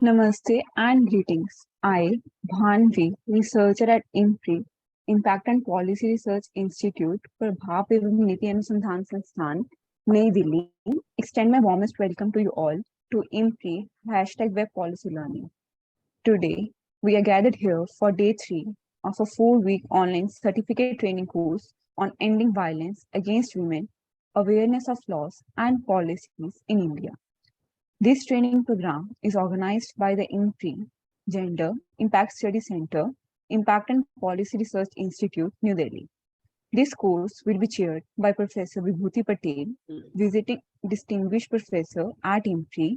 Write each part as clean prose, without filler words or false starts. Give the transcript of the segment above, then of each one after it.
Namaste and greetings. I, Bhanvi, researcher at IMPRI, Impact and Policy Research Institute, Prabhav एवं नीति अनुसंधान संस्थान, नई Delhi, extend my warmest welcome to you all to IMPRI #Web Policy Learning. Today, we are gathered here for day 3 of a 4-week online certificate training course on ending violence against women, awareness of laws and policies in India. This training program is organized by the IMPRI Gender Impact Study Center, Impact and Policy Research Institute, New Delhi. This course will be chaired by Professor VIBHUTI Patel, visiting distinguished professor at IMPRI.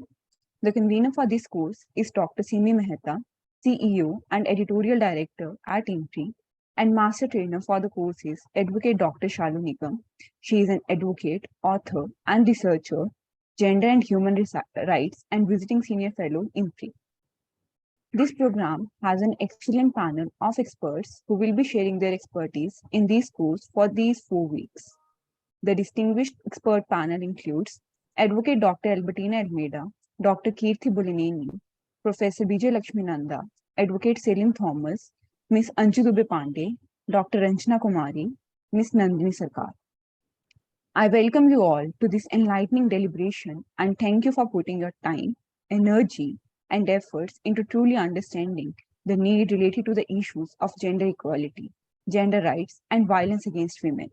The convener for this course is Dr. Simi Mehta, CEO and editorial director at IMPRI, and master trainer for the course is Advocate Dr. Shalu Nigam. She is an advocate, author, and researcher, Gender and Human Rights, and visiting senior fellow IMPRI. This program has an excellent panel of experts who will be sharing their expertise in this course for these 4 weeks. The distinguished expert panel includes Advocate Dr. Albertina Almeida, Dr. Kirti Bulineni, Professor Vijay Lakshminanda, Advocate Selim Thomas, Ms. Anju Dubey Pandey, Dr. Ranjana Kumari, Ms. Nandini Sarkar. I welcome you all to this enlightening deliberation and thank you for putting your time, energy, and efforts into truly understanding the need related to the issues of gender equality, gender rights, and violence against women,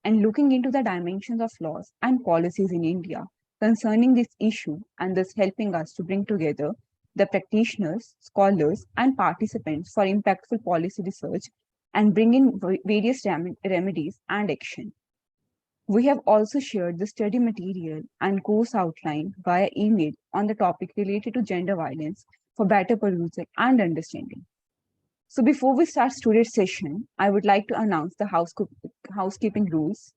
and looking into the dimensions of laws and policies in India concerning this issue, and thus helping us to bring together the practitioners, scholars, and participants for impactful policy research and bring in various remedies and action. We have also shared the study material and course outline via email on the topic related to gender violence for better perusal and understanding. So before we start today's session, I would like to announce the housekeeping rules.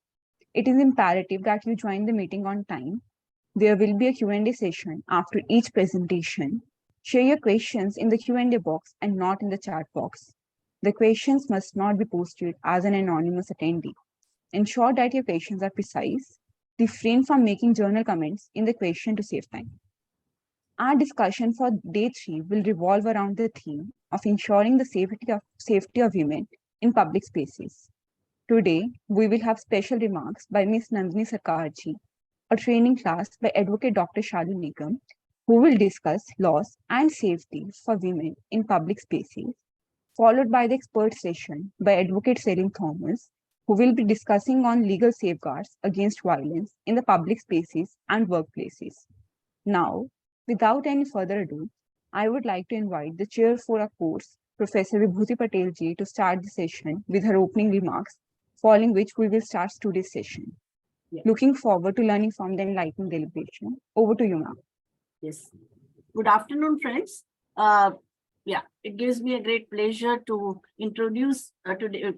It is imperative that you join the meeting on time. There will be a Q&A session after each presentation. Share your questions in the Q&A box and not in the chat box. The questions must not be posted as an anonymous attendee. Ensure that your questions are precise. Refrain from making journal comments in the question to save time. Our discussion for day 3 will revolve around the theme of ensuring the safety of women in public spaces. Today, we will have special remarks by Ms. Nandini Sarkarji, a training class by Advocate Dr. Shalu Nigam, who will discuss laws and safety for women in public spaces, followed by the expert session by Advocate Selim Thomas, who will be discussing on legal safeguards against violence in the public spaces and workplaces. Now, without any further ado, I would like to invite the chair for our course, Professor VIBHUTI Patel ji, to start the session with her opening remarks, following which we will start today's session. Yeah. Looking forward to learning from the enlightening deliberation. Over to you, ma'am. Yes. Good afternoon, friends. It gives me a great pleasure to introduce,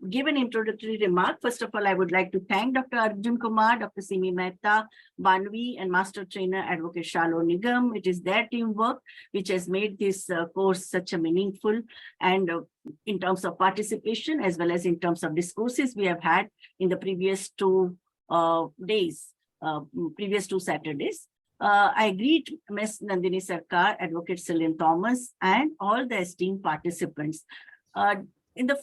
give an introductory remark. First of all, I would like to thank Dr. Arjun Kumar, Dr. Simi Mehta, Banvi, and Master Trainer Advocate Shalu Nigam. It is their teamwork which has made this course such a meaningful, and in terms of participation as well as in terms of discourses we have had in the previous two Saturdays. I greet Ms. Nandini Sarkar, Advocate Selim Thomas, and all the esteemed participants. In the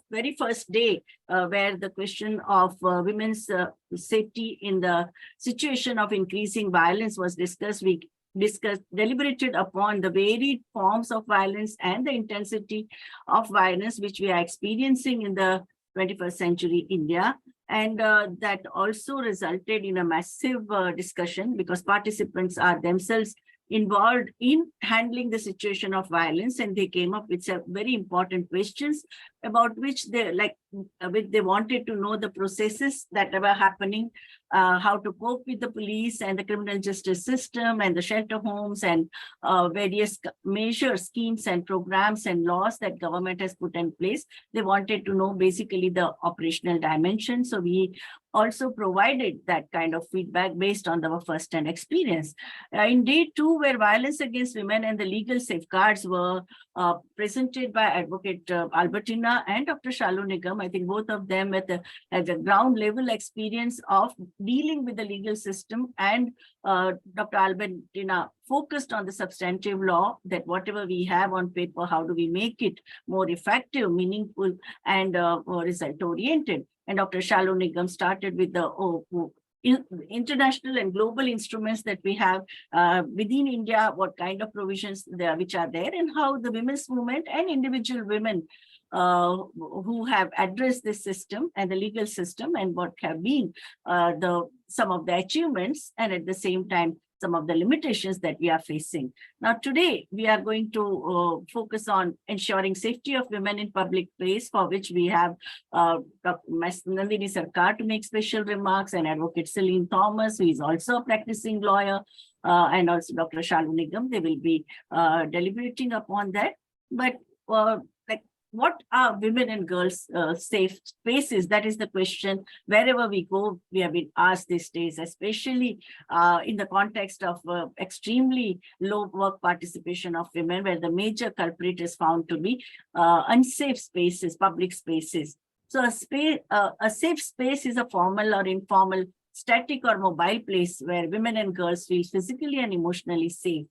very first day, where the question of women's safety in the situation of increasing violence was discussed, we deliberated upon the varied forms of violence and the intensity of violence which we are experiencing in the 21st century India. And that also resulted in a massive discussion because participants are themselves involved in handling the situation of violence, and they came up with some very important questions about which they wanted to know the processes that were happening, how to cope with the police and the criminal justice system and the shelter homes and various measures, schemes and programs and laws that government has put in place. They wanted to know basically the operational dimension. So we also provided that kind of feedback based on our first-hand experience. In day 2, where violence against women and the legal safeguards were presented by Advocate Albertina and Dr. Shalu Nigam, I think both of them at the ground level experience of dealing with the legal system, and Dr. Albertina focused on the substantive law, that whatever we have on paper, how do we make it more effective, meaningful, and result-oriented. And Dr. Shalu Nigam started with the international and global instruments that we have within India, what kind of provisions there which are there, and how the women's movement and individual women who have addressed this system and the legal system, and what have been some of the achievements, and at the same time some of the limitations that we are facing. Now, today, we are going to focus on ensuring safety of women in public place, for which we have Dr. Nandini Sarkar to make special remarks, and Advocate Celine Thomas, who is also a practicing lawyer, and also Dr. Shalu Nigam. They will be deliberating upon that. But what are women and girls safe spaces? That is the question. Wherever we go, we have been asked these days, especially in the context of extremely low work participation of women, where the major culprit is found to be unsafe spaces, public spaces. So a safe space is a formal or informal, static or mobile place where women and girls feel physically and emotionally safe.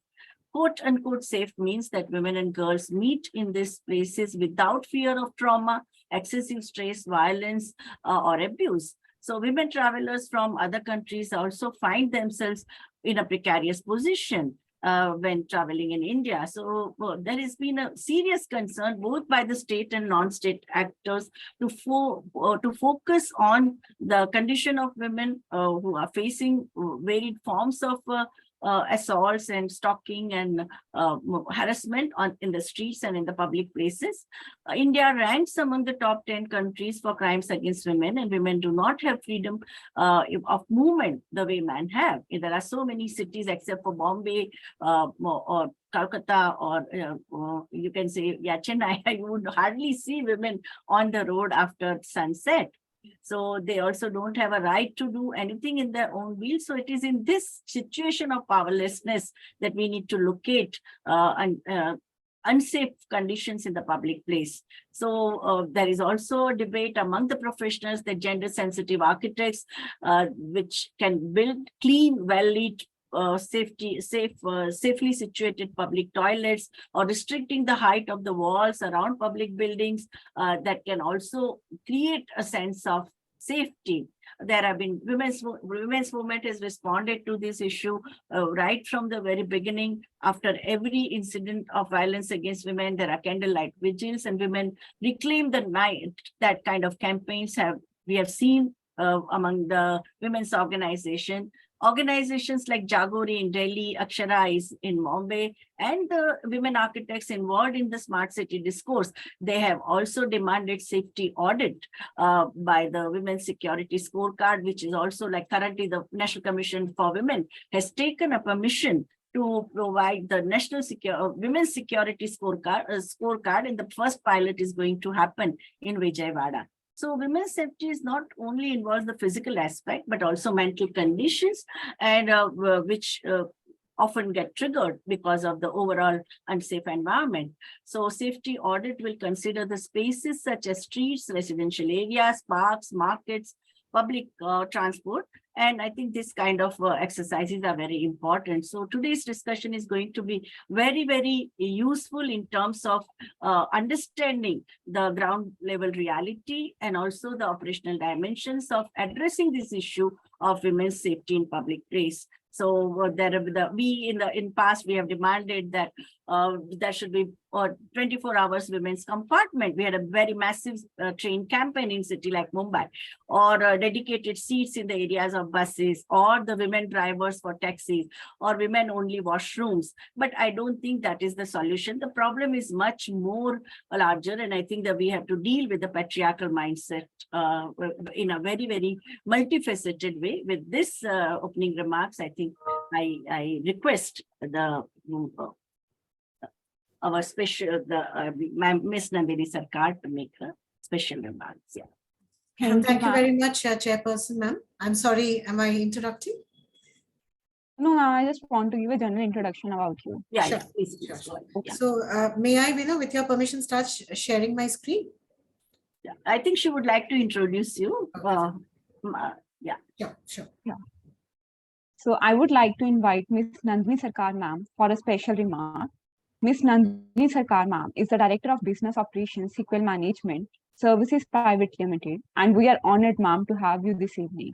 Quote unquote safe means that women and girls meet in these places without fear of trauma, excessive stress, violence, or abuse. So women travelers from other countries also find themselves in a precarious position when traveling in India. So there has been a serious concern both by the state and non-state actors to focus on the condition of women who are facing varied forms of assaults and stalking and harassment in the streets and in the public places. India ranks among the top 10 countries for crimes against women, and women do not have freedom of movement the way men have. There are so many cities except for Bombay or Calcutta, or you can say, Chennai, you would hardly see women on the road after sunset. So they also don't have a right to do anything in their own will. So it is in this situation of powerlessness that we need to locate unsafe conditions in the public place. So there is also a debate among the professionals that gender-sensitive architects, which can build clean, well-lit, safely situated public toilets, or restricting the height of the walls around public buildings, that can also create a sense of safety. There have been women's movement has responded to this issue right from the very beginning. After every incident of violence against women, there are candlelight vigils, and women reclaim the night. That kind of campaigns we have seen among the women's organizations like Jagori in Delhi, Akshara is in Mumbai, and the women architects involved in the smart city discourse. They have also demanded safety audit by the Women's Security Scorecard, which is also, like, currently the National Commission for Women has taken up a mission to provide the National Women's Security Scorecard, and the first pilot is going to happen in Vijayawada. So women's safety is not only involves the physical aspect, but also mental conditions, and which often get triggered because of the overall unsafe environment. So safety audit will consider the spaces such as streets, residential areas, parks, markets, public transport. And I think this kind of exercises are very important. So today's discussion is going to be very, very useful in terms of understanding the ground level reality and also the operational dimensions of addressing this issue of women's safety in public place. So in past we have demanded that there should be 24 hours women's compartment. We had a very massive train campaign in city like Mumbai, or dedicated seats in the areas of buses, or the women drivers for taxis, or women only washrooms. But I don't think that is the solution. The problem is much more larger, and I think that we have to deal with the patriarchal mindset in a very, very multifaceted way. With this opening remarks, I think I request our special, Miss Nandini Sarkar, to make her special remarks. Yeah. Thank you very much, Chairperson, ma'am. I'm sorry, am I interrupting? No, I just want to give a general introduction about you. Yeah, Sure. yeah, please. Sure. Yeah. So may I, with your permission, start sharing my screen? Yeah, I think she would like to introduce you. Yeah. Yeah, sure. So I would like to invite Ms. Nandini Sarkar ma'am for a special remark. Ms. Nandini Sarkar ma'am is the Director of Business Operations, SQL Management Services Private Limited, and we are honored, ma'am, to have you this evening.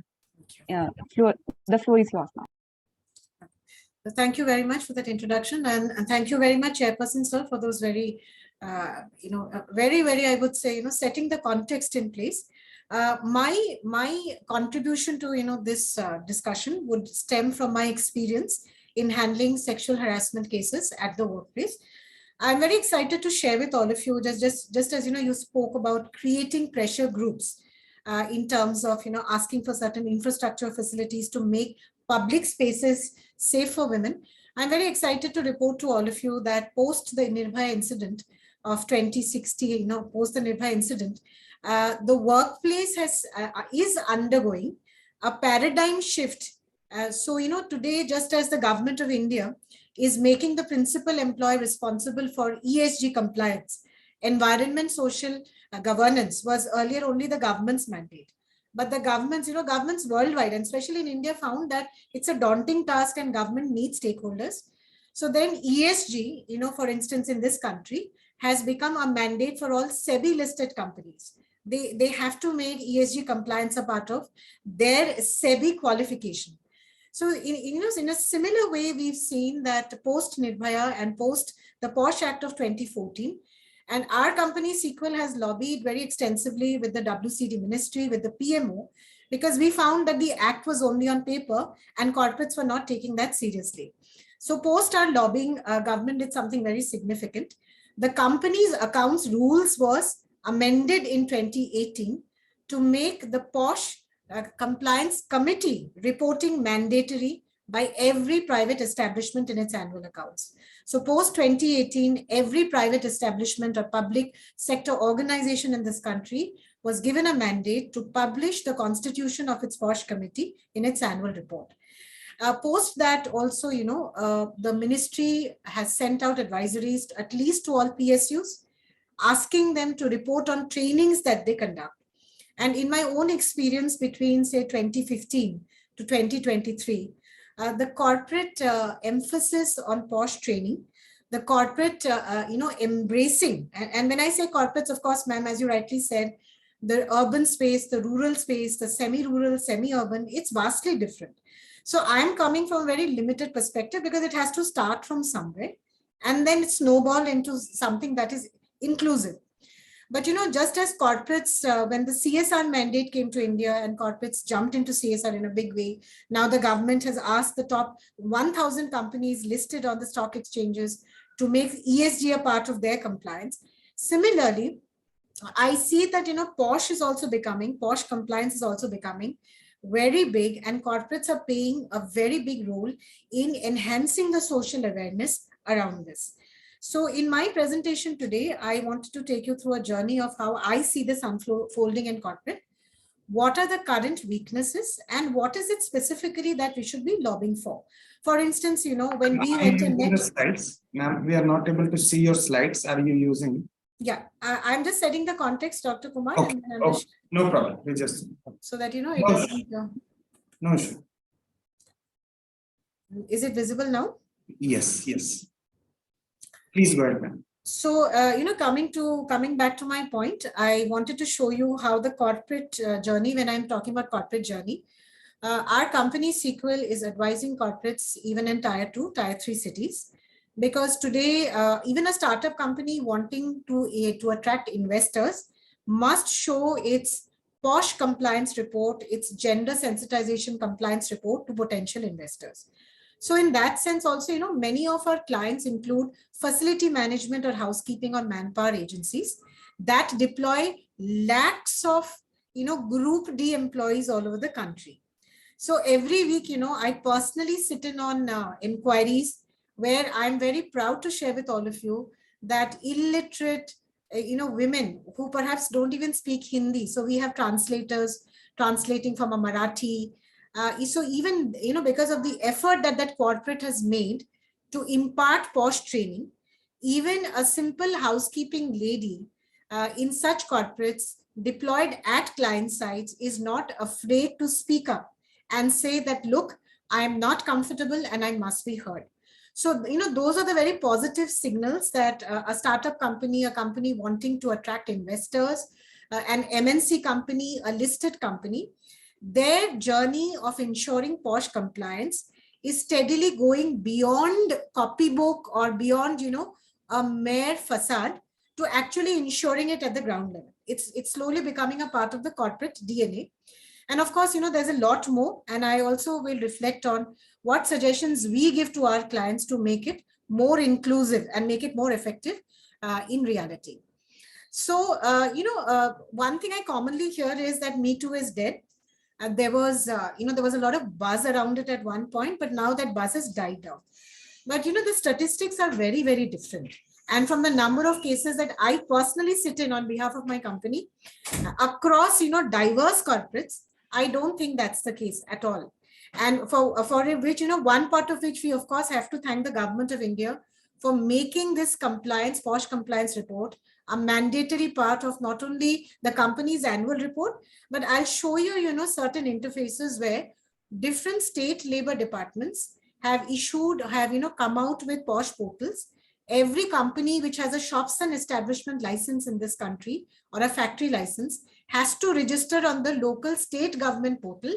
The floor is yours, ma'am. Thank you very much for that introduction, and thank you very much, Chairperson sir, for those very, very, I would say, setting the context in place. My contribution to this discussion would stem from my experience in handling sexual harassment cases at the workplace. I'm very excited to share with all of you, just as you spoke about creating pressure groups in terms of asking for certain infrastructure facilities to make public spaces safe for women. I'm very excited to report to all of you that post the Nirbhaya incident of 2016, post the Nirbhaya incident, the workplace is undergoing a paradigm shift. So today, just as the government of India is making the principal employee responsible for ESG compliance, environment, social governance was earlier only the government's mandate. But the governments worldwide, and especially in India, found that it's a daunting task and government needs stakeholders. So then ESG, for instance, in this country, has become a mandate for all SEBI listed companies. They have to make ESG compliance a part of their SEBI qualification. So in a similar way, we've seen that post Nirbhaya and post the POSH Act of 2014, and our company SQL has lobbied very extensively with the WCD ministry, with the PMO, because we found that the act was only on paper and corporates were not taking that seriously. So post our lobbying, government did something very significant. The company's accounts rules was amended in 2018 to make the POSH compliance committee reporting mandatory by every private establishment in its annual accounts. So post 2018, every private establishment or public sector organization in this country was given a mandate to publish the constitution of its POSH committee in its annual report. Post that also, the ministry has sent out advisories at least to all PSUs, asking them to report on trainings that they conduct. And in my own experience between, say, 2015 to 2023, the corporate emphasis on POSH training, the corporate, embracing, and when I say corporates, of course, ma'am, as you rightly said, the urban space, the rural space, the semi-rural, semi-urban, it's vastly different. So I'm coming from a very limited perspective because it has to start from somewhere and then snowball into something that is inclusive. But just as corporates, when the CSR mandate came to India and corporates jumped into CSR in a big way, now the government has asked the top 1,000 companies listed on the stock exchanges to make ESG a part of their compliance. Similarly, I see that POSH compliance is also becoming very big, and corporates are playing a very big role in enhancing the social awareness around this. So in my presentation today, I wanted to take you through a journey of how I see this unfolding in corporate. What are the current weaknesses and what is it specifically that we should be lobbying for? For instance, when we went and met— the slides, ma'am, we are not able to see your slides. Are you using? Yeah, I'm just setting the context, Dr. Kumar. Okay. And I'm just, No problem. We just. so that, it No doesn't, No issue. is it visible now? Yes, yes. Please go ahead, ma'am. So, coming back to my point, I wanted to show you how the corporate journey, when I'm talking about corporate journey, our company SQL is advising corporates even in tier 2, tier 3 cities, because today, even a startup company wanting to attract investors must show its POSH compliance report, its gender sensitization compliance report to potential investors. So in that sense also, many of our clients include facility management or housekeeping or manpower agencies that deploy lakhs of, group D employees all over the country. So every week, I personally sit in on inquiries where I'm very proud to share with all of you that illiterate, women who perhaps don't even speak Hindi. So we have translators translating from a Marathi. So even, because of the effort that corporate has made to impart POSH training, even a simple housekeeping lady in such corporates deployed at client sites is not afraid to speak up and say that, look, I am not comfortable and I must be heard. So, those are the very positive signals that a startup company, a company wanting to attract investors, an MNC company, a listed company, their journey of ensuring POSH compliance is steadily going beyond copybook or beyond, a mere facade to actually ensuring it at the ground level. It's slowly becoming a part of the corporate DNA. And of course, there's a lot more. And I also will reflect on what suggestions we give to our clients to make it more inclusive and make it more effective in reality. So, one thing I commonly hear is that Me Too is dead. There was a lot of buzz around it at one point, but now that buzz has died down. But, the statistics are very, very different. And from the number of cases that I personally sit in on behalf of my company, across, diverse corporates, I don't think that's the case at all. And for which, one part of which we, of course, have to thank the government of India for making this POSH compliance report a mandatory part of not only the company's annual report, but I'll show you, certain interfaces where different state labor departments have come out with POSH portals. Every company which has a shops and establishment license in this country or a factory license has to register on the local state government portal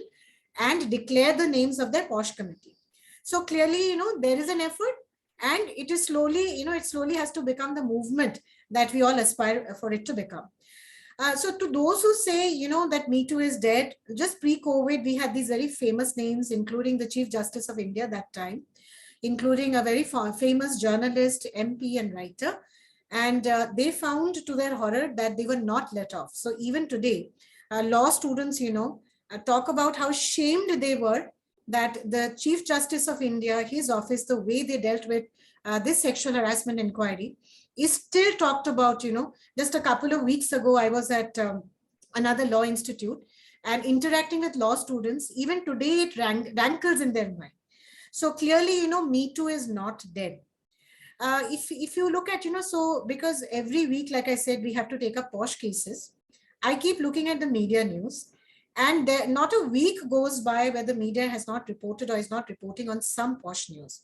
and declare the names of their POSH committee. So clearly, there is an effort, and it is slowly, it slowly has to become the movement that we all aspire for it to become. So to those who say, that Me Too is dead, just pre-COVID, we had these very famous names, including the Chief Justice of India that time, including a very famous journalist, MP and writer. And they found to their horror that they were not let off. So even today, law students, talk about how shamed they were that the Chief Justice of India, his office, the way they dealt with this sexual harassment inquiry is still talked about. Just a couple of weeks ago, I was at another law institute and interacting with law students. Even today, it rankles in their mind. So clearly, Me Too is not dead. If you look at, so because every week, like I said, we have to take up POSH cases, I keep looking at the media news, and not a week goes by where the media has not reported or is not reporting on some POSH news.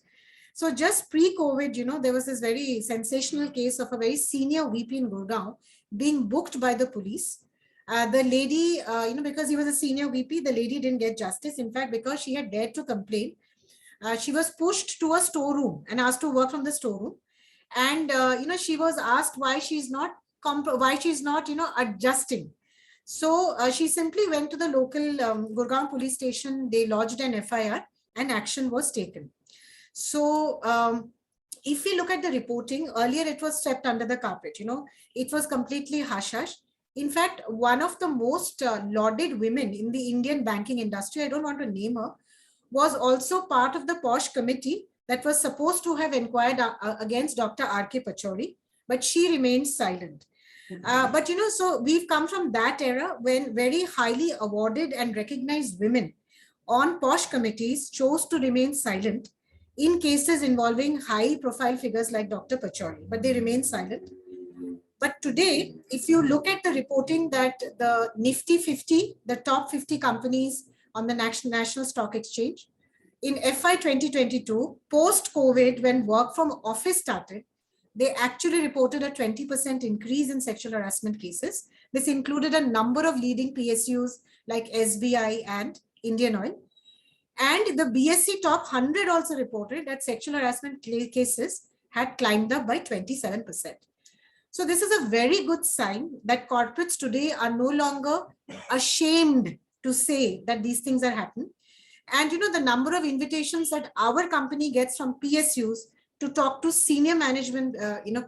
So just pre-COVID, there was this very sensational case of a very senior VP in Gurgaon being booked by the police. The lady, because he was a senior VP, the lady didn't get justice. In fact, because she had dared to complain, she was pushed to a storeroom and asked to work from the storeroom. And, she was asked why she's not, adjusting. So she simply went to the local Gurgaon police station. They lodged an FIR and action was taken. So if we look at the reporting, earlier it was swept under the carpet, it was completely hush-hush. In fact, one of the most lauded women in the Indian banking industry, I don't want to name her, was also part of the POSH committee that was supposed to have inquired against Dr. R.K. Pachauri, but she remained silent. But, so we've come from that era when very highly awarded and recognized women on POSH committees chose to remain silent in cases involving high profile figures like Dr. Pachauri, but they remain silent. But today, if you look at the reporting that the Nifty 50, the top 50 companies on the National Stock Exchange, in FY 2022, post-COVID, when work from office started, they actually reported a 20% increase in sexual harassment cases. This included a number of leading PSUs like SBI and Indian Oil. And the BSE top 100 also reported that sexual harassment cases had climbed up by 27%. So this is a very good sign that corporates today are no longer ashamed to say that these things are happening. And the number of invitations that our company gets from PSUs to talk to senior management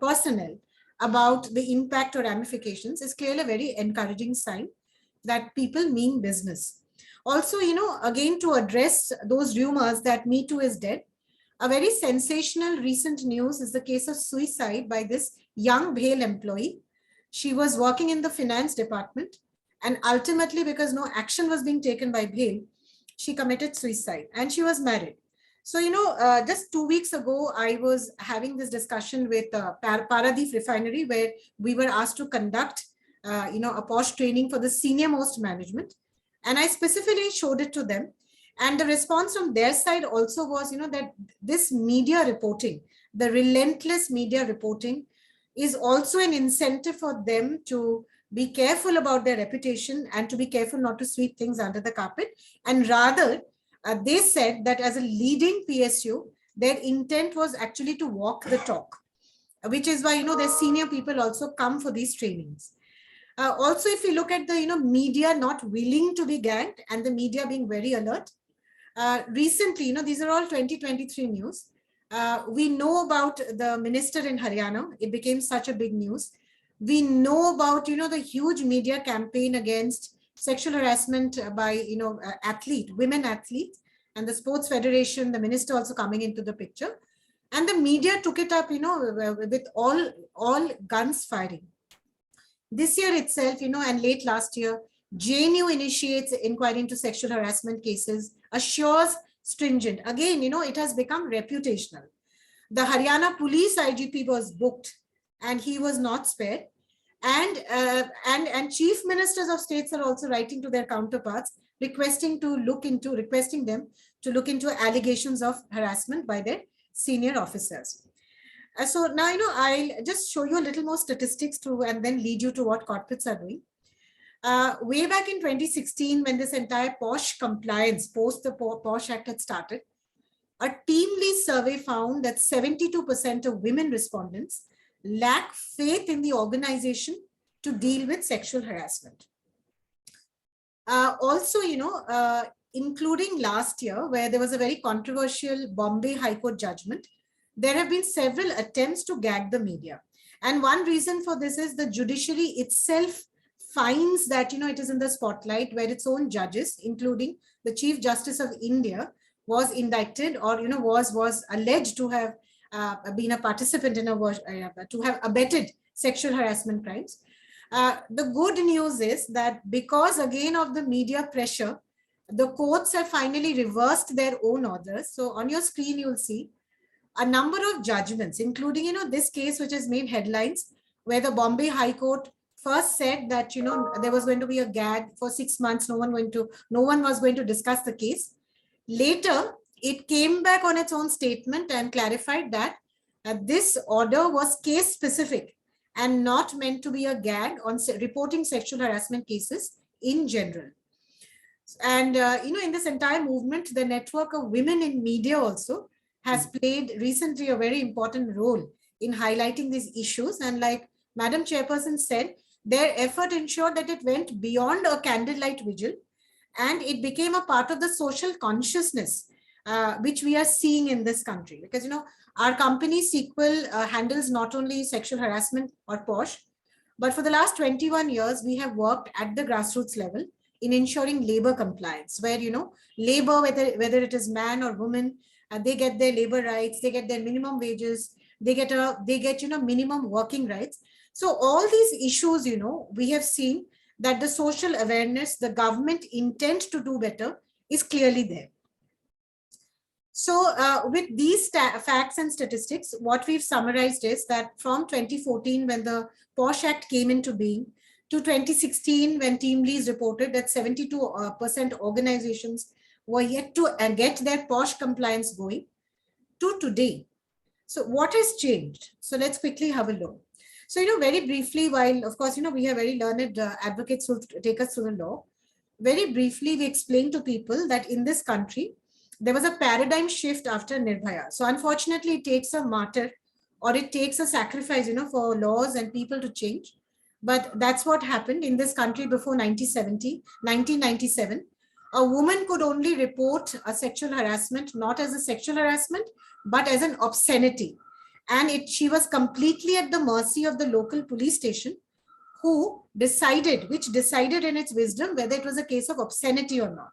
personnel about the impact or ramifications is clearly a very encouraging sign that people mean business. Also, again, to address those rumors that Me Too is dead, a very sensational recent news is the case of suicide by this young BHEL employee. She was working in the finance department, and ultimately, because no action was being taken by BHEL, she committed suicide, and she was married. So, just 2 weeks ago, I was having this discussion with Paradip Refinery, where we were asked to conduct a POSH training for the senior most management. And I specifically showed it to them. And the response from their side also was, that this media reporting, the relentless media reporting, is also an incentive for them to be careful about their reputation and to be careful not to sweep things under the carpet. And rather, they said that as a leading PSU, their intent was actually to walk the talk, which is why, their senior people also come for these trainings. Also, if you look at the, media not willing to be gagged and the media being very alert, recently, these are all 2023 news. We know about the minister in Haryana. It became such a big news. We know about, the huge media campaign against sexual harassment by, women athletes, and the sports federation, the minister also coming into the picture. And the media took it up, with all guns firing. This year itself, and late last year, JNU initiates inquiry into sexual harassment cases, assures stringent. Again, it has become reputational. The Haryana police IGP was booked and he was not spared. And chief ministers of states are also writing to their counterparts, requesting them to look into allegations of harassment by their senior officers. So now, I'll just show you a little more statistics and then lead you to what corporates are doing. Way back in 2016, when this entire POSH compliance post the POSH Act had started, a TeamLease survey found that 72% of women respondents lack faith in the organization to deal with sexual harassment. Also, including last year, where there was a very controversial Bombay High Court judgment, there have been several attempts to gag the media. And one reason for this is the judiciary itself finds that, it is in the spotlight, where its own judges, including the Chief Justice of India, was indicted or, was alleged to have been a participant in to have abetted sexual harassment crimes. The good news is that because again of the media pressure, the courts have finally reversed their own orders. So on your screen, you'll see a number of judgments, including, this case, which has made headlines, where the Bombay High Court first said that, there was going to be a gag for 6 months. No one was going to discuss the case. Later, it came back on its own statement and clarified that this order was case specific and not meant to be a gag on reporting sexual harassment cases in general. And, in this entire movement, the network of women in media also has played recently a very important role in highlighting these issues. And like Madam Chairperson said, their effort ensured that it went beyond a candlelight vigil and it became a part of the social consciousness, which we are seeing in this country. Because, our company Sequel handles not only sexual harassment or POSH, but for the last 21 years, we have worked at the grassroots level in ensuring labor compliance, where, labor, whether it is man or woman, they get their labor rights, they get their minimum wages, they get minimum working rights. So all these issues, we have seen that the social awareness, the government intent to do better is clearly there. So with these facts and statistics, what we've summarized is that from 2014, when the POSH Act came into being, to 2016, when TeamLease reported that 72% organizations were yet to get their POSH compliance going, to today. So what has changed? So let's quickly have a look. So, very briefly, while of course, we have very learned advocates who take us through the law, very briefly, we explain to people that in this country, there was a paradigm shift after Nirbhaya. So unfortunately, it takes a martyr or it takes a sacrifice, for laws and people to change. But that's what happened in this country before 1997. A woman could only report a sexual harassment, not as a sexual harassment, but as an obscenity. And she was completely at the mercy of the local police station, which decided in its wisdom whether it was a case of obscenity or not.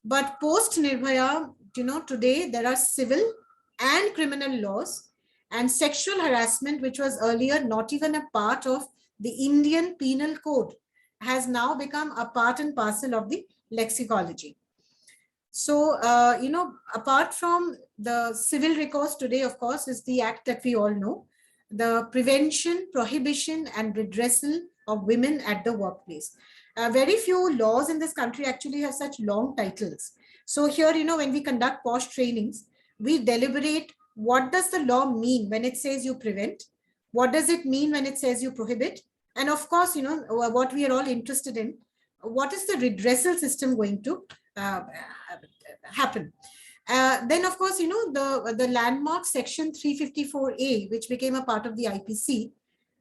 But post Nirbhaya, today there are civil and criminal laws, and sexual harassment, which was earlier not even a part of the Indian Penal Code, has now become a part and parcel of the lexicology. So, apart from the civil recourse today, of course, is the act that we all know, the prevention, prohibition, and redressal of women at the workplace. Very few laws in this country actually have such long titles. So here, when we conduct POSH trainings, we deliberate what does the law mean when it says you prevent? What does it mean when it says you prohibit? And of course, what we are all interested in, what is the redressal system going to happen? Then, of course, the landmark section 354A, which became a part of the IPC,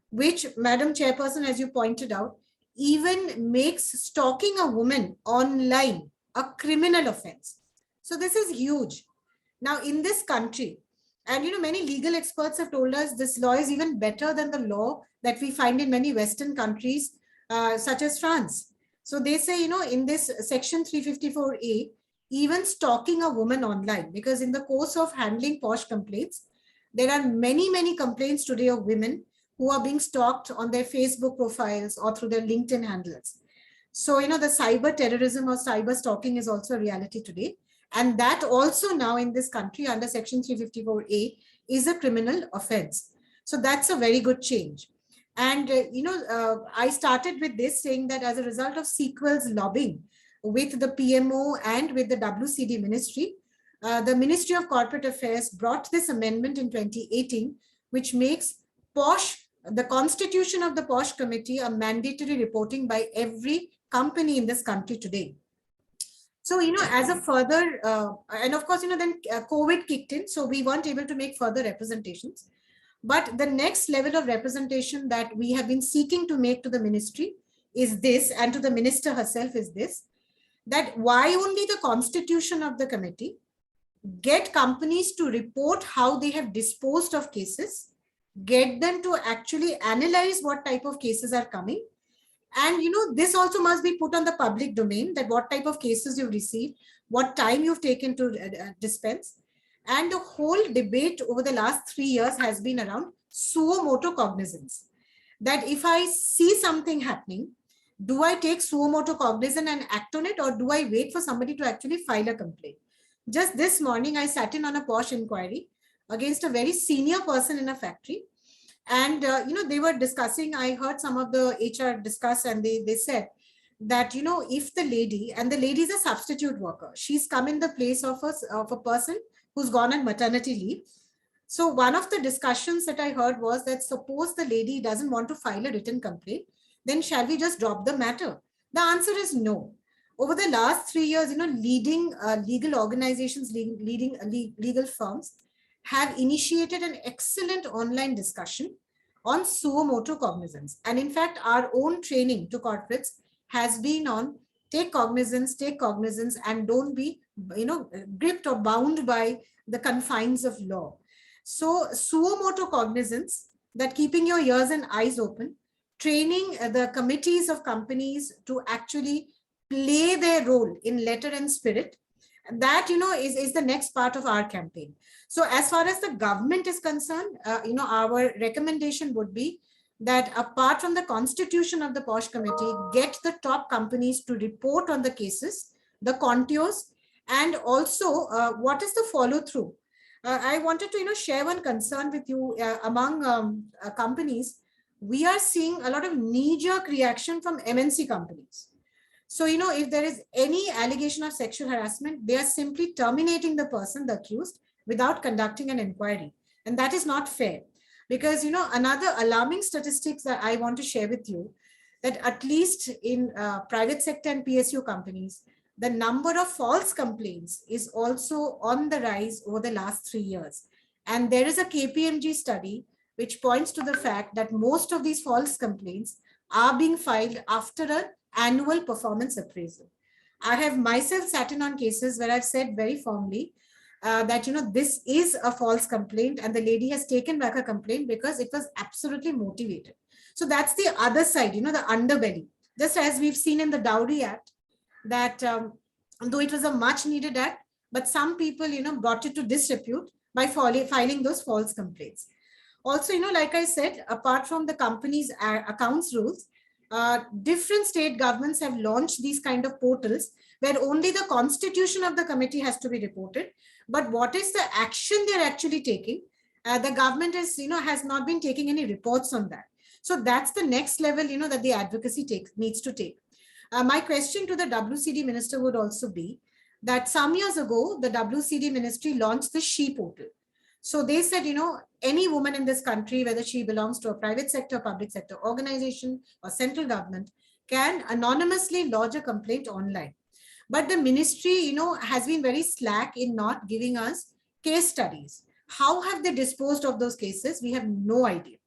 which, Madam Chairperson, as you pointed out, even makes stalking a woman online a criminal offense. So this is huge. Now, in this country, and many legal experts have told us this law is even better than the law that we find in many Western countries, such as France. So they say, in this section 354A, even stalking a woman online, because in the course of handling POSH complaints, there are many, many complaints today of women who are being stalked on their Facebook profiles or through their LinkedIn handles. So, the cyber terrorism or cyber stalking is also a reality today. And that also now in this country under section 354A is a criminal offense. So that's a very good change. And, I started with this saying that as a result of Sequel's lobbying with the PMO and with the WCD ministry, the Ministry of Corporate Affairs brought this amendment in 2018, which makes POSH, the constitution of the POSH committee, a mandatory reporting by every company in this country today. So, as a further, and of course, then COVID kicked in, so we weren't able to make further representations. But the next level of representation that we have been seeking to make to the ministry is this, and to the minister herself is this, that why only the constitution of the committee, get companies to report how they have disposed of cases, get them to actually analyze what type of cases are coming. And, this also must be put on the public domain, that what type of cases you've received, what time you've taken to dispense. And the whole debate over the last 3 years has been around suo motu cognizance. That if I see something happening, do I take suo motu cognizance and act on it, or do I wait for somebody to actually file a complaint? Just this morning, I sat in on a POSH inquiry against a very senior person in a factory. And, they were discussing, I heard some of the HR discuss, and they said that, if the lady, and the lady is a substitute worker, she's come in the place of a person who's gone on maternity leave. So one of the discussions that I heard was that suppose the lady doesn't want to file a written complaint, then shall we just drop the matter? The answer is no. Over the last 3 years, leading legal organizations, leading legal firms have initiated an excellent online discussion on suo motu cognizance. And in fact, our own training to corporates has been on take cognizance, and don't be, gripped or bound by the confines of law. So suo motu cognizance, that keeping your ears and eyes open, training the committees of companies to actually play their role in letter and spirit, that, is the next part of our campaign. So as far as the government is concerned, our recommendation would be that apart from the constitution of the POSH committee, get the top companies to report on the cases, the contours, and also what is the follow through. I wanted to, share one concern with you among companies. We are seeing a lot of knee-jerk reaction from MNC companies. So, if there is any allegation of sexual harassment, they are simply terminating the person, the accused, without conducting an inquiry. And that is not fair. Because, another alarming statistics that I want to share with you, that at least in private sector and PSU companies, the number of false complaints is also on the rise over the last 3 years. And there is a KPMG study which points to the fact that most of these false complaints are being filed after an annual performance appraisal. I have myself sat in on cases where I've said very firmly that, this is a false complaint, and the lady has taken back a complaint because it was absolutely motivated. So that's the other side, the underbelly. Just as we've seen in the Dowry Act, that though it was a much needed act, but some people, brought it to disrepute by filing those false complaints. Also, like I said, apart from the company's accounts rules, different state governments have launched these kind of portals where only the constitution of the committee has to be reported. But what is the action they're actually taking? The government is, has not been taking any reports on that. So that's the next level, that the advocacy needs to take. My question to the WCD minister would also be that some years ago, the WCD ministry launched the SHE portal. So they said, any woman in this country, whether she belongs to a private sector, public sector organization or central government, can anonymously lodge a complaint online. But the ministry, has been very slack in not giving us case studies. How have they disposed of those cases? We have no idea.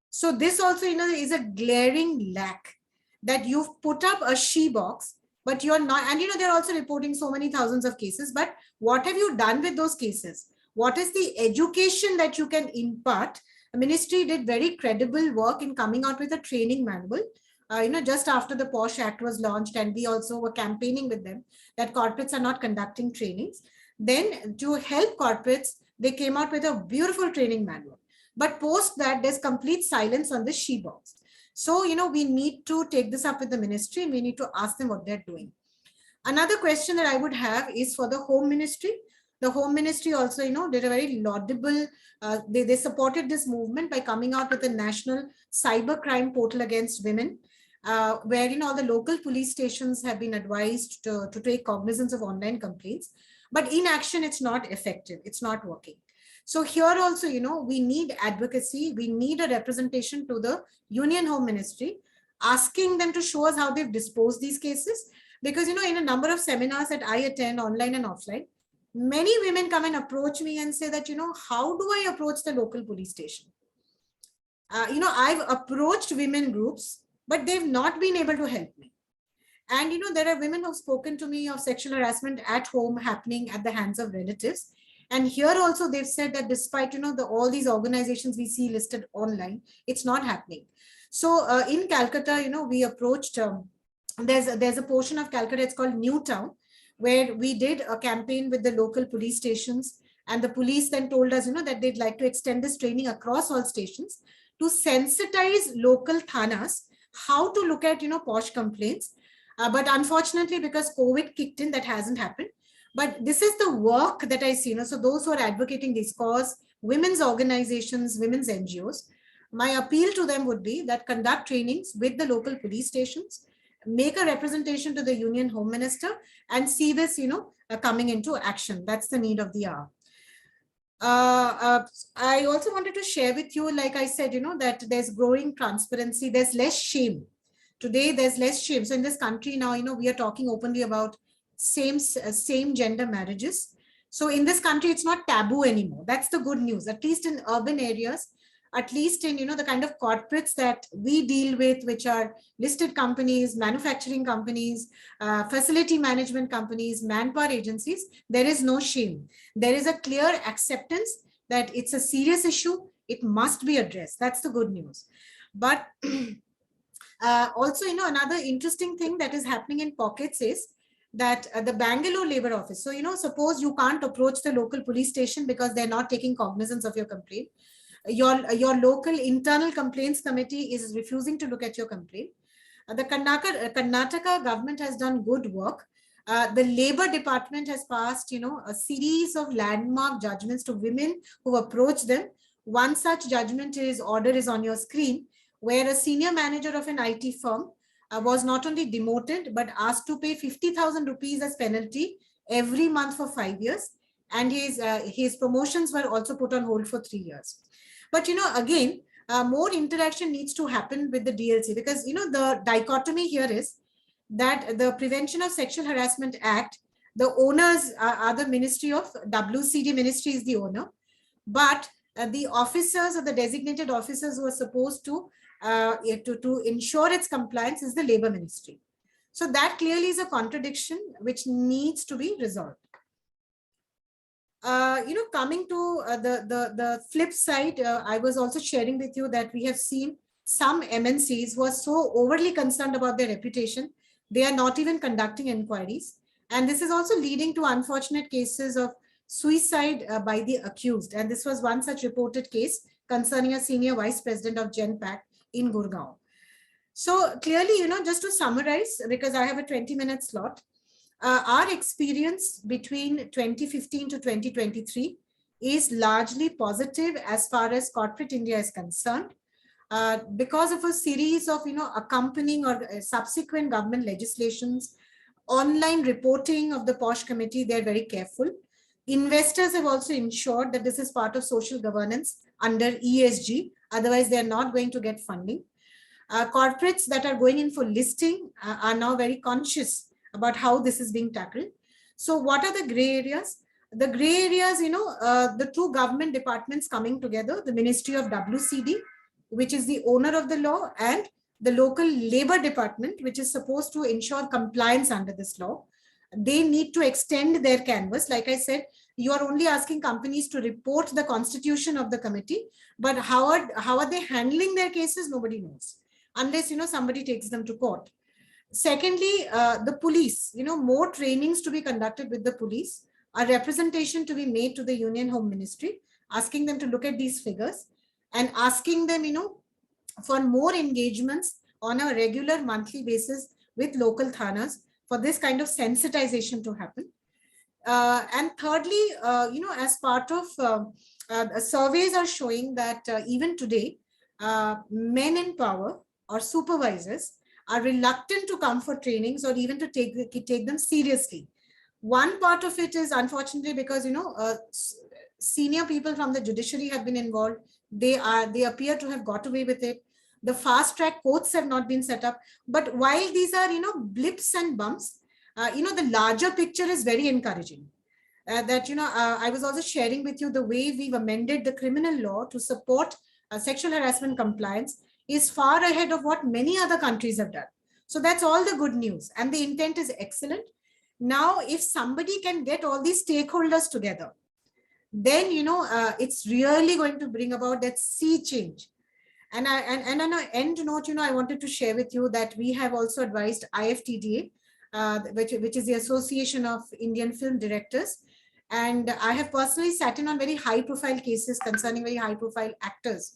So this also, is a glaring lack, that you've put up a SHE box, but you're not, and they're also reporting so many thousands of cases, but what have you done with those cases? What is the education that you can impart? The ministry did very credible work in coming out with a training manual, just after the POSH Act was launched, and we also were campaigning with them that corporates are not conducting trainings. Then to help corporates, they came out with a beautiful training manual. But post that, there's complete silence on the SHE box. So, we need to take this up with the ministry and we need to ask them what they're doing. Another question that I would have is for the Home Ministry. The Home Ministry also, did a very laudable, they supported this movement by coming out with a national cyber crime portal against women, where, all the local police stations have been advised to take cognizance of online complaints. But in action, it's not effective. It's not working. So here also, we need advocacy. We need a representation to the Union Home Ministry, asking them to show us how they've disposed these cases. Because, in a number of seminars that I attend online and offline, many women come and approach me and say that, how do I approach the local police station? I've approached women groups, but they've not been able to help me. And, there are women who've spoken to me of sexual harassment at home happening at the hands of relatives. And here also they've said that despite, all these organizations we see listed online, it's not happening. So in Calcutta, we approached, there's a portion of Calcutta, it's called Newtown, where we did a campaign with the local police stations. And the police then told us, that they'd like to extend this training across all stations to sensitize local thanas, how to look at, POSH complaints. But unfortunately, because COVID kicked in, that hasn't happened. But this is the work that I see. So those who are advocating this cause, women's organizations, women's NGOs, my appeal to them would be that conduct trainings with the local police stations, make a representation to the Union Home Minister, and see this, coming into action. That's the need of the hour. I also wanted to share with you, like I said, that there's growing transparency, there's less shame. Today, there's less shame. So in this country now, we are talking openly about same gender marriages. So in this country, it's not taboo anymore. That's the good news, at least in urban areas, at least in, the kind of corporates that we deal with, which are listed companies, manufacturing companies, facility management companies, manpower agencies, there is no shame. There is a clear acceptance that it's a serious issue. It must be addressed. That's the good news. But also, another interesting thing that is happening in pockets is that the Bangalore Labor Office. So, suppose you can't approach the local police station because they're not taking cognizance of your complaint. Your local internal complaints committee is refusing to look at your complaint. The Karnataka government has done good work. The Labor Department has passed, a series of landmark judgments to women who approach them. One such judgment order is on your screen, where a senior manager of an IT firm was not only demoted, but asked to pay 50,000 rupees as penalty every month for 5 years. And his promotions were also put on hold for 3 years. But, again, more interaction needs to happen with the DLC, because, the dichotomy here is that the Prevention of Sexual Harassment Act, the owners are the Ministry of WCD Ministry is the owner, but the officers or the designated officers who are supposed to ensure its compliance is the Labor Ministry. So that clearly is a contradiction which needs to be resolved. Coming to the flip side, I was also sharing with you that we have seen some MNCs who are so overly concerned about their reputation, they are not even conducting inquiries. And this is also leading to unfortunate cases of suicide by the accused. And this was one such reported case concerning a senior vice president of GenPact in Gurgaon. So clearly, just to summarize, because I have a 20-minute slot, our experience between 2015 to 2023 is largely positive as far as corporate India is concerned. Because of a series of accompanying or subsequent government legislations, online reporting of the POSH committee, they're very careful. Investors have also ensured that this is part of social governance under ESG, otherwise they're not going to get funding. Corporates that are going in for listing are now very conscious about how this is being tackled. So what are the gray areas? The gray areas, the two government departments coming together, the Ministry of WCD, which is the owner of the law, and the local labor department, which is supposed to ensure compliance under this law. They need to extend their canvas. Like I said, you are only asking companies to report the constitution of the committee, but how are they handling their cases? Nobody knows, unless somebody takes them to court. Secondly, the police, more trainings to be conducted with the police, a representation to be made to the Union Home Ministry, asking them to look at these figures and asking them, for more engagements on a regular monthly basis with local thanas for this kind of sensitization to happen. And thirdly, as part of surveys are showing that even today, men in power or supervisors are reluctant to come for trainings or even to take them seriously. One part of it is unfortunately because senior people from the judiciary have been involved. They appear to have got away with it. The fast track courts have not been set up. But while these are blips and bumps, the larger picture is very encouraging. I was also sharing with you the way we've amended the criminal law to support sexual harassment compliance is far ahead of what many other countries have done. So that's all the good news, and the intent is excellent. Now, if somebody can get all these stakeholders together, then it's really going to bring about that sea change. And on an end note, I wanted to share with you that we have also advised IFTDA, which is the Association of Indian Film Directors. And I have personally sat in on very high profile cases concerning very high profile actors.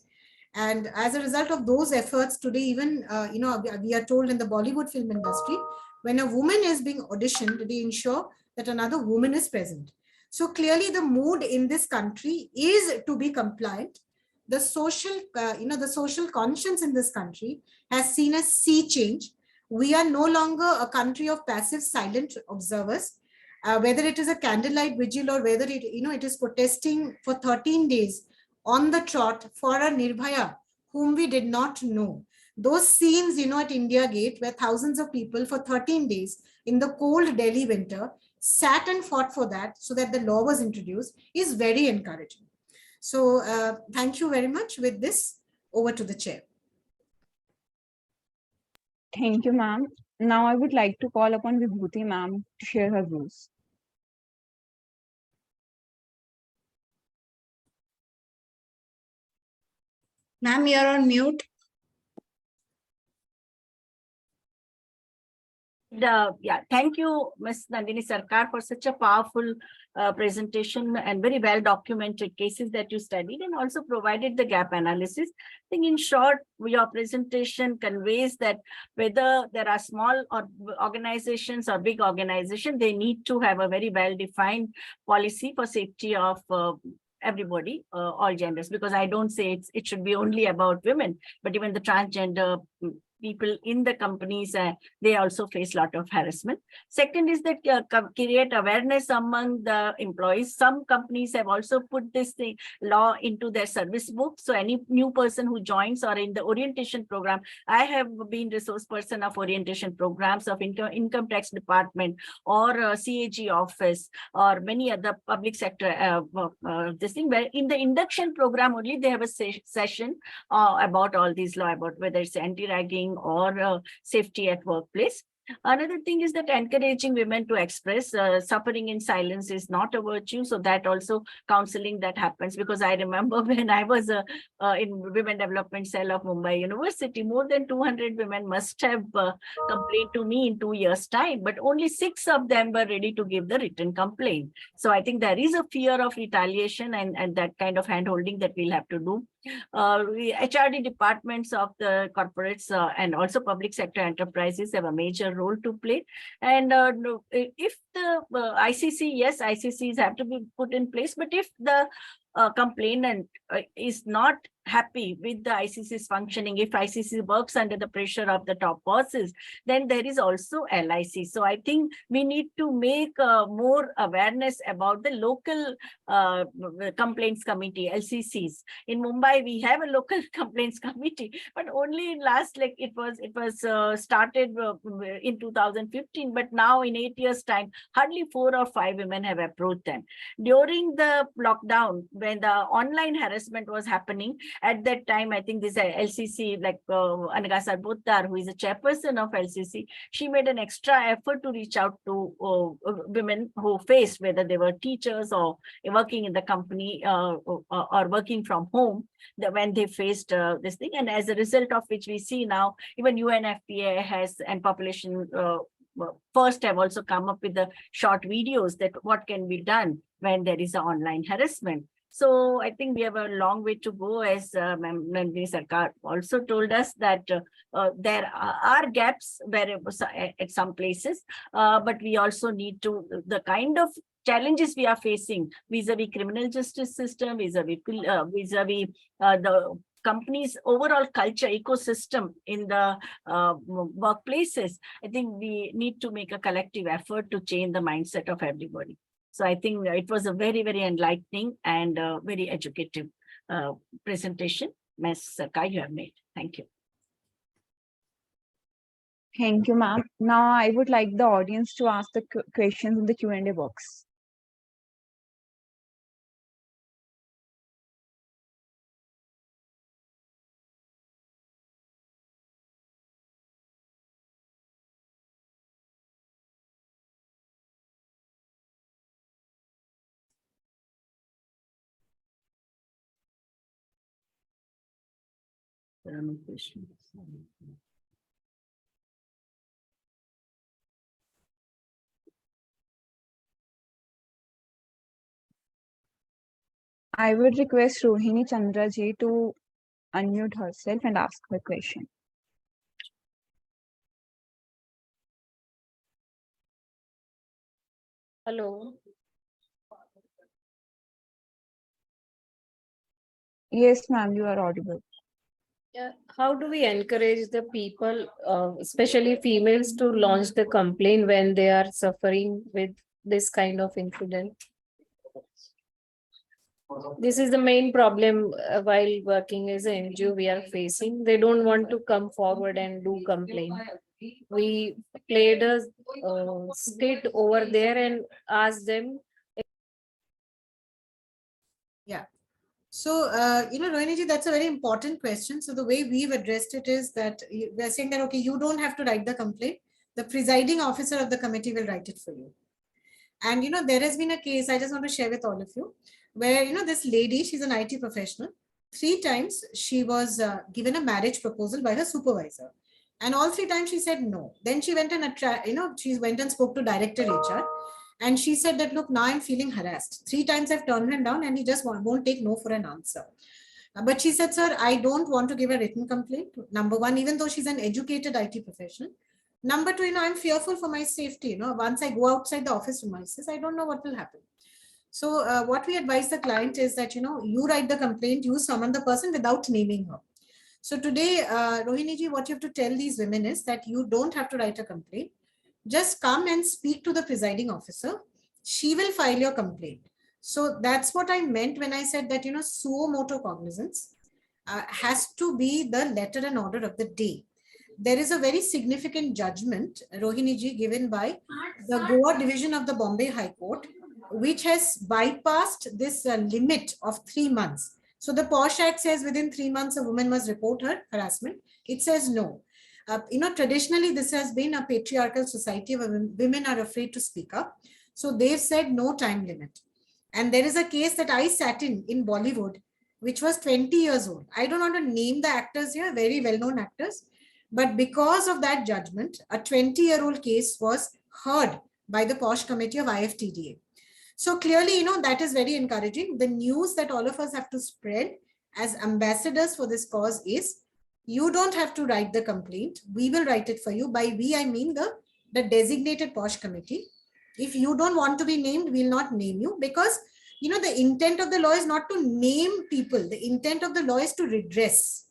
And as a result of those efforts today, even, we are told in the Bollywood film industry, when a woman is being auditioned, they ensure that another woman is present. So clearly the mood in this country is to be compliant. The social, the social conscience in this country has seen a sea change. We are no longer a country of passive, silent observers. Whether it is a candlelight vigil or whether it is protesting for 13 days on the trot for a Nirbhaya whom we did not know. Those scenes, at India Gate, where thousands of people for 13 days in the cold Delhi winter sat and fought for that so that the law was introduced, is very encouraging. So thank you very much. With this, over to the chair. Thank you, ma'am. Now I would like to call upon Vibhuti ma'am to share her views. Ma'am, you're on mute. Yeah, thank you, Ms. Nandini Sarkar, for such a powerful presentation and very well documented cases that you studied and also provided the gap analysis. I think in short, your presentation conveys that whether there are small or organizations or big organizations, they need to have a very well-defined policy for safety of everybody, all genders, because I don't say it should be only about women, but even the transgender people in the companies, they also face a lot of harassment. Second is that create awareness among the employees. Some companies have also put this law into their service book. So any new person who joins or in the orientation program, I have been resource person of orientation programs of income tax department or CAG office or many other public sector this thing, where in the induction program only they have a session about all these law, about whether it's anti-ragging or safety at workplace. Another thing is that encouraging women to express suffering in silence is not a virtue. So that also counseling that happens, because I remember when I was in Women Development Cell of Mumbai University, more than 200 women must have complained to me in 2 years' time, but only 6 of them were ready to give the written complaint. So I think there is a fear of retaliation and that kind of hand-holding that we'll have to do. HRD departments of the corporates and also public sector enterprises have a major major role to play. And if the ICC, yes, ICCs have to be put in place, but if the complainant is not happy with the ICC's functioning, if ICC works under the pressure of the top bosses, then there is also LIC. So I think we need to make more awareness about the local complaints committee, LCCs. In Mumbai, we have a local complaints committee, but only in last, like it was started in 2015, but now in 8 years' time, hardly 4 or 5 women have approached them. During the lockdown, when the online harassment was happening, at that time, I think this LCC, like Anaga Sarbuttar, who is a chairperson of LCC, she made an extra effort to reach out to women who faced, whether they were teachers or working in the company or working from home, when they faced this thing. And as a result of which we see now, even UNFPA has, and Population First have also come up with the short videos that what can be done when there is an online harassment. So I think we have a long way to go, as Nandini Sarkar also told us that there are gaps where at some places, but we also need to, the kind of challenges we are facing vis-a-vis criminal justice system, vis-a-vis the company's overall culture, ecosystem in the workplaces, I think we need to make a collective effort to change the mindset of everybody. So I think it was a very, very enlightening and very educative presentation, Ms. Sarkar, you have made. Thank you. Thank you, ma'am. Now I would like the audience to ask the questions in the Q&A box. There are no questions. I would request Rohini Chandra ji to unmute herself and ask her question. Hello. Yes, ma'am, you are audible. Yeah. How do we encourage the people, especially females, to launch the complaint when they are suffering with this kind of incident? This is the main problem while working as an NGO we are facing. They don't want to come forward and do complaint. We played a skit over there and asked them. Yeah. So, Rohini ji, that's a very important question. So the way we've addressed it is that we're saying that, okay, you don't have to write the complaint. The presiding officer of the committee will write it for you. And, there has been a case, I just want to share with all of you, where, this lady, she's an IT professional. 3 times she was given a marriage proposal by her supervisor. And all 3 times she said no. Then she went and, she went and spoke to Director HR. And she said that, look, now I'm feeling harassed. 3 times I've turned him down and he just won't take no for an answer. But she said, sir, I don't want to give a written complaint. Number 1, even though she's an educated IT professional. Number 2, I'm fearful for my safety. Once I go outside the office premises, I don't know what will happen. So what we advise the client is that, you write the complaint, you summon the person without naming her. So today, Rohini ji, what you have to tell these women is that you don't have to write a complaint. Just come and speak to the presiding officer. She will file your complaint. So that's what I meant when I said that, suo motu cognizance has to be the letter and order of the day. There is a very significant judgment, Rohini ji, given by the Goa division of the Bombay High Court, which has bypassed this limit of 3 months. So the POSH Act says within 3 months, a woman must report her harassment. It says no. Traditionally, this has been a patriarchal society where women are afraid to speak up. So they've said no time limit. And there is a case that I sat in Bollywood, which was 20 years old. I don't want to name the actors here, very well-known actors. But because of that judgment, a 20-year-old case was heard by the POSH committee of IFTDA. So clearly, that is very encouraging. The news that all of us have to spread as ambassadors for this cause is, you don't have to write the complaint. We will write it for you. By we, I mean the the designated POSH committee. If you don't want to be named, we'll not name you, because the intent of the law is not to name people. The intent of the law is to redress.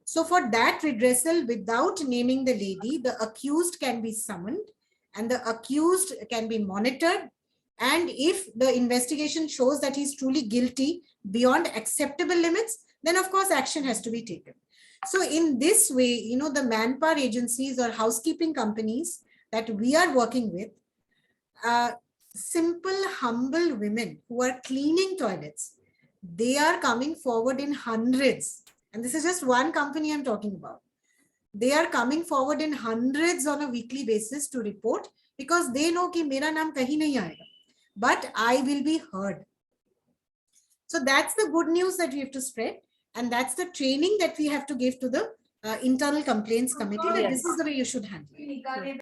So for that redressal, without naming the lady, the accused can be summoned and the accused can be monitored. And if the investigation shows that he's truly guilty beyond acceptable limits, then of course action has to be taken. So in this way, the manpower agencies or housekeeping companies that we are working with, simple, humble women who are cleaning toilets, they are coming forward in hundreds. And this is just one company I'm talking about. They are coming forward in hundreds on a weekly basis to report, because they know कि मेरा नाम कहीं नहीं आएगा, but I will be heard. So that's the good news that we have to spread. And that's the training that we have to give to the internal complaints committee, that this is the way you should handle it.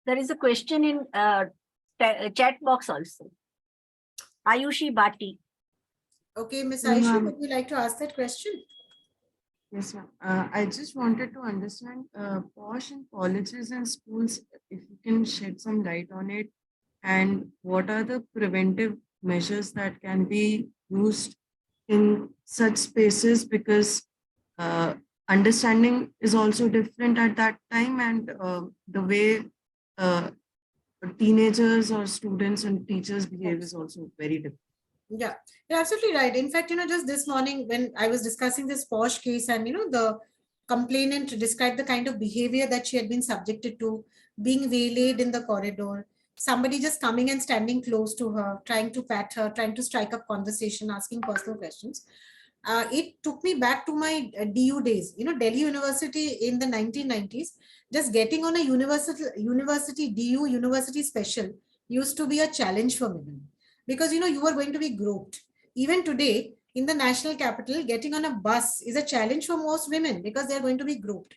There is a question in chat box also. Ayushi Bhati. Okay, Ms. Aisha, would you like to ask that question? Yes, ma'am. I just wanted to understand POSH in colleges and schools, if you can shed some light on it, and what are the preventive measures that can be used in such spaces, because understanding is also different at that time, and the way teenagers or students and teachers behave is also very different. Yeah, you're absolutely right. In fact, just this morning when I was discussing this POSH case, and the complainant described the kind of behavior that she had been subjected to, being waylaid in the corridor, somebody just coming and standing close to her, trying to pat her, trying to strike up conversation, asking personal questions. It took me back to my DU days. Delhi University in the 1990s, just getting on a university DU, university special, used to be a challenge for women, because you were going to be groped. Even today in the national capital, getting on a bus is a challenge for most women, because they're going to be groped.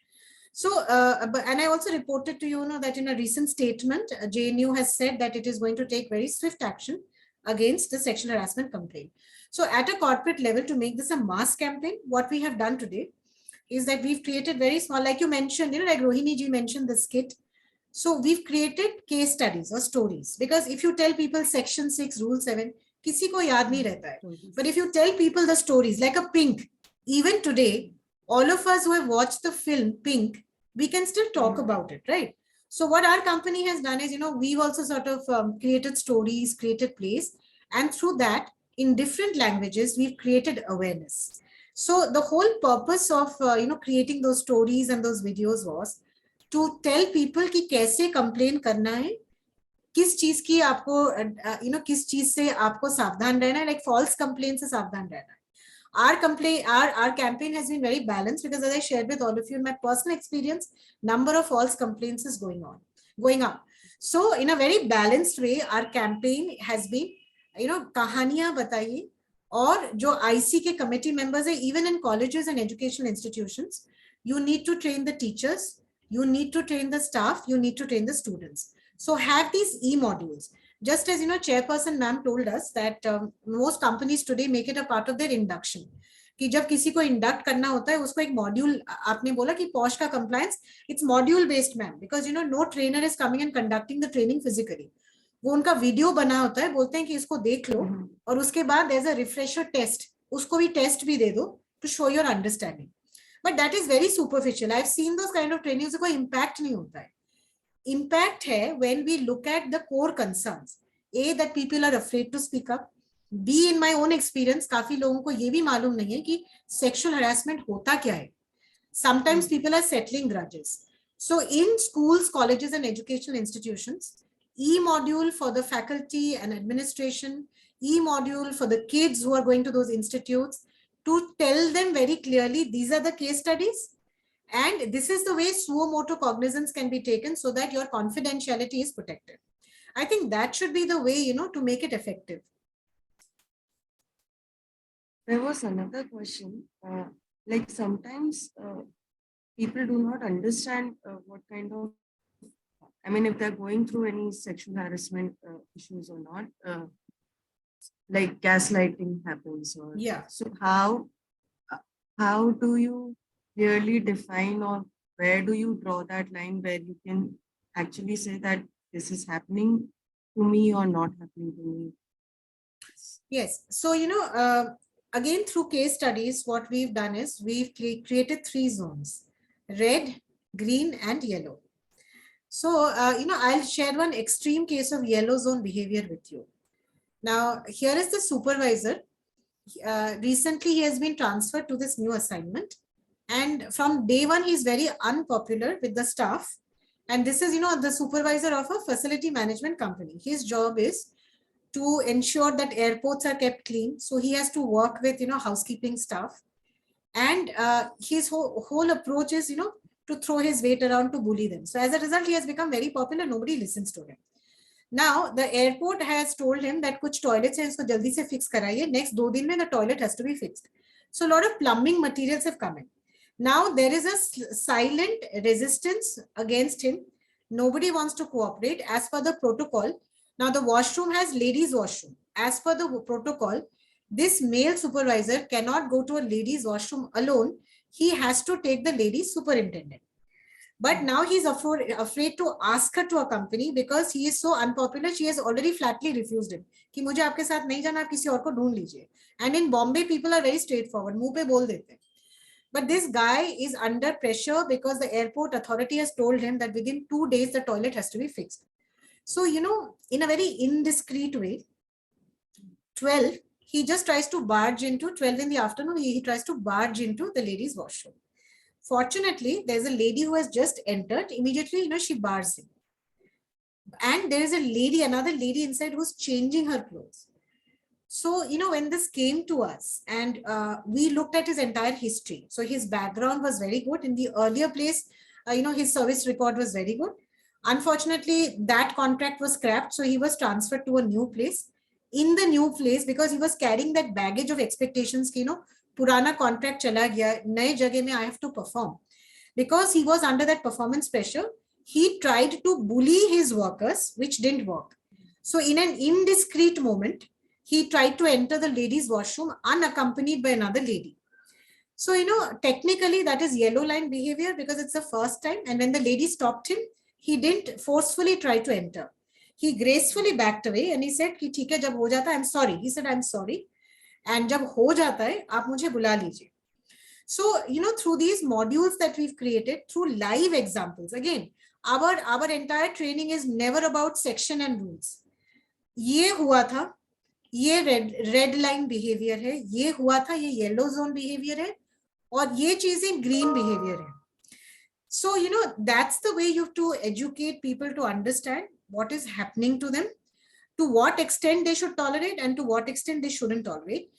So, and I also reported to you that in a recent statement, JNU has said that it is going to take very swift action against the sexual harassment complaint. So at a corporate level, to make this a mass campaign, what we have done today is that we've created very small, like you mentioned, like Rohini ji mentioned the skit. So we've created case studies or stories, because if you tell people section 6, rule 7, kisi ko yaad nahi rehta hai. But if you tell people the stories, like a Pink, even today, all of us who have watched the film Pink, we can still talk about it, right? So what our company has done is, we've also sort of created stories, created plays, and through that, in different languages, we've created awareness. So the whole purpose of, creating those stories and those videos was to tell people कि कैसे complain करना है, किस चीज की आपको, किस चीज से आपको सावधान रहना है, like false complaints से सावधान रहना है. Our campaign has been very balanced, because as I shared with all of you in my personal experience, number of false complaints is going up. So in a very balanced way, our campaign has been, कहानियां बताइए, और जो IC के committee members है, even in colleges and educational institutions, you need to train the teachers, you need to train the staff, you need to train the students. So have these e-modules. Just as, chairperson ma'am told us that most companies today make it a part of their induction. कि जब किसी को induct करना होता है, उसको एक module, आपने बोला कि POSH का compliance, it's module based ma'am, because no trainer is coming and conducting the training physically. वो उनका वीडियो बना होता है, बोलते हैं कि इसको देख लो, और उसके बाद there's a refresher test, उसको भी test भी दे दो to show your understanding. But that is very superficial. I've seen those kind of trainings, कोई impact नहीं होता है. Impact hai when we look at the core concerns. A, that people are afraid to speak up. B, in my own experience, काफी लोगों को ये भी मालूम नहीं है कि sexual harassment होता क्या है. Sometimes people are settling grudges. So in schools, colleges and educational institutions, e-module for the faculty and administration, e-module for the kids who are going to those institutes, to tell them very clearly, these are the case studies, and this is the way suo motu cognizance can be taken so that your confidentiality is protected. I think that should be the way, to make it effective. There was another question, like sometimes people do not understand what kind of, I mean, if they're going through any sexual harassment issues or not, like gaslighting happens, or Yeah. so how do you clearly define, or where do you draw that line where you can actually say that this is happening to me or not happening to me? Yes. So, again, through case studies, what we've done is we've created 3 zones: red, green, and yellow. So, I'll share one extreme case of yellow zone behavior with you. Now, here is the supervisor. Recently, he has been transferred to this new assignment. And from day one, he's very unpopular with the staff. And this is, the supervisor of a facility management company. His job is to ensure that airports are kept clean. So he has to work with, housekeeping staff. And his whole approach is, to throw his weight around to bully them. So as a result, he has become very popular. Nobody listens to him. Now, the airport has told him that kuch toilets hai, isko jaldi se fix karaiye. Next 2 din mein the toilet has to be fixed. So a lot of plumbing materials have come in. Now, there is a silent resistance against him. Nobody wants to cooperate as per the protocol. Now, the washroom has ladies' washroom. As per the protocol, this male supervisor cannot go to a ladies' washroom alone. He has to take the ladies' superintendent. But now he's afraid to ask her to accompany because he is so unpopular. She has already flatly refused him. कि मुझे आपके साथ नहीं जाना, आप किसी और को ढूंढ लीजिए. And in Bombay, people are very straightforward. मुंह पे बोल देते हैं. But this guy is under pressure because the airport authority has told him that within 2 days, the toilet has to be fixed. So, in a very indiscreet way, 12, he just tries to barge into 12 in the afternoon. He tries to barge into the ladies' washroom. Fortunately, there's a lady who has just entered. Immediately, she bars him. And there is another lady inside who's changing her clothes. So, when this came to us and we looked at his entire history. So his background was very good. In the earlier place, his service record was very good. Unfortunately, that contract was scrapped. So he was transferred to a new place. In the new place, because he was carrying that baggage of expectations, Purana contract chala gaya, naye jagah mein I have to perform. Because he was under that performance pressure, he tried to bully his workers, which didn't work. So in an indiscreet moment, he tried to enter the ladies' washroom unaccompanied by another lady. So, technically that is yellow line behavior because it's the first time. And when the lady stopped him, he didn't forcefully try to enter. He gracefully backed away and he said, "Ki theek hai, jab ho jata, I'm sorry." He said, "I'm sorry. And jab ho jata hai, aap mujhe bula lijiye." So, through these modules that we've created, through live examples, again, our entire training is never about section and rules. Ye hua tha, ये red line behaviour है, ये हुआ था, ये yellow zone behaviour है, और ये चीजें ग्रीन बिहेवियर है. So, that's the way you have to educate people to understand what is happening to them, to what extent they should tolerate and to what extent they shouldn't tolerate.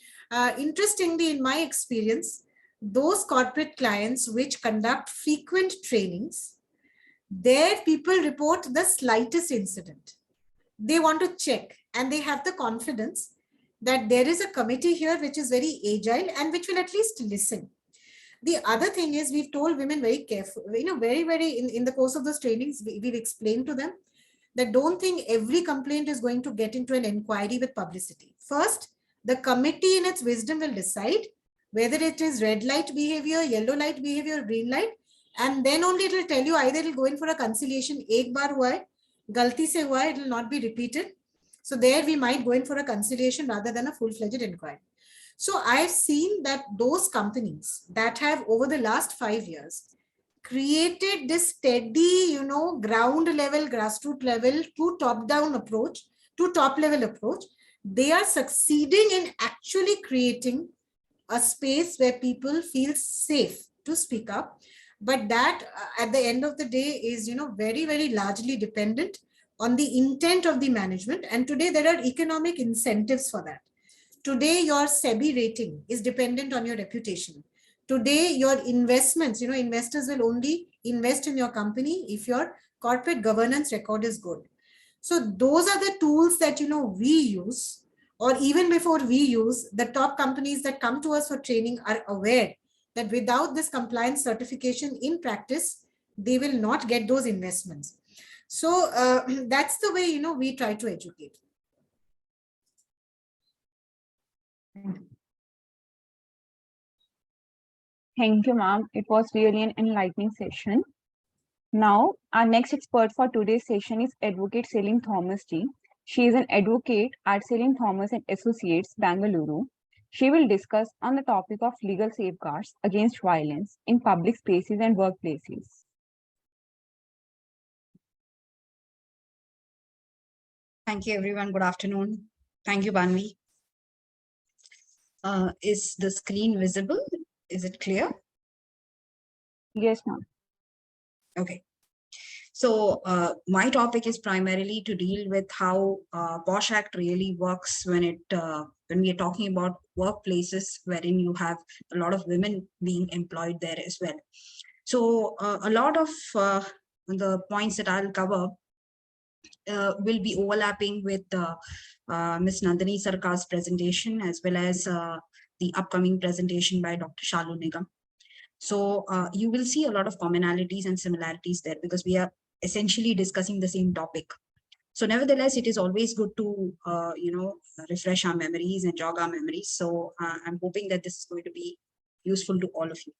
Interestingly, in my experience, those corporate clients which conduct frequent trainings, their people report the slightest incident. They want to check and they have the confidence that there is a committee here which is very agile and which will at least listen. The other thing is we've told women very carefully, very in the course of those trainings, we've explained to them that don't think every complaint is going to get into an inquiry with publicity. First, the committee in its wisdom will decide whether it is red light behavior, yellow light behavior, green light, and then only it will tell you either it will go in for a conciliation, ek baar hua hai, galti se hua hai, it will not be repeated. So there we might go in for a conciliation rather than a full-fledged inquiry. So I've seen that those companies that have over the last 5 years created this steady, ground level, grassroots level to top-down approach, to top-level approach, they are succeeding in actually creating a space where people feel safe to speak up. But that at the end of the day is, very, very largely dependent on the intent of the management. And today there are economic incentives for that. Today, your SEBI rating is dependent on your reputation. Today, your investments, investors will only invest in your company if your corporate governance record is good. So those are the tools that, we use, or even before we use, the top companies that come to us for training are aware that without this compliance certification in practice, they will not get those investments. So that's the way, we try to educate. Thank you. Thank you, ma'am. It was really an enlightening session. Now, our next expert for today's session is Advocate Celine Thomas G. She is an advocate at Celine Thomas and Associates, Bangalore. She will discuss on the topic of legal safeguards against violence in public spaces and workplaces. Thank you, everyone. Good afternoon. Thank you, Banvi. Is the screen visible? Is it clear? Yes, ma'am. Okay. So my topic is primarily to deal with how POSH Act really works when we are talking about workplaces wherein you have a lot of women being employed there as well. So a lot of the points that I'll cover will be overlapping with Ms. Nandini Sarkar's presentation as well as the upcoming presentation by Dr. Shalu Nigam. So you will see a lot of commonalities and similarities there because we are essentially discussing the same topic. So nevertheless, it is always good to, refresh our memories and jog our memories. So I'm hoping that this is going to be useful to all of you.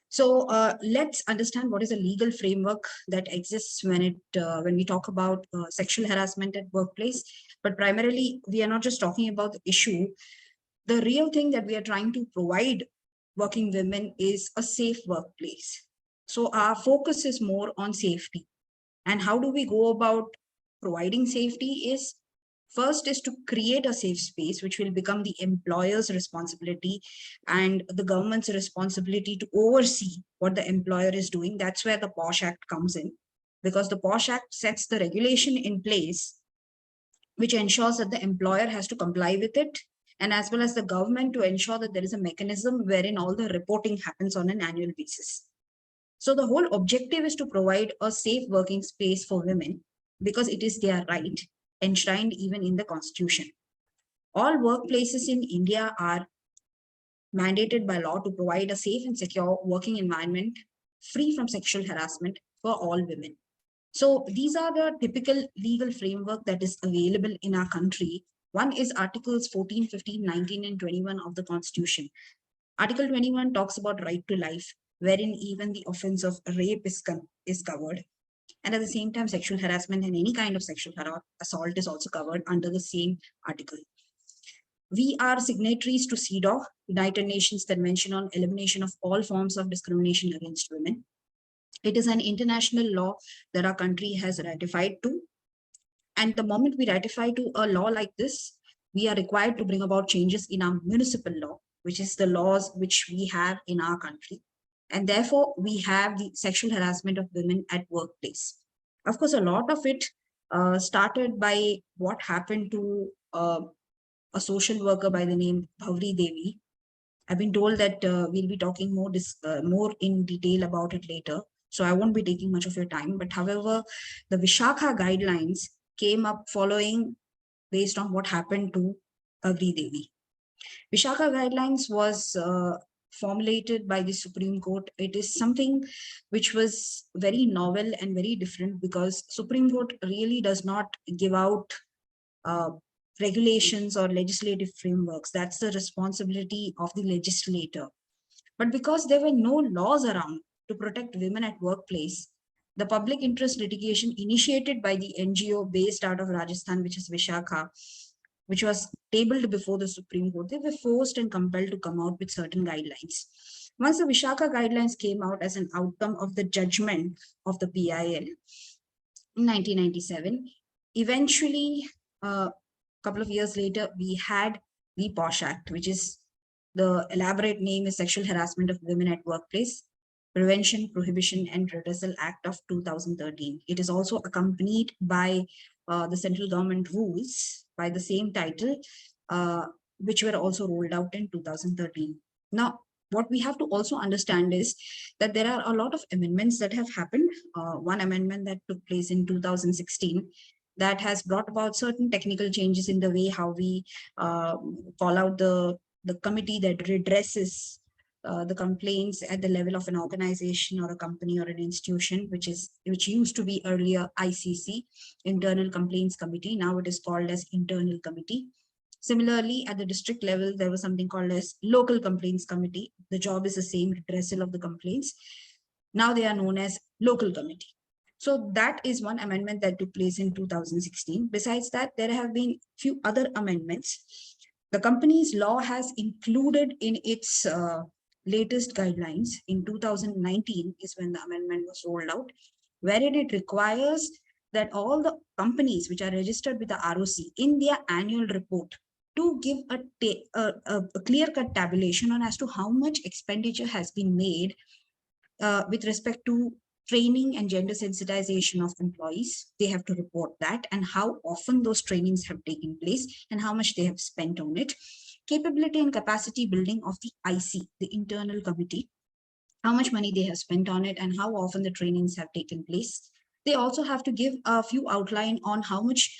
So let's understand what is a legal framework that exists when we talk about sexual harassment at workplace. But primarily, we are not just talking about the issue. The real thing that we are trying to provide working women is a safe workplace. So our focus is more on safety. And how do we go about providing safety is first is to create a safe space, which will become the employer's responsibility and the government's responsibility to oversee what the employer is doing. That's where the POSH Act comes in, because the POSH Act sets the regulation in place, which ensures that the employer has to comply with it, and as well as the government to ensure that there is a mechanism wherein all the reporting happens on an annual basis. So the whole objective is to provide a safe working space for women because it is their right, enshrined even in the Constitution. All workplaces in India are mandated by law to provide a safe and secure working environment free from sexual harassment for all women. So these are the typical legal framework that is available in our country. One is Articles 14, 15, 19, and 21 of the Constitution. Article 21 talks about right to life, wherein even the offense of rape is covered. And at the same time, sexual harassment and any kind of sexual assault is also covered under the same article. We are signatories to CEDAW, United Nations Convention on Elimination of All Forms of Discrimination Against Women. It is an international law that our country has ratified to. And the moment we ratify to a law like this, we are required to bring about changes in our municipal law, which is the laws which we have in our country. And therefore, we have the sexual harassment of women at workplace. Of course, a lot of it started by what happened to a social worker by the name Bhavri Devi. I've been told that we'll be talking more in detail about it later, so I won't be taking much of your time. But however, the Vishakha guidelines came up following based on what happened to Bhavri Devi. Vishakha guidelines was formulated by the Supreme Court. It is something which was very novel and very different because Supreme Court really does not give out regulations or legislative frameworks. That's the responsibility of the legislator. But because there were no laws around to protect women at workplace, the public interest litigation initiated by the NGO based out of Rajasthan, which is Vishakha, which was tabled before the Supreme Court, they were forced and compelled to come out with certain guidelines. Once the Vishakha guidelines came out as an outcome of the judgment of the PIL in 1997, eventually, a couple of years later, we had the POSH Act, which is the elaborate name is Sexual Harassment of Women at Workplace, Prevention, Prohibition, and Redressal Act of 2013. It is also accompanied by the central government rules by the same title, which were also rolled out in 2013. Now, what we have to also understand is that there are a lot of amendments that have happened. One amendment that took place in 2016 that has brought about certain technical changes in the way how we call out the committee that redresses the complaints at the level of an organization or a company or an institution, which used to be earlier ICC, Internal Complaints Committee. Now it is called as Internal Committee. Similarly, at the district level, there was something called as local complaints committee. The job is the same, redressal of the complaints. Now they are known as local committee. So that is one amendment that took place in 2016. Besides that, there have been few other amendments. The company's law has included in its latest guidelines in 2019 is when the amendment was rolled out, wherein it requires that all the companies which are registered with the ROC in their annual report to give a clear-cut tabulation on as to how much expenditure has been made with respect to training and gender sensitization of employees. They have to report that and how often those trainings have taken place and how much they have spent on it. Capability and capacity building of the IC, the internal committee, how much money they have spent on it and how often the trainings have taken place. They also have to give a few outline on how much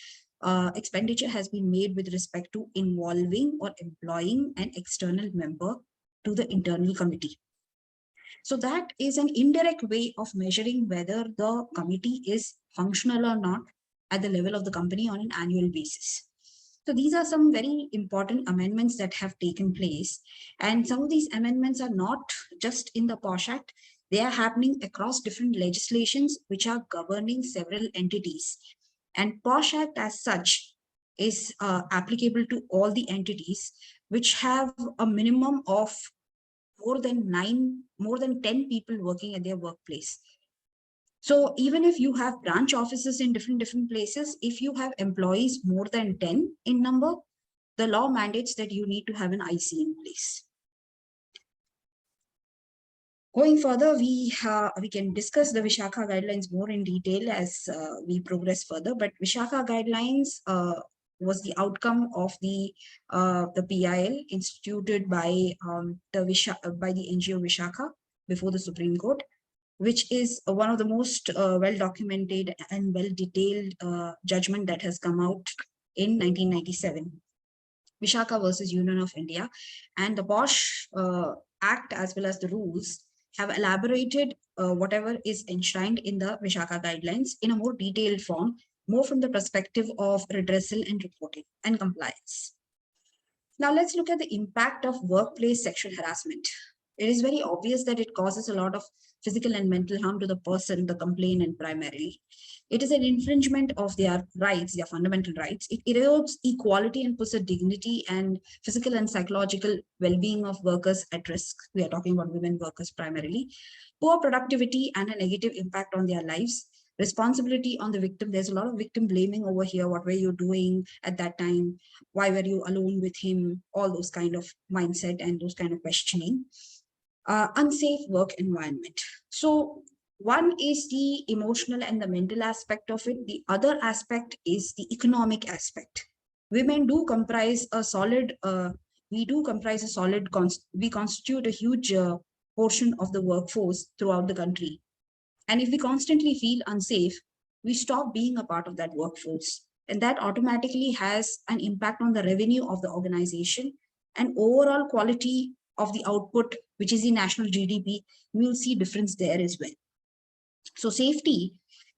expenditure has been made with respect to involving or employing an external member to the internal committee. So that is an indirect way of measuring whether the committee is functional or not at the level of the company on an annual basis. So these are some very important amendments that have taken place. And some of these amendments are not just in the POSH Act, they are happening across different legislations which are governing several entities. And POSH Act as such is applicable to all the entities which have a minimum of more than 10 people working at their workplace. So even if you have branch offices in different places, if you have employees more than 10 in number, the law mandates that you need to have an IC in place. Going further, we can discuss the Vishakha guidelines more in detail as we progress further, but Vishakha guidelines was the outcome of the PIL instituted by the NGO Vishakha before the Supreme Court, which is one of the most well-documented and well-detailed judgment that has come out in 1997. Vishakha versus Union of India, and the POSH Act as well as the rules have elaborated whatever is enshrined in the Vishakha guidelines in a more detailed form, more from the perspective of redressal and reporting and compliance. Now let's look at the impact of workplace sexual harassment. It is very obvious that it causes a lot of physical and mental harm to the person, the complainant primarily. It is an infringement of their rights, their fundamental rights. It erodes equality and puts a dignity and physical and psychological well-being of workers at risk. We are talking about women workers primarily. Poor productivity and a negative impact on their lives. Responsibility on the victim. There's a lot of victim blaming over here. What were you doing at that time? Why were you alone with him? All those kind of mindset and those kind of questioning. Unsafe work environment. So one is the emotional and the mental aspect of it. The other aspect is the economic aspect. Women do comprise a solid, we constitute a huge portion of the workforce throughout the country. And if we constantly feel unsafe, we stop being a part of that workforce. And that automatically has an impact on the revenue of the organization and overall quality of the output, which is the national GDP. We will see difference there as well. So safety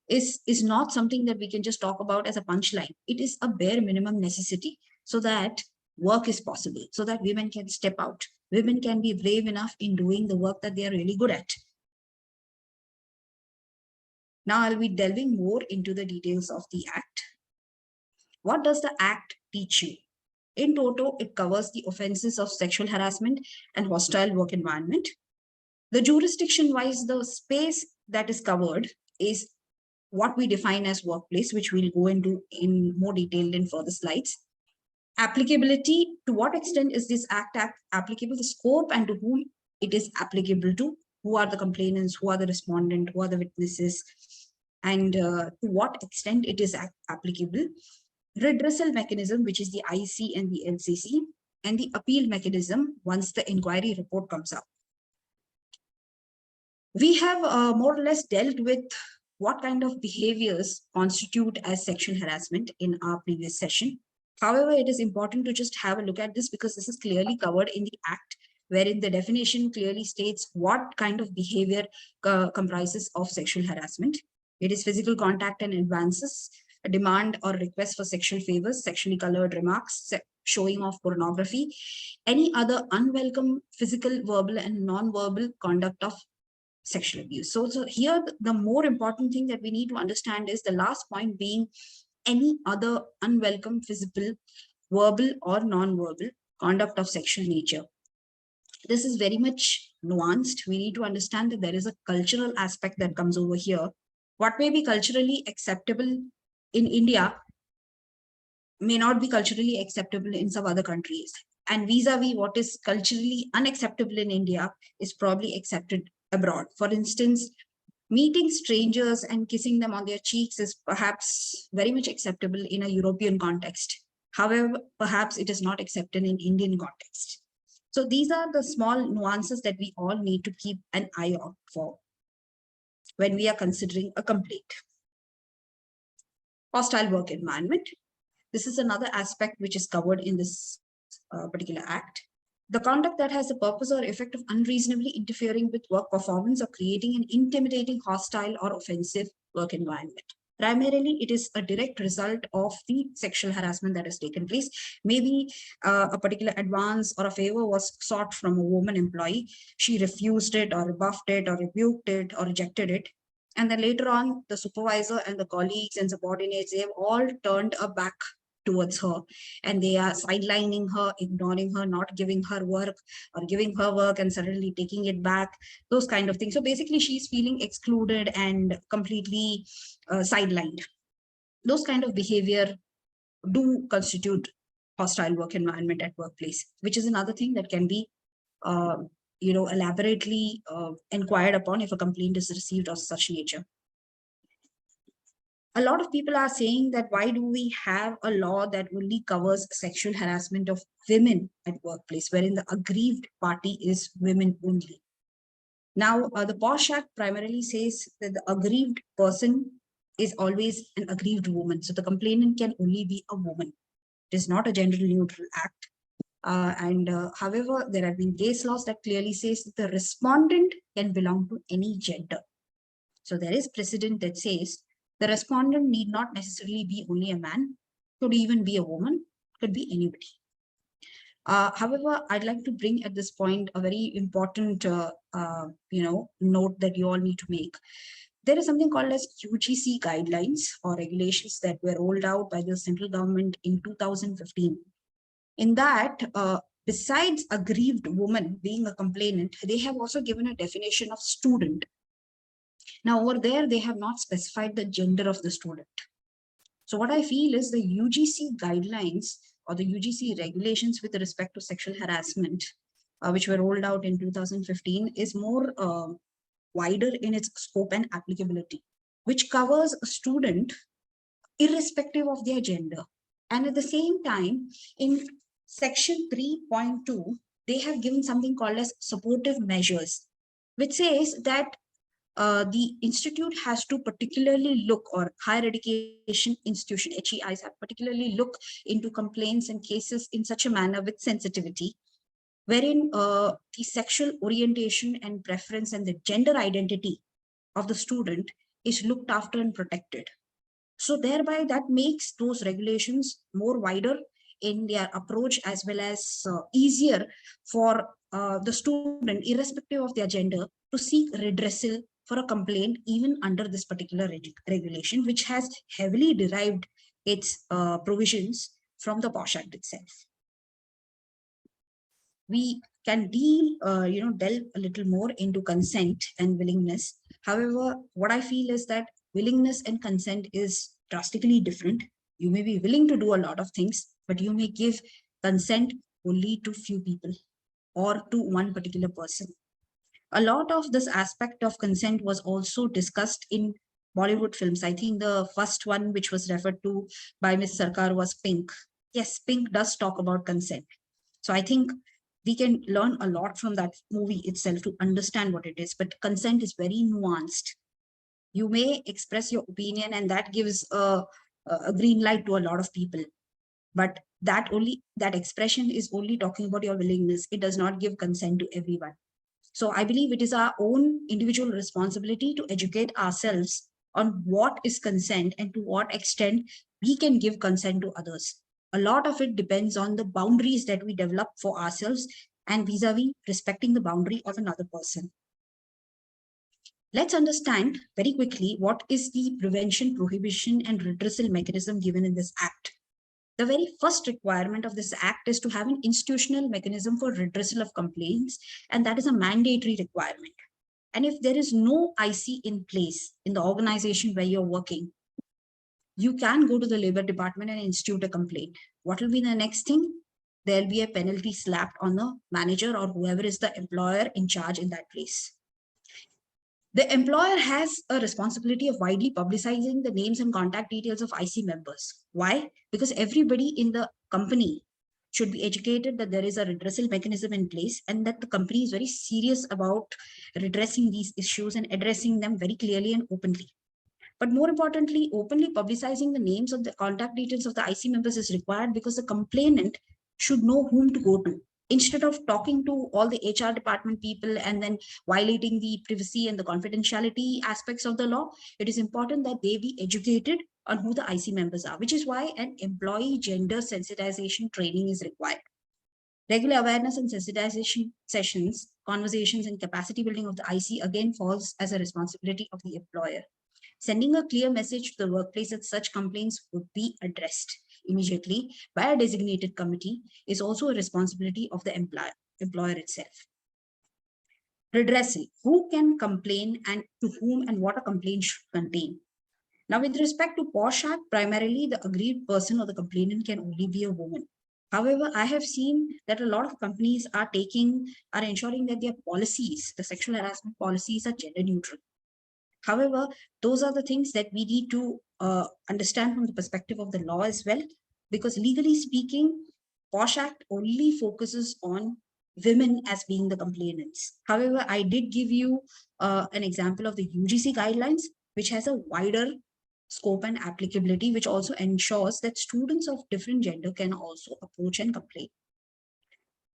is not something that we can just talk about as a punchline. It is a bare minimum necessity so that work is possible, so that women can step out. Women can be brave enough in doing the work that they are really good at. Now I'll be delving more into the details of the Act. What does the Act teach you? In toto, it covers the offenses of sexual harassment and hostile work environment. The jurisdiction-wise, the space that is covered is what we define as workplace, which we'll go into in more detail in further slides. Applicability, to what extent is this Act applicable, the scope and to whom it is applicable to, who are the complainants, who are the respondent, who are the witnesses, and to what extent it is applicable. Redressal mechanism, which is the IC and the LCC, and the appeal mechanism once the inquiry report comes out. We have more or less dealt with what kind of behaviors constitute as sexual harassment in our previous session. However, it is important to just have a look at this because this is clearly covered in the Act, wherein the definition clearly states what kind of behavior comprises of sexual harassment. It is physical contact and advances, a demand or request for sexual favors, sexually colored remarks, showing of pornography, any other unwelcome physical, verbal, and non-verbal conduct of sexual abuse. So here, the more important thing that we need to understand is the last point being any other unwelcome physical, verbal, or non-verbal conduct of sexual nature. This is very much nuanced. We need to understand that there is a cultural aspect that comes over here. What may be culturally acceptable in India may not be culturally acceptable in some other countries. And vis-a-vis what is culturally unacceptable in India is probably accepted abroad. For instance, meeting strangers and kissing them on their cheeks is perhaps very much acceptable in a European context. However, perhaps it is not accepted in Indian context. So these are the small nuances that we all need to keep an eye out for when we are considering a complaint. Hostile work environment. This is another aspect which is covered in this particular act. The conduct that has the purpose or effect of unreasonably interfering with work performance or creating an intimidating, hostile, or offensive work environment. Primarily, it is a direct result of the sexual harassment that has taken place. Maybe a particular advance or a favor was sought from a woman employee. She refused it or rebuffed it or rebuked it or rejected it. And then later on, the supervisor and the colleagues and subordinates, they have all turned a back towards her, and they are sidelining her, ignoring her, not giving her work, or giving her work and suddenly taking it back, those kind of things. So basically, she's feeling excluded and completely sidelined. Those kind of behavior do constitute hostile work environment at workplace, which is another thing that can be elaborately inquired upon if a complaint is received of such nature. A lot of people are saying that why do we have a law that only covers sexual harassment of women at workplace, wherein the aggrieved party is women only. Now, the POSH Act primarily says that the aggrieved person is always an aggrieved woman. So the complainant can only be a woman. It is not a gender neutral act. However, there have been case laws that clearly says that the respondent can belong to any gender. So there is precedent that says the respondent need not necessarily be only a man, could even be a woman, could be anybody. However, I'd like to bring at this point a very important note that you all need to make. There is something called as UGC guidelines or regulations that were rolled out by the central government in 2015. In that, besides aggrieved woman being a complainant, they have also given a definition of student. Now over there, they have not specified the gender of the student. So what I feel is the UGC guidelines or the UGC regulations with respect to sexual harassment, which were rolled out in 2015, is more wider in its scope and applicability, which covers a student irrespective of their gender. And at the same time, in section 3.2, they have given something called as supportive measures, which says that the institute has to particularly look, or higher education institution, HEIs, have particularly look into complaints and cases in such a manner with sensitivity, wherein the sexual orientation and preference and the gender identity of the student is looked after and protected. So thereby that makes those regulations more wider in their approach, as well as easier for the student, irrespective of their gender, to seek redressal for a complaint even under this particular regulation, which has heavily derived its provisions from the POSH Act itself. We can delve a little more into consent and willingness. However, what I feel is that willingness and consent is drastically different. You may be willing to do a lot of things, but you may give consent only to few people or to one particular person. A lot of this aspect of consent was also discussed in Bollywood films. I think the first one which was referred to by Ms. Sarkar was Pink. Yes, Pink does talk about consent. So I think we can learn a lot from that movie itself to understand what it is, but consent is very nuanced. You may express your opinion and that gives a green light to a lot of people, but that expression is only talking about your willingness. It does not give consent to everyone. So I believe it is our own individual responsibility to educate ourselves on what is consent and to what extent we can give consent to others. A lot of it depends on the boundaries that we develop for ourselves and vis-a-vis respecting the boundary of another person. Let's understand very quickly what is the prevention, prohibition, and redressal mechanism given in this Act. The very first requirement of this Act is to have an institutional mechanism for redressal of complaints, and that is a mandatory requirement. And if there is no IC in place in the organization where you're working, you can go to the Labor Department and institute a complaint. What will be the next thing? There'll be a penalty slapped on the manager or whoever is the employer in charge in that place. The employer has a responsibility of widely publicizing the names and contact details of IC members. Why? Because everybody in the company should be educated that there is a redressal mechanism in place and that the company is very serious about redressing these issues and addressing them very clearly and openly. But more importantly, openly publicizing the names of the contact details of the IC members is required because the complainant should know whom to go to. Instead of talking to all the HR department people and then violating the privacy and the confidentiality aspects of the law, it is important that they be educated on who the IC members are, which is why an employee gender sensitization training is required. Regular awareness and sensitization sessions, conversations, and capacity building of the IC again falls as a responsibility of the employer. Sending a clear message to the workplace that such complaints would be addressed immediately by a designated committee is also a responsibility of the employer itself. Redressal, who can complain and to whom and what a complaint should contain. Now, with respect to POSH Act, primarily the aggrieved person or the complainant can only be a woman. However, I have seen that a lot of companies are ensuring that their policies, the sexual harassment policies, are gender neutral. However, those are the things that we need to understand from the perspective of the law as well, because legally speaking, POSH Act only focuses on women as being the complainants. However, I did give you an example of the UGC guidelines, which has a wider scope and applicability, which also ensures that students of different gender can also approach and complain.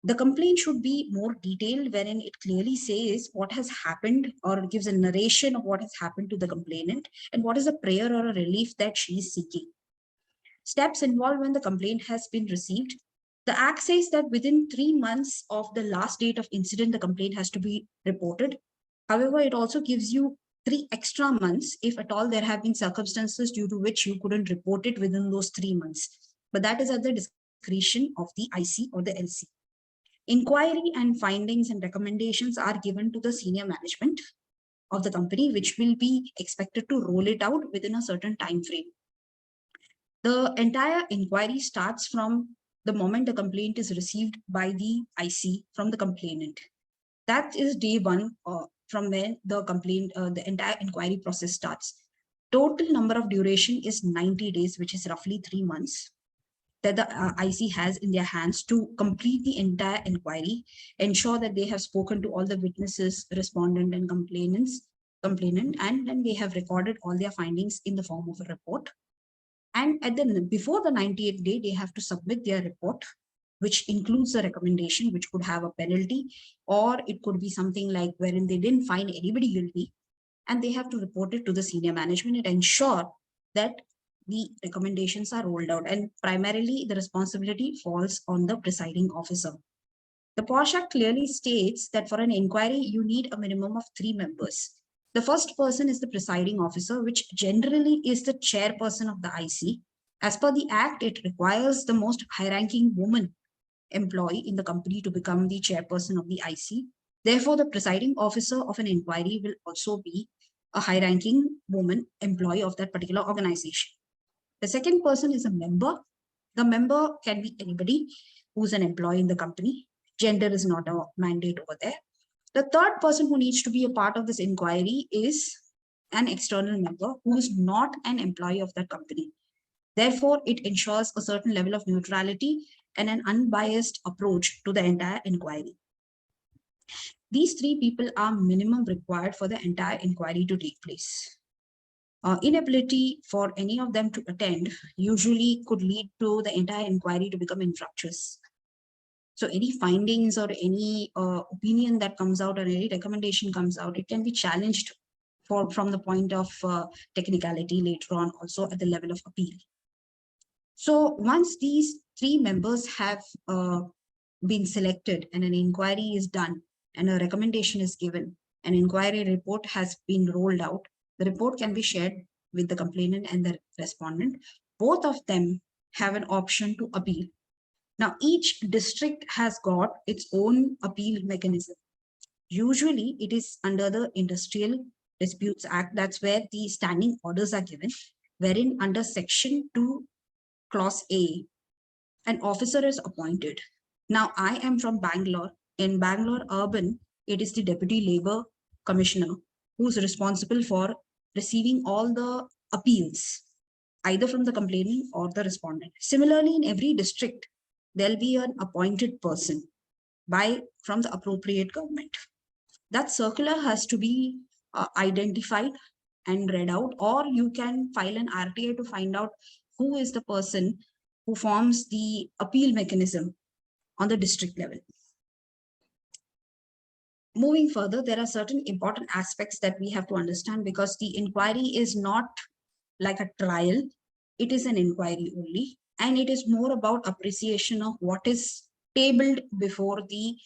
The complaint should be more detailed, wherein it clearly says what has happened or gives a narration of what has happened to the complainant and what is a prayer or a relief that she is seeking. Steps involved when the complaint has been received. The Act says that within 3 months of the last date of incident, the complaint has to be reported. However, it also gives you 3 extra months if at all there have been circumstances due to which you couldn't report it within those 3 months. But that is at the discretion of the IC or the LC. Inquiry and findings and recommendations are given to the senior management of the company, which will be expected to roll it out within a certain time frame. The entire inquiry starts from the moment the complaint is received by the IC from the complainant. That is day 1 from when the complaint, the entire inquiry process starts. Total number of duration is 90 days, which is roughly 3 months. That the IC has in their hands to complete the entire inquiry, ensure that they have spoken to all the witnesses, respondent, and complainant, and then they have recorded all their findings in the form of a report. And at before the 98th day, they have to submit their report, which includes a recommendation, which could have a penalty, or it could be something like wherein they didn't find anybody guilty, and they have to report it to the senior management and ensure that the recommendations are rolled out, and primarily the responsibility falls on the presiding officer. The POSH Act clearly states that for an inquiry, you need a minimum of 3 members. The first person is the presiding officer, which generally is the chairperson of the IC. As per the Act, it requires the most high-ranking woman employee in the company to become the chairperson of the IC. Therefore, the presiding officer of an inquiry will also be a high-ranking woman employee of that particular organization. The second person is a member. The member can be anybody who's an employee in the company. Gender is not a mandate over there. The third person who needs to be a part of this inquiry is an external member who is not an employee of that company. Therefore, it ensures a certain level of neutrality and an unbiased approach to the entire inquiry. These 3 people are minimum required for the entire inquiry to take place. Inability for any of them to attend usually could lead to the entire inquiry to become infructuous. So any findings or any opinion that comes out or any recommendation comes out, it can be challenged from the point of technicality later on, also at the level of appeal. So once these 3 members have been selected and an inquiry is done and a recommendation is given, an inquiry report has been rolled out, the report can be shared with the complainant and the respondent. Both of them have an option to appeal. Now, each district has got its own appeal mechanism. Usually, it is under the Industrial Disputes Act. That's where the standing orders are given, wherein under Section 2, Clause A, an officer is appointed. Now, I am from Bangalore. In Bangalore Urban, it is the Deputy Labor Commissioner who's responsible for receiving all the appeals, either from the complainant or the respondent. Similarly, in every district, there'll be an appointed person from the appropriate government. That circular has to be identified and read out, or you can file an RTI to find out who is the person who forms the appeal mechanism on the district level. Moving further, there are certain important aspects that we have to understand, because the inquiry is not like a trial. It is an inquiry only, and it is more about appreciation of what is tabled before the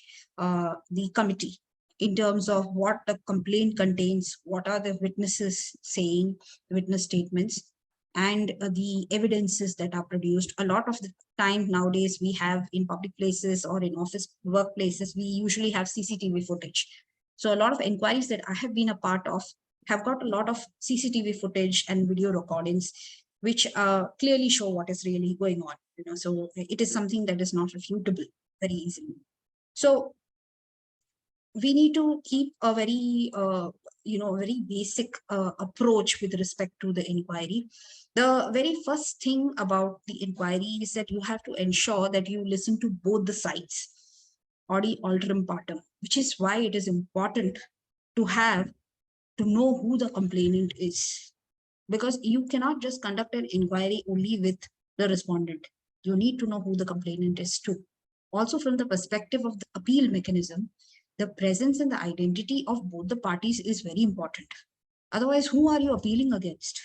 committee in terms of what the complaint contains, what are the witnesses saying, witness statements, and the evidences that are produced. A lot of the time nowadays, we have in public places or in office workplaces, we usually have CCTV footage. So a lot of inquiries that I have been a part of have got a lot of CCTV footage and video recordings, which clearly show what is really going on. So it is something that is not refutable very easily. So we need to keep a very, very basic approach with respect to the inquiry. The very first thing about the inquiry is that you have to ensure that you listen to both the sides, audi alterum partem, which is why it is important to know who the complainant is, because you cannot just conduct an inquiry only with the respondent. You need to know who the complainant is too. Also, from the perspective of the appeal mechanism, the presence and the identity of both the parties is very important. Otherwise, who are you appealing against?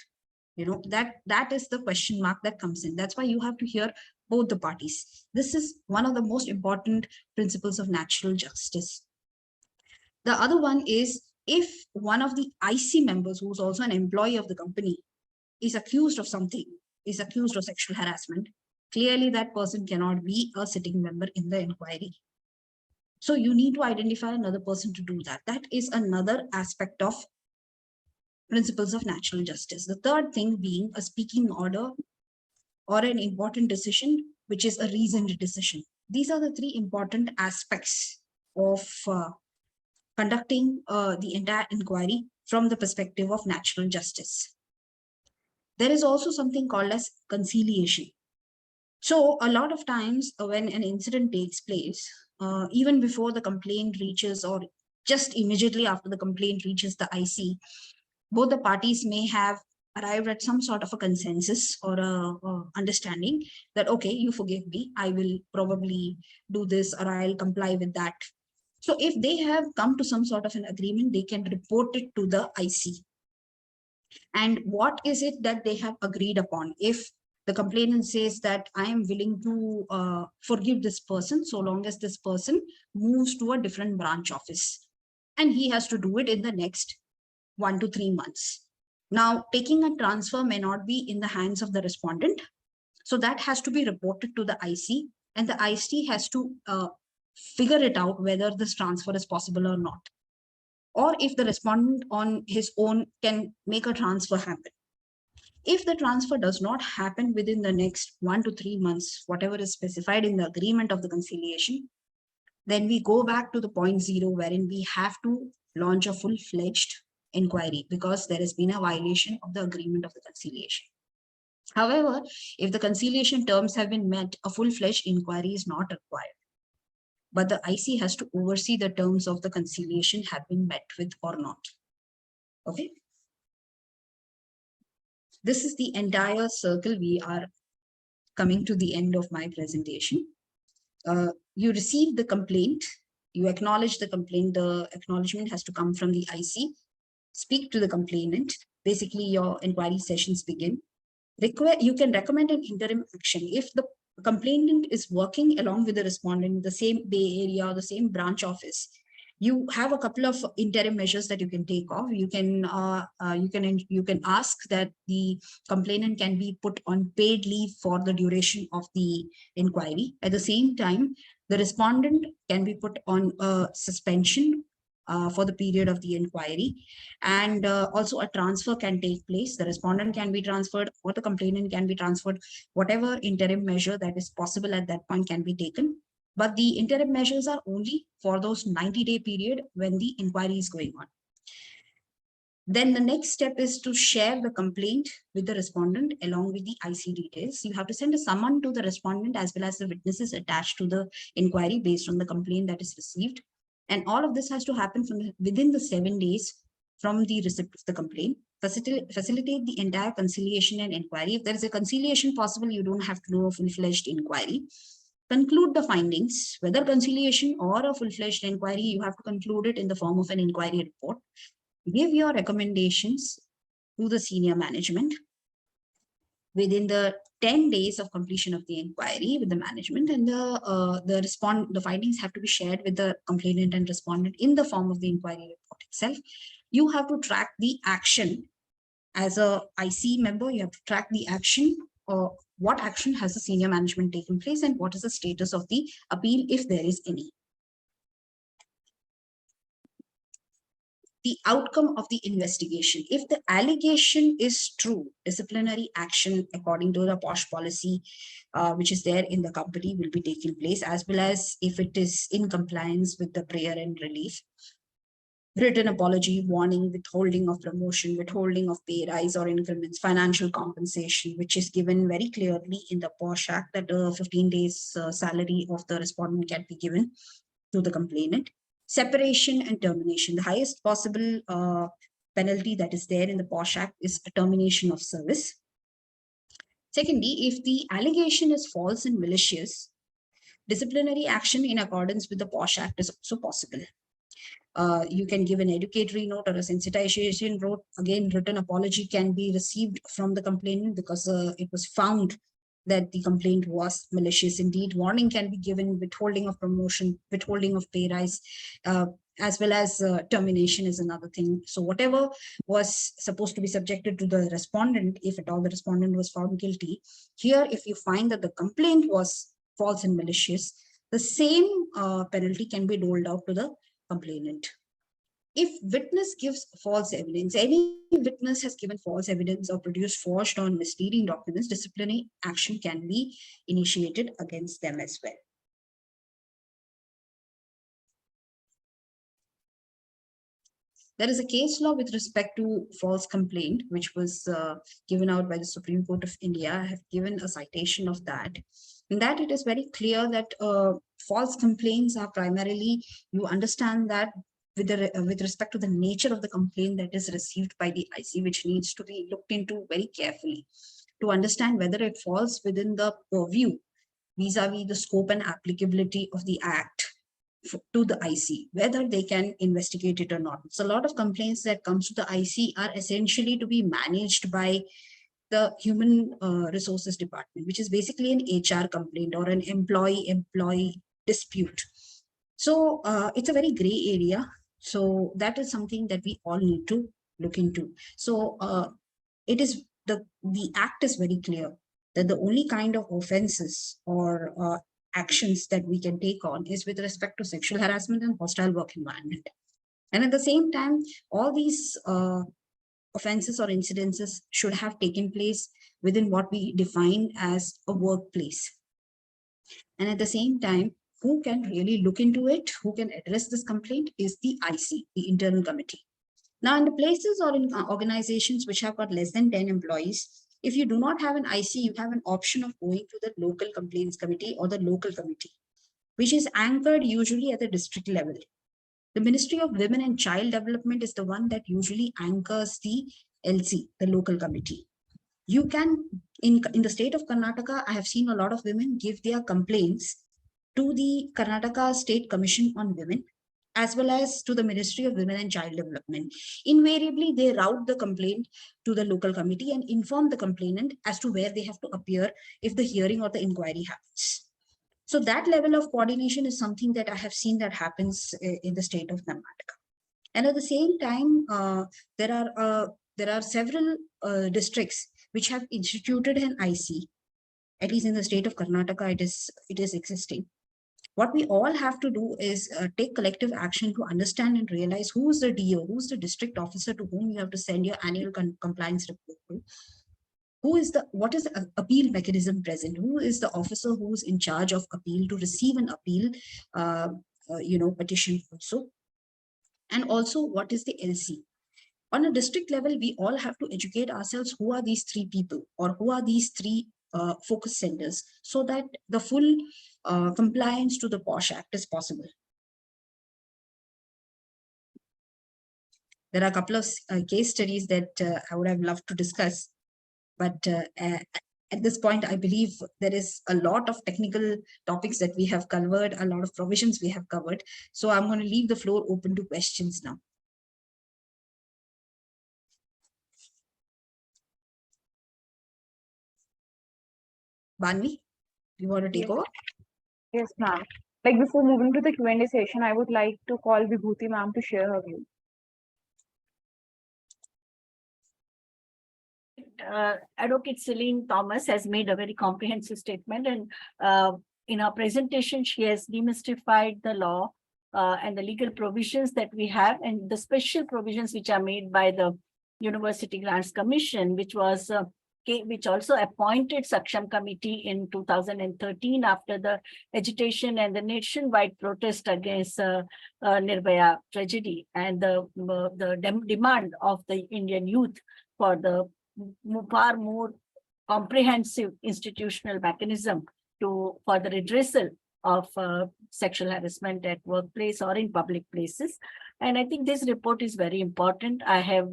That is the question mark that comes in. That's why you have to hear both the parties. This is one of the most important principles of natural justice. The other one is, if one of the IC members, who's also an employee of the company, is accused of something, is accused of sexual harassment, clearly that person cannot be a sitting member in the inquiry. So you need to identify another person to do that. That is another aspect of principles of natural justice. The third thing being a speaking order or an important decision, which is a reasoned decision. These are the 3 important aspects of conducting the entire inquiry from the perspective of natural justice. There is also something called as conciliation. So a lot of times when an incident takes place, even before the complaint reaches or just immediately after the complaint reaches the IC, both the parties may have arrived at some sort of a consensus or a understanding that, okay, you forgive me, I will probably do this or I'll comply with that. So if they have come to some sort of an agreement, they can report it to the IC. And what is it that they have agreed upon? If the complainant says that I am willing to forgive this person so long as this person moves to a different branch office, and he has to do it in the next 1 to 3 months. Now, taking a transfer may not be in the hands of the respondent. So that has to be reported to the IC, and the IC has to figure it out whether this transfer is possible or not. Or if the respondent on his own can make a transfer happen. If the transfer does not happen within the next 1 to 3 months, whatever is specified in the agreement of the conciliation, then we go back to the point 0, wherein we have to launch a full-fledged inquiry because there has been a violation of the agreement of the conciliation. However, if the conciliation terms have been met, a full-fledged inquiry is not required. But the IC has to oversee the terms of the conciliation have been met with or not. Okay. This is the entire circle. We are coming to the end of my presentation. You receive the complaint, you acknowledge the complaint, the acknowledgement has to come from the IC. speak to the complainant. Basically, your inquiry sessions begin. You can recommend an interim action. If the complainant is working along with the respondent in the same Bay Area or the same branch office, you have a couple of interim measures that you can take off. You can ask that the complainant can be put on paid leave for the duration of the inquiry. At the same time, the respondent can be put on a suspension for the period of the inquiry, and also a transfer can take place. The respondent can be transferred or the complainant can be transferred. Whatever interim measure that is possible at that point can be taken. But the interim measures are only for those 90-day period when the inquiry is going on. Then the next step is to share the complaint with the respondent along with the IC details. You have to send a summon to the respondent as well as the witnesses attached to the inquiry based on the complaint that is received. And all of this has to happen within the 7 days from the receipt of the complaint. Facilitate the entire conciliation and inquiry. If there is a conciliation possible, you don't have to do a full-fledged inquiry. Conclude the findings, whether conciliation or a full-fledged inquiry, you have to conclude it in the form of an inquiry report. Give your recommendations to the senior management within the 10 days of completion of the inquiry with the management, and the findings have to be shared with the complainant and respondent in the form of the inquiry report itself. You have to track the action as a IC member. You have to track the action, or what action has the senior management taken place, and what is the status of the appeal if there is any. The outcome of the investigation. If the allegation is true, disciplinary action according to the POSH policy, which is there in the company, will be taking place, as well as if it is in compliance with the prayer and relief. Written apology, warning, withholding of promotion, withholding of pay rise or increments, financial compensation, which is given very clearly in the POSH Act that 15 days salary of the respondent can be given to the complainant. Separation and termination. The highest possible penalty that is there in the POSH Act is a termination of service. Secondly, if the allegation is false and malicious, disciplinary action in accordance with the POSH Act is also possible. You can give an educatory note or a sensitization note. Again, written apology can be received from the complainant because it was found that the complaint was malicious indeed. Warning can be given, withholding of promotion, withholding of pay rise, as well as termination is another thing. So whatever was supposed to be subjected to the respondent, if at all the respondent was found guilty, here if you find that the complaint was false and malicious, the same penalty can be doled out to the complainant. If witness gives false evidence, any witness has given false evidence or produced forged or misleading documents, disciplinary action can be initiated against them as well. There is a case law with respect to false complaint, which was given out by the Supreme Court of India. I have given a citation of that. In that, it is very clear that false complaints are primarily, you understand that with respect to the nature of the complaint that is received by the IC, which needs to be looked into very carefully to understand whether it falls within the purview vis-a-vis the scope and applicability of the Act to the IC, whether they can investigate it or not. So a lot of complaints that comes to the IC are essentially to be managed by the Human Resources Department, which is basically an HR complaint or an employee-employee dispute. So it's a very gray area. So that is something that we all need to look into. So it is the Act is very clear that the only kind of offenses or actions that we can take on is with respect to sexual harassment and hostile work environment. And at the same time, all these offenses or incidences should have taken place within what we define as a workplace. And at the same time, who can really look into it, who can address this complaint is the IC, the internal committee. Now, in the places or in organizations which have got less than 10 employees, if you do not have an IC, you have an option of going to the local complaints committee or the local committee, which is anchored usually at the district level. The Ministry of Women and Child Development is the one that usually anchors the LC, the local committee. You can, in the state of Karnataka, I have seen a lot of women give their complaints to the Karnataka State Commission on Women, as well as to the Ministry of Women and Child Development. Invariably, they route the complaint to the local committee and inform the complainant as to where they have to appear if the hearing or the inquiry happens. So that level of coordination is something that I have seen that happens in the state of Karnataka. And at the same time, there are several districts which have instituted an IC. At least in the state of Karnataka, it is existing. What we all have to do is take collective action to understand and realize who is the DO, who's the district officer to whom you have to send your annual compliance report to. What is the appeal mechanism present? Who is the officer who's in charge of appeal to receive an appeal, petition also? And also, what is the LC? On a district level, we all have to educate ourselves who are these three people or who are these three focus centers so that the full compliance to the POSH Act is possible. There are a couple of case studies that I would have loved to discuss, but at this point, I believe there is a lot of technical topics that we have covered, a lot of provisions we have covered. So I'm going to leave the floor open to questions now. Banvi, you want to take over? Yes, ma'am. Like before moving to the Q&A session, I would like to call Vibhuti ma'am to share her view. Advocate Celine Thomas has made a very comprehensive statement, and in her presentation, she has demystified the law and the legal provisions that we have, and the special provisions which are made by the University Grants Commission, which also appointed Saksham Committee in 2013 after the agitation and the nationwide protest against Nirbhaya tragedy and the demand of the Indian youth for the far more comprehensive institutional mechanism for the redressal of sexual harassment at workplace or in public places. And I think this report is very important. I have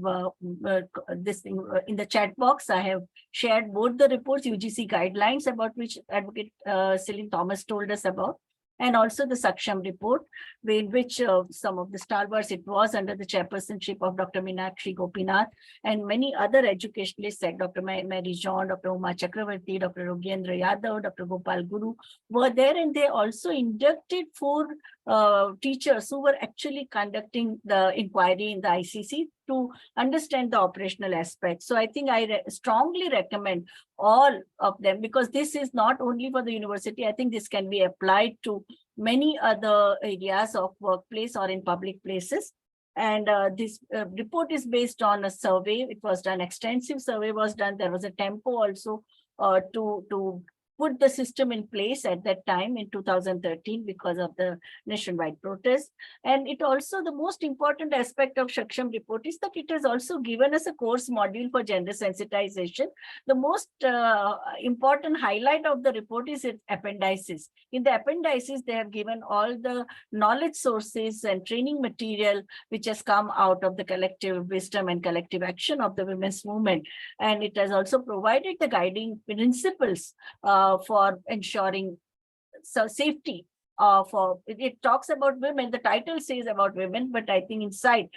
this thing in the chat box. I have shared both the reports, UGC guidelines about which Advocate Celine Thomas told us about, and also the Saksham report, in which some of the stalwarts, it was under the chairpersonship of Dr. Meenakshi Gopinath and many other educationalists like Dr. Mary John, Dr. Uma Chakravarti, Dr. Rogendra Yadav, Dr. Gopal Guru were there, and they also inducted 4 teachers who were actually conducting the inquiry in the ICC to understand the operational aspects. So I think I strongly recommend all of them, because this is not only for the university. I think this can be applied to many other areas of workplace or in public places. And this report is based on a survey. It was done, extensive survey was done. There was a tempo also to put the system in place at that time in 2013 because of the nationwide protest. And it also, the most important aspect of Saksham report is that it has also given us a course module for gender sensitization. The most important highlight of the report is its appendices. In the appendices, they have given all the knowledge sources and training material which has come out of the collective wisdom and collective action of the women's movement. And it has also provided the guiding principles for ensuring safety. It talks about women, the title says about women, but I think inside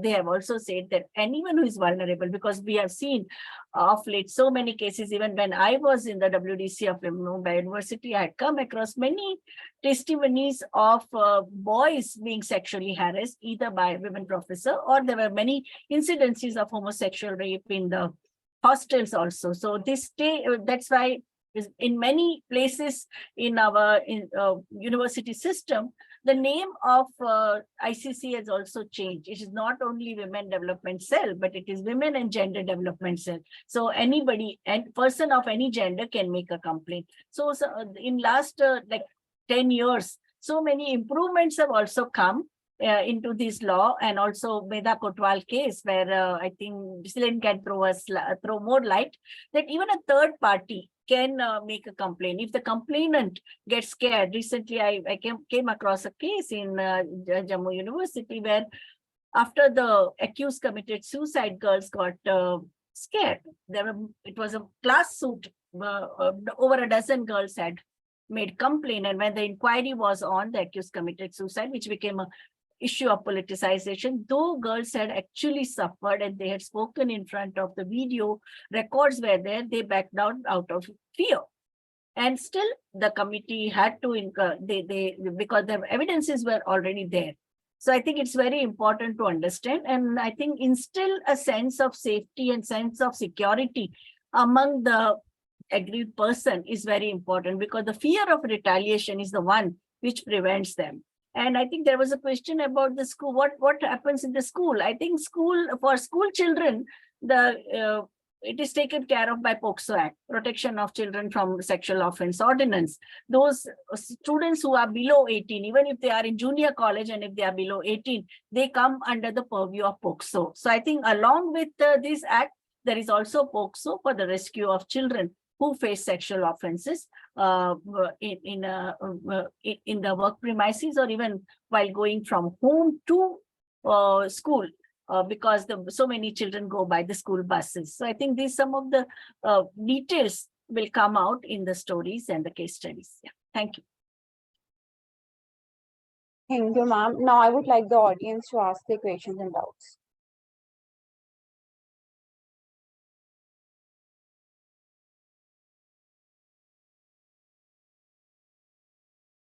they have also said that anyone who is vulnerable, because we have seen of late so many cases. Even when I was in the WDC of Mumbai University, I had come across many testimonies of boys being sexually harassed either by a women professor, or there were many incidences of homosexual rape in the hostels also. So that's why in many places in our university system, the name of ICC has also changed. It is not only Women Development Cell, but it is Women and Gender Development Cell. So anybody and person of any gender can make a complaint. So in last like 10 years, so many improvements have also come into this law, and also Medha Kotwal case, where I think Celine can throw more light, that even a third party can make a complaint. If the complainant gets scared, recently I came across a case in Jammu University where after the accused committed suicide, girls got scared. It was a class suit. Over a dozen girls had made complaint, and when the inquiry was on, the accused committed suicide, which became a issue of politicization, though girls had actually suffered and they had spoken in front of the video, records were there, they backed down out of fear. And still the committee had to incur, because the evidences were already there. So I think it's very important to understand, and I think instill a sense of safety and sense of security among the aggrieved person is very important, because the fear of retaliation is the one which prevents them. And I think there was a question about the school, what happens in the school. I think for school children, it is taken care of by POCSO Act, Protection of Children from Sexual Offence Ordinance. Those students who are below 18, even if they are in junior college and if they are below 18, they come under the purview of POCSO. So I think along with this act, there is also POCSO for the rescue of children who face sexual offences in the work premises, or even while going from home to school. Because so many children go by the school buses. So I think these some of the details will come out in the stories and the case studies. Yeah. Thank you. Thank you, ma'am. Now I would like the audience to ask their questions and doubts.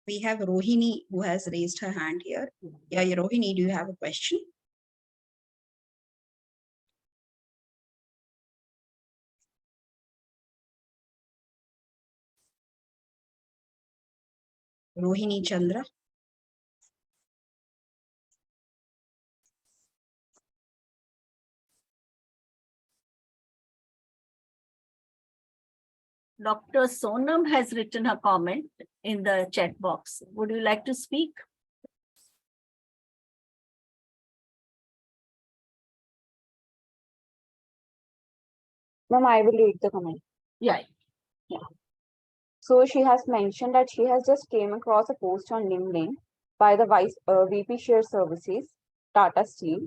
We have Rohini who has raised her hand here. Yeah, Rohini, do you have a question? Rohini Chandra. Dr. Sonam has written her comment in the chat box. Would you like to speak? Ma'am, I will read the comment. Yeah. So she has mentioned that she has just came across a post on LinkedIn by the VP Share Services, Tata Steel,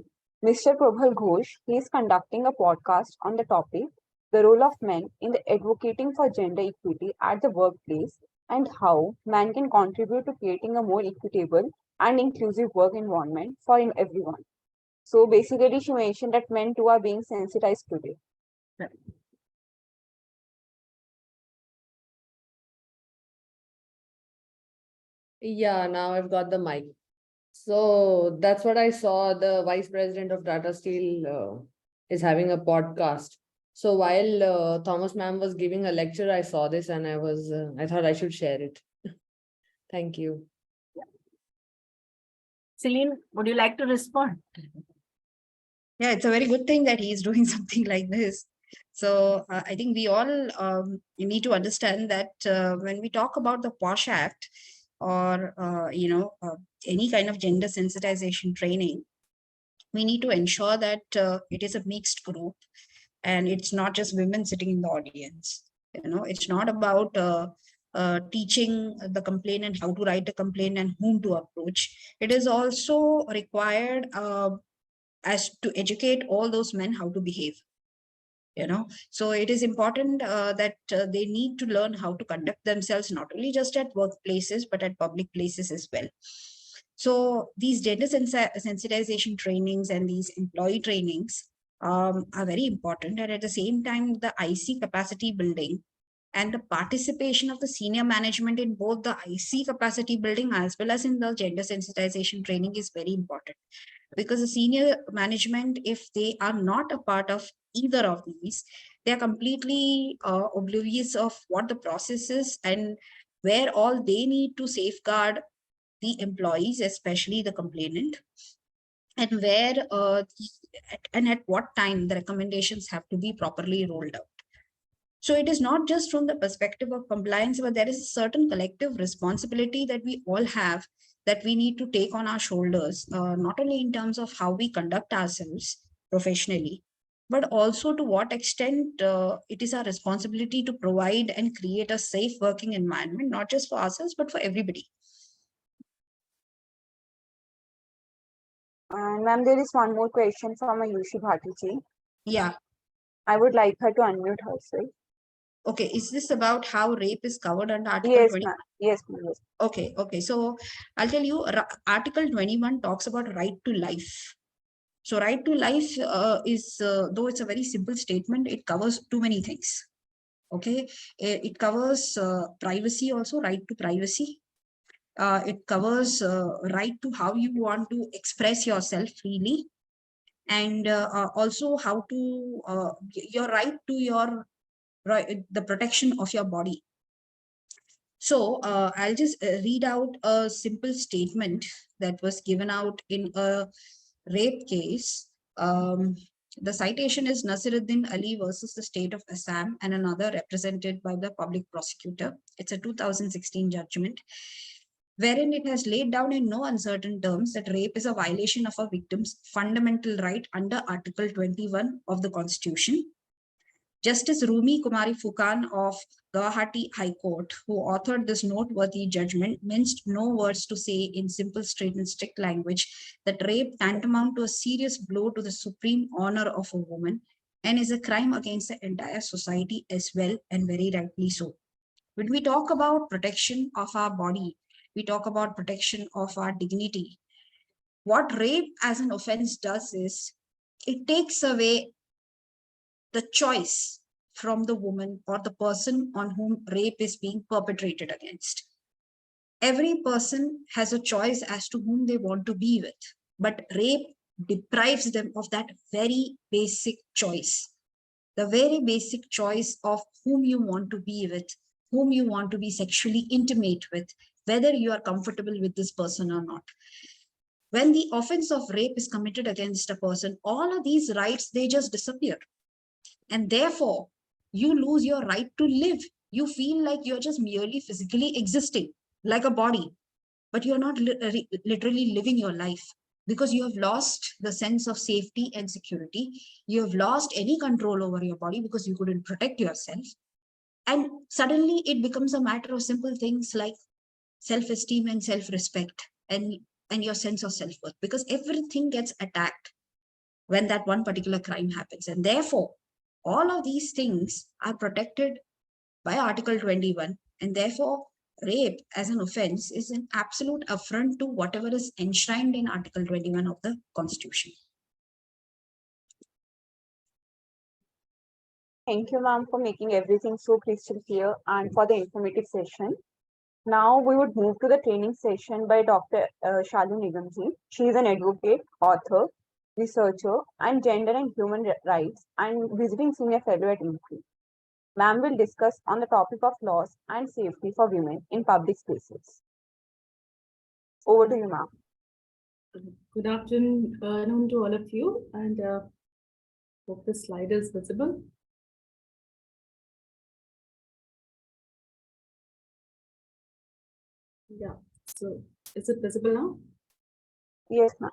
Mr. Prabhal Ghosh. He is conducting a podcast on the topic, the role of men in the advocating for gender equity at the workplace and how men can contribute to creating a more equitable and inclusive work environment for everyone. So basically, she mentioned that men too are being sensitized today. Yeah, now I've got the mic. So that's what I saw. The vice president of Tata Steel is having a podcast. So while Thomas ma'am was giving a lecture, I saw this and I thought I should share it. Thank you. Celine, would you like to respond? Yeah, it's a very good thing that he is doing something like this. So I think we all need to understand that when we talk about the POSH Act or any kind of gender sensitization training, we need to ensure that it is a mixed group and it's not just women sitting in the audience. It's not about teaching the complainant how to write a complaint and whom to approach. It is also required as to educate all those men how to behave. So it is important that they need to learn how to conduct themselves, not only just at workplaces, but at public places as well. So these gender sensitization trainings and these employee trainings are very important. And at the same time, the IC capacity building and the participation of the senior management in both the IC capacity building as well as in the gender sensitization training is very important. Because the senior management, if they are not a part of either of these, they are completely oblivious of what the process is and where all they need to safeguard the employees, especially the complainant, and where and at what time the recommendations have to be properly rolled out. So it is not just from the perspective of compliance, but there is a certain collective responsibility that we all have that we need to take on our shoulders, not only in terms of how we conduct ourselves professionally, but also to what extent it is our responsibility to provide and create a safe working environment, not just for ourselves, but for everybody. And ma'am, there is one more question from Ayushi Bhattiji. Yeah. I would like her to unmute herself. Okay, is this about how rape is covered under Article Yes, 20? ma'am. Yes, ma'am. Yes. Okay. So I'll tell you, Article 21 talks about right to life. So right to life is, though it's a very simple statement, it covers too many things. Okay, it covers privacy also, right to privacy. It covers right to how you want to express yourself freely, and also how to your right to your right, the protection of your body. So I'll just read out a simple statement that was given out in a rape case. The citation is Nasiruddin Ali versus the state of Assam and another represented by the public prosecutor. It's a 2016 judgment, wherein it has laid down in no uncertain terms that rape is a violation of a victim's fundamental right under Article 21 of the Constitution. Justice Rumi Kumari Fukan of Guwahati High Court, who authored this noteworthy judgment, minced no words to say in simple, straight, and strict language that rape tantamount to a serious blow to the supreme honor of a woman and is a crime against the entire society as well, and very rightly so. When we talk about protection of our body, we talk about protection of our dignity. What rape as an offense does is it takes away the choice from the woman or the person on whom rape is being perpetrated against. Every person has a choice as to whom they want to be with, but rape deprives them of that very basic choice. The very basic choice of whom you want to be with, whom you want to be sexually intimate with, whether you are comfortable with this person or not. When the offense of rape is committed against a person, all of these rights, they just disappear. And therefore, you lose your right to live. You feel like you're just merely physically existing like a body, but you're not literally living your life, because you have lost the sense of safety and security. You have lost any control over your body because you couldn't protect yourself. And suddenly it becomes a matter of simple things like self-esteem and self-respect and your sense of self-worth, because everything gets attacked when that one particular crime happens. And therefore, all of these things are protected by Article 21, and therefore rape as an offense is an absolute affront to whatever is enshrined in Article 21 of the Constitution. Thank you, ma'am, for making everything so crystal clear and for the informative session. Now we would move to the training session by Dr. Shalu Nigamji. She is an advocate, author, researcher, and gender and human rights and visiting senior fellow at IMPRI. Ma'am will discuss on the topic of laws and safety for women in public spaces. Over to you, ma'am. Good afternoon to all of you, and hope the slide is visible. Yeah, so is it visible now? Yes, ma'am.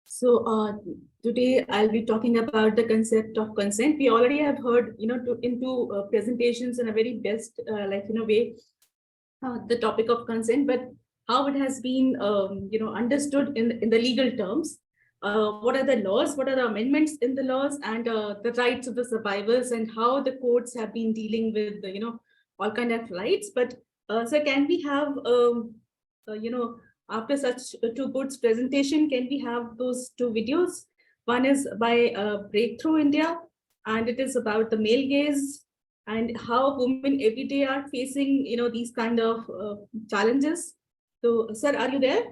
So today I'll be talking about the concept of consent. We already have heard, into presentations in a very best, way, the topic of consent, but how it has been, understood in the legal terms. What are the laws? What are the amendments in the laws, and the rights of the survivors, and how the courts have been dealing with, all kind of rights. But so can we have, after such two good presentation, can we have those two videos? One is by Breakthrough India, and it is about the male gaze and how women every day are facing, these kind of challenges. So, sir, are you there?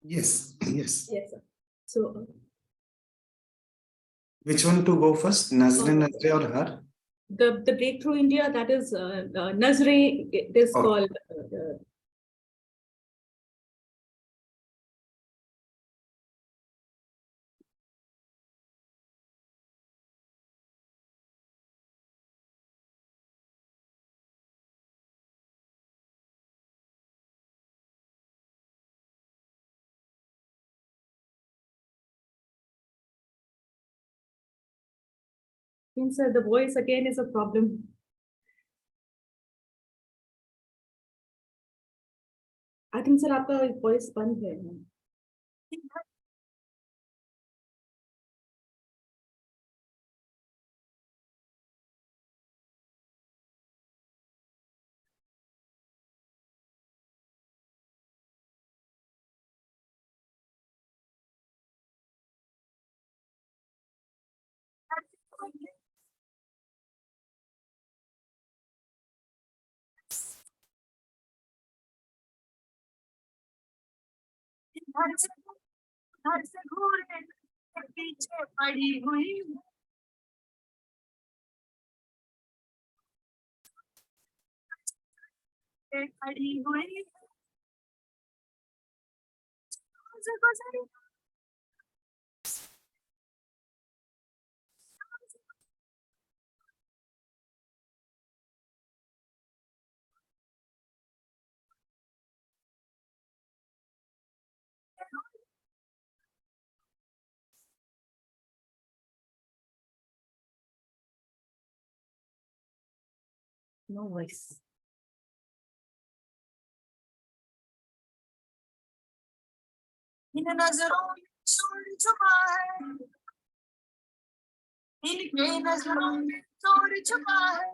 Yes, yes. Yes, sir. So, Which one to go first? Nazrin, Nazre or her? the Breakthrough India, that is Nazre, it is called. Sir, the voice again is a problem. I think sir, आपका voice बंद है. घर से घूरने के पीछे पड़ी हुई खड़ी हुई No voice. इन नजरों में शोर छुपा है, इनके नजरों में शोर छुपा है,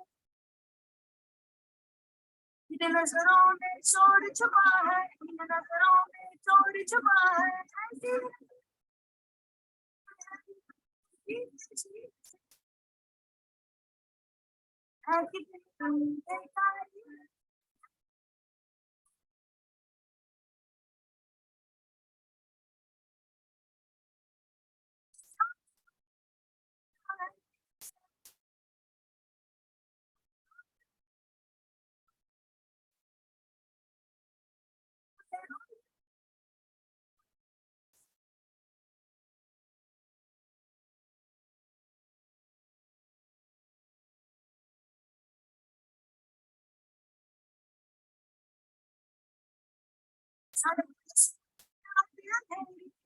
इन नजरों में शोर छुपा है, इन नजरों में शोर छुपा है।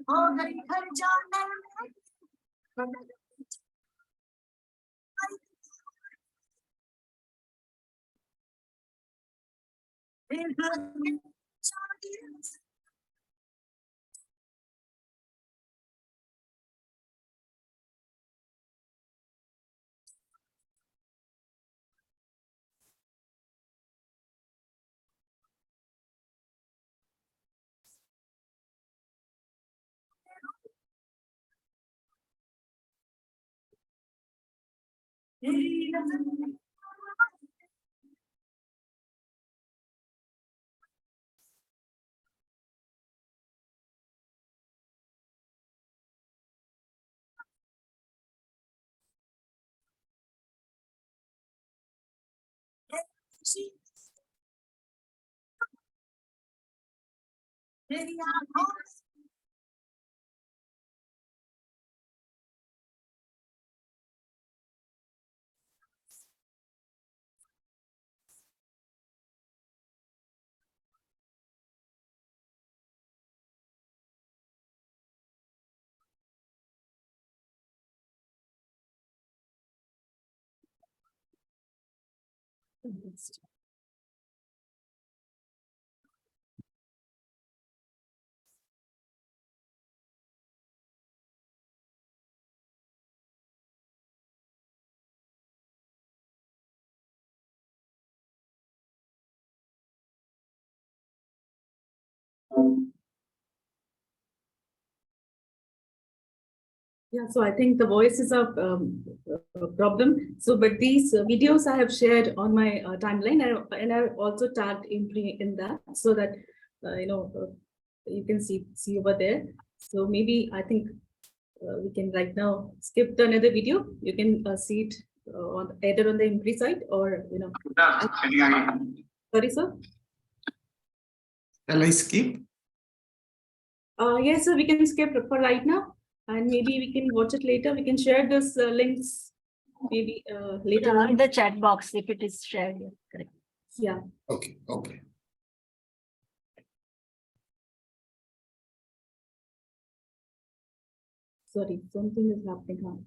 हो गई घर जाने में मेरी आंखों Yeah, so I think the voice is a problem. So, but these videos I have shared on my timeline, and I also tagged IMPRI in that, so that you can see over there. So maybe I think we can right now skip the another video. You can see it on either on the IMPRI site or Sorry, sir. Shall I skip? Yes, sir. We can skip for right now. And maybe we can watch it later. We can share this links maybe later on. In the chat box, if it is shared. Yeah, correct. Yeah. Okay, okay. Sorry, something is happening now.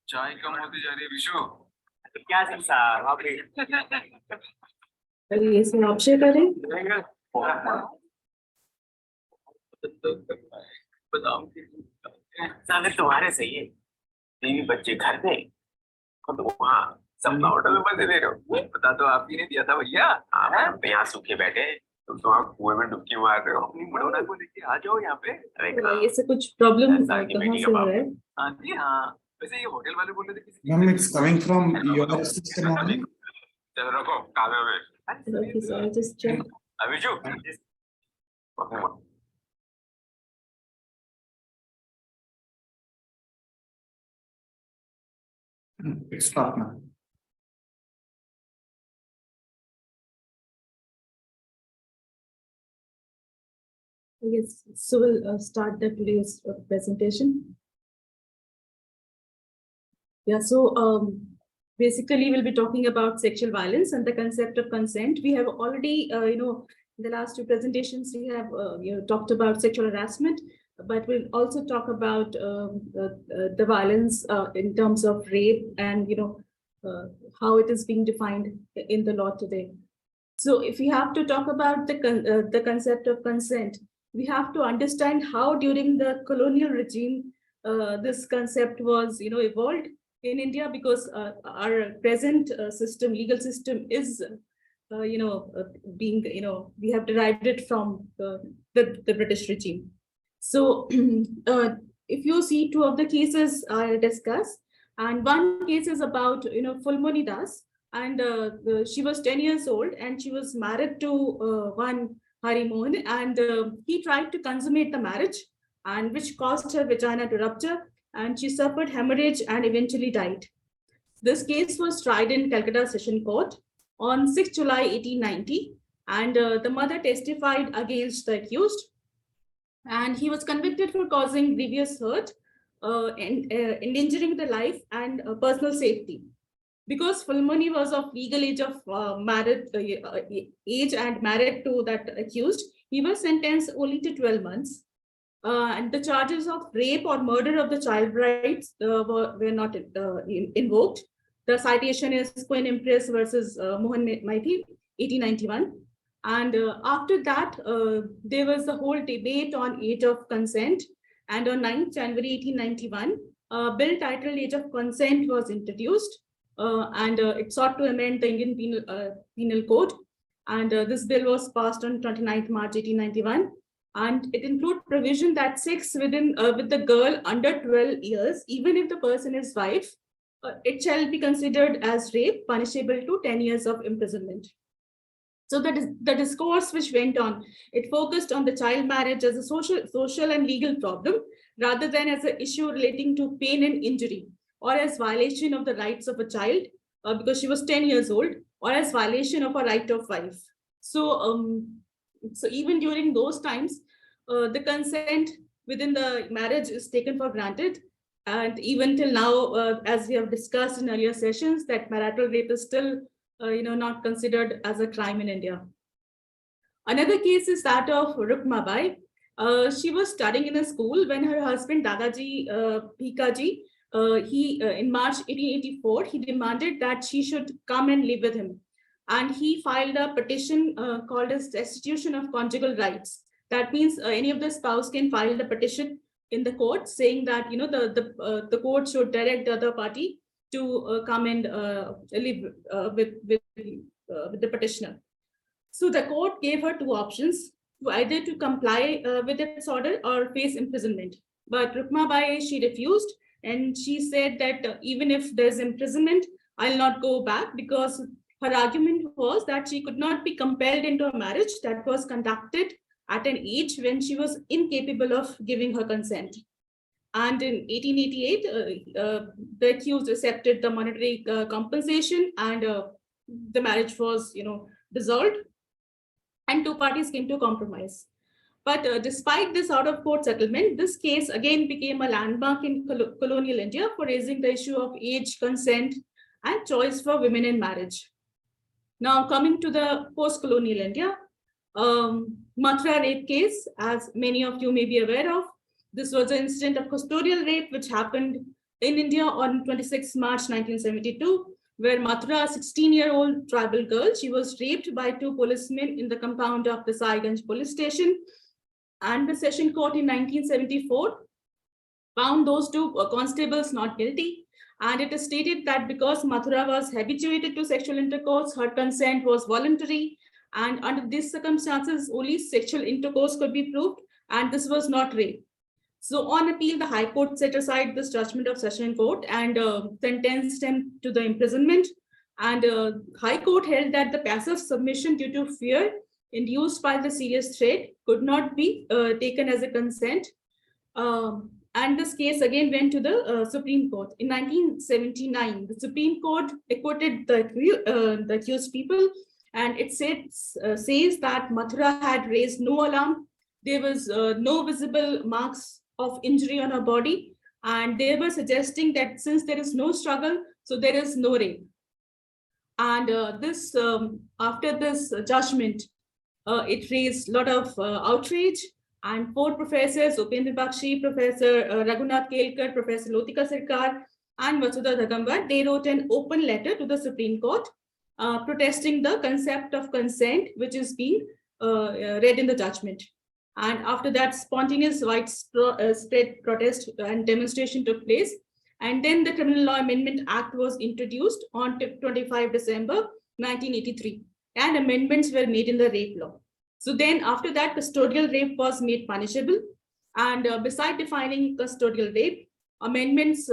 चाय कम होती जा रही है विशु क्या संसार वहाँ पे ये से आप शेयर करें बताओ सागर तुम्हारे सही है बीवी बच्चे घर पे और तुम वहाँ सब होटल में मजे ले रहे हो पता तो आप ही ने दिया था भैया आप यहाँ सूखे बैठे तुम तो आप कुएं में डुबकी मार रहे हो, अपनी मडोना को लेके आ जाओ यहाँ पे। अरे ये से कुछ प्रॉब्लम ऐसा है कि कहाँ meeting से अब हो रहा है? हाँ जी हाँ, वैसे ये होटल वाले बोल रहे थे किसी Ma'am, it's coming from your system only. चलो रखो काव्य में। Okay, so I'll just check. अभिषु It's stopped now. Yes, so we'll start the today's presentation. Yeah, so basically we'll be talking about sexual violence and the concept of consent. We have already, in the last two presentations, we have talked about sexual harassment, but we'll also talk about the violence in terms of rape and how it is being defined in the law today. So if we have to talk about the concept of consent, we have to understand how during the colonial regime this concept was evolved in India, because our present legal system is being we have derived it from the British regime. So if you see two of the cases I'll discuss, and one case is about Fulmoni Das, and she was 10 years old and she was married to one Hari Mohan, and he tried to consummate the marriage, and which caused her vagina to rupture, and she suffered hemorrhage and eventually died. This case was tried in Calcutta Session Court on 6 July 1890, and the mother testified against the accused, and he was convicted for causing grievous hurt and endangering the life and personal safety. Because Fulmoni was of legal age of age and married to that accused, he was sentenced only to 12 months. And the charges of rape or murder of the child brides were not invoked. The citation is Queen Empress versus Mohan Maithi, 1891. And after that, there was a whole debate on age of consent. And on 9th January 1891, a bill titled Age of Consent was introduced. And it sought to amend the Indian Penal Code. And this bill was passed on 29th March 1891. And it includes provision that sex with the girl under 12 years, even if the person is wife, it shall be considered as rape, punishable to 10 years of imprisonment. So the discourse which went on, it focused on the child marriage as a social and legal problem, rather than as an issue relating to pain and injury, or as violation of the rights of a child because she was 10 years old, or as violation of a right of wife. So, so even during those times, the consent within the marriage is taken for granted. And even till now, as we have discussed in earlier sessions, that marital rape is still not considered as a crime in India. Another case is that of Rukmabai. She was studying in a school when her husband Dadaji Bhikaji, in March 1884, he demanded that she should come and live with him. And he filed a petition called as Destitution of Conjugal Rights. That means any of the spouse can file the petition in the court saying that the court should direct the other party to come and live with the petitioner. So the court gave her two options, either to comply with its order or face imprisonment. But Rukmabai, she refused, and she said that even if there's imprisonment, I'll not go back, because her argument was that she could not be compelled into a marriage that was conducted at an age when she was incapable of giving her consent. And in 1888, the accused accepted the monetary compensation, and the marriage was, dissolved, and two parties came to a compromise. But despite this out-of-court settlement, this case again became a landmark in colonial India for raising the issue of age, consent, and choice for women in marriage. Now, coming to the post-colonial India, Mathura rape case, as many of you may be aware of, this was an incident of custodial rape which happened in India on 26 March 1972, where Mathura, a 16-year-old tribal girl, she was raped by two policemen in the compound of the Saiganj police station. And the session court in 1974 found those two constables not guilty. And it is stated that because Mathura was habituated to sexual intercourse, her consent was voluntary, And under these circumstances, only sexual intercourse could be proved, and this was not rape. So on appeal, the High Court set aside this judgment of Session Court and sentenced him to the imprisonment. And High Court held that the passive submission due to fear induced by the serious threat could not be taken as a consent. And this case again went to the Supreme Court. In 1979, the Supreme Court acquitted the accused people, and it says that Mathura had raised no alarm. There was no visible marks of injury on her body, and they were suggesting that since there is no struggle, so there is no rape. And after this judgment, it raised a lot of outrage, and 4 professors, Upendra Bakshi, Professor Raghunath Kelkar, Professor Lotika Sarkar, and Vasudha Dhagambar, they wrote an open letter to the Supreme Court protesting the concept of consent, which is being read in the judgment. And after that, spontaneous widespread protest and demonstration took place. And then the Criminal Law Amendment Act was introduced on 25 December 1983, and amendments were made in the rape law. So then after that, custodial rape was made punishable. And beside defining custodial rape, amendments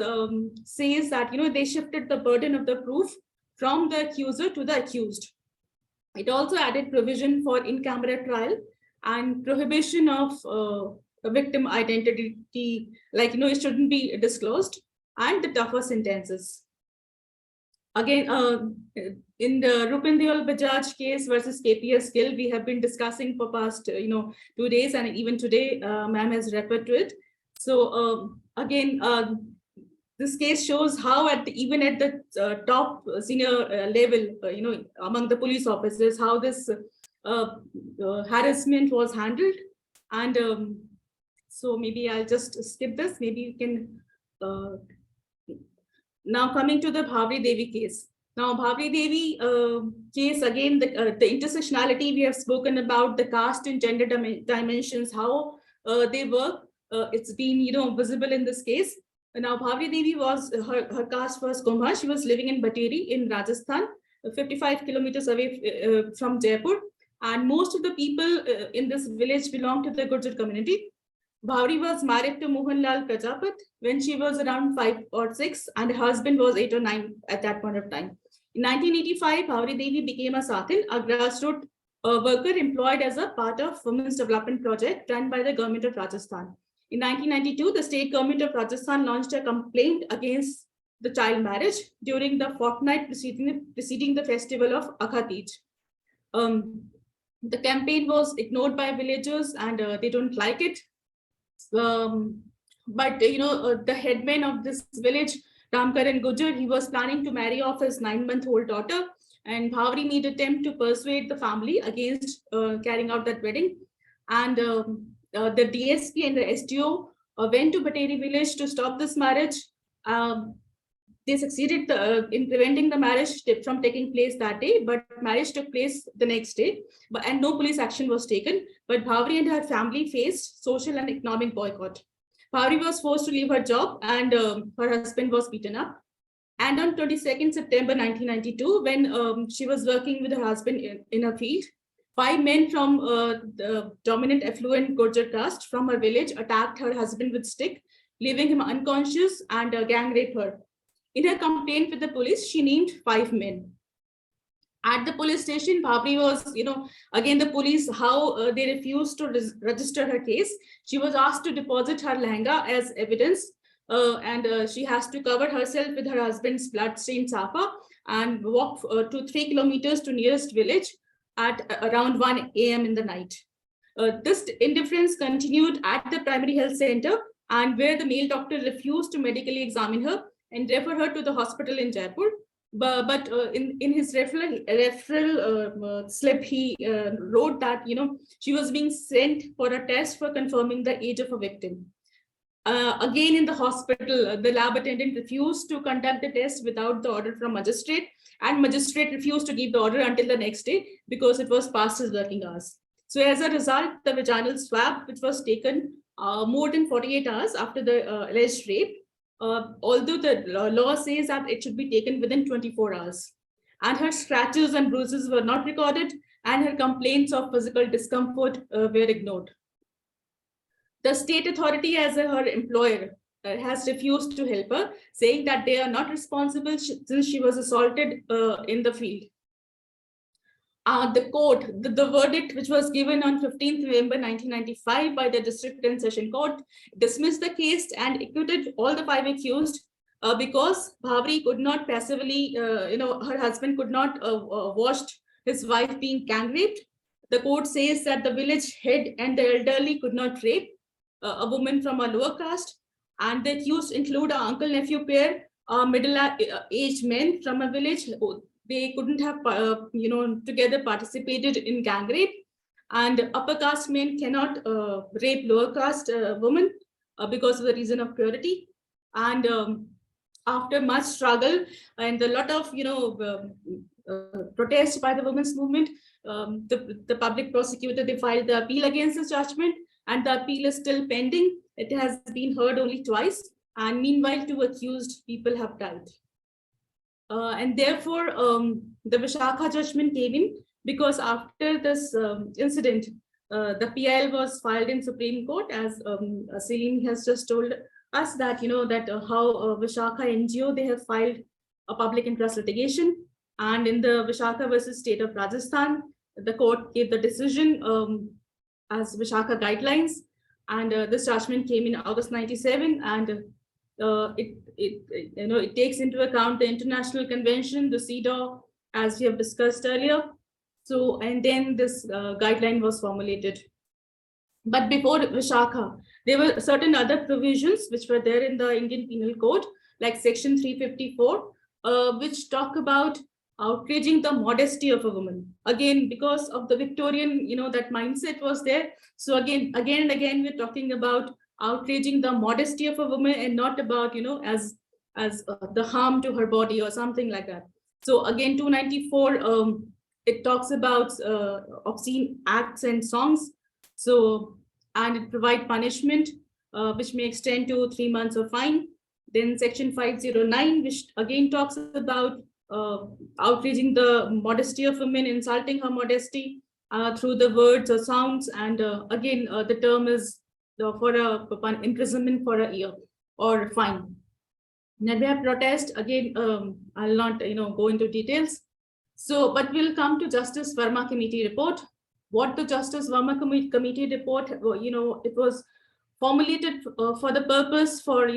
says that, they shifted the burden of the proof from the accuser to the accused. It also added provision for in-camera trial and prohibition of victim identity, like, it shouldn't be disclosed, and the tougher sentences. Again, in the Rupendra Bajaj case versus KPS Gill, we have been discussing for past 2 days, and even today, ma'am has referred to it. So again, this case shows how even at the top senior level, among the police officers, how this harassment was handled. And so maybe I'll just skip this. Maybe you can. Now coming to the Bhavri Devi case. Now Bhavri Devi case, again, the intersectionality we have spoken about, the caste and gender dimensions, how they work. It's been visible in this case. Now Bhavri Devi was, her caste was Kumar. She was living in Bateri in Rajasthan, 55 kilometers away from Jaipur. And most of the people in this village belong to the Gurjar community. Bhavri was married to Mohanlal Prajapat when she was around 5 or 6, and her husband was 8 or 9 at that point of time. In 1985, Bhavri Devi became a Sathin, a grassroots worker employed as a part of Women's Development Project run by the government of Rajasthan. In 1992, the state government of Rajasthan launched a complaint against the child marriage during the fortnight preceding the festival of Akha Teej. The campaign was ignored by villagers, and they don't like it. But the headman of this village, Ramkaran Gujjar, he was planning to marry off his 9-month-old daughter, and Bhavri made an attempt to persuade the family against carrying out that wedding. And the DSP and the SDO went to Bateri village to stop this marriage. They succeeded in preventing the marriage from taking place that day, but marriage took place the next day, and no police action was taken. But Bhavri and her family faced social and economic boycott. Bhavri was forced to leave her job, and her husband was beaten up. And on 22nd September 1992, when she was working with her husband in a field, 5 men from the dominant affluent Gurjar caste from her village attacked her husband with stick, leaving him unconscious, and gang raped her. In her complaint with the police, she named 5 men. At the police station, Bhavri was, again, the police, how they refused to register her case. She was asked to deposit her lehenga as evidence, and she has to cover herself with her husband's blood-stained safa and walk to 3 kilometers to nearest village at around 1 a.m. in the night. This indifference continued at the primary health center, and where the male doctor refused to medically examine her and refer her to the hospital in Jaipur. But in his referral slip, he wrote that, she was being sent for a test for confirming the age of a victim. Again, in the hospital, the lab attendant refused to conduct the test without the order from magistrate, and magistrate refused to give the order until the next day because it was past his working hours. So as a result, the vaginal swab, which was taken more than 48 hours after the alleged rape, although the law says that it should be taken within 24 hours. And her scratches and bruises were not recorded, and her complaints of physical discomfort were ignored. The state authority, as her employer, has refused to help her, saying that they are not responsible since she was assaulted in the field. The court, the verdict which was given on 15th November 1995 by the District and Session Court, dismissed the case and acquitted all the 5 accused because Bhavri could not passively, her husband could not watch his wife being gang raped. The court says that the village head and the elderly could not rape a woman from a lower caste, and the accused include an uncle-nephew pair, middle-aged men from a village. They couldn't have, together participated in gang rape, and upper caste men cannot rape lower caste women because of the reason of purity. And after much struggle and a lot of, protest by the women's movement, the public prosecutor, they filed the appeal against this judgment, and the appeal is still pending. It has been heard only twice, and meanwhile 2 accused people have died. And therefore, the Vishakha judgment came in because after this incident, the PIL was filed in Supreme Court, as Celine has just told us that, how Vishakha NGO, they have filed a public interest litigation. And in the Vishakha versus State of Rajasthan, the court gave the decision as Vishakha guidelines. And this judgment came in August 97, and it takes into account the International Convention, the CEDAW, as we have discussed earlier. So, and then this guideline was formulated. But before Vishakha, there were certain other provisions which were there in the Indian Penal Code, like Section 354, which talk about outraging the modesty of a woman. Again, because of the Victorian, that mindset was there. So again and again, we're talking about outraging the modesty of a woman, and not about, as the harm to her body or something like that. So again, 294, it talks about obscene acts and songs. So, and it provides punishment, which may extend to 3 months of fine. Then Section 509, which again talks about outraging the modesty of women, insulting her modesty through the words or sounds. And again, the term is for imprisonment for a year or fine. Nirbhaya protest, again, I'll not go into details. So, but we'll come to Justice Verma Committee report. What the Justice Verma Committee report, it was formulated for the purpose for,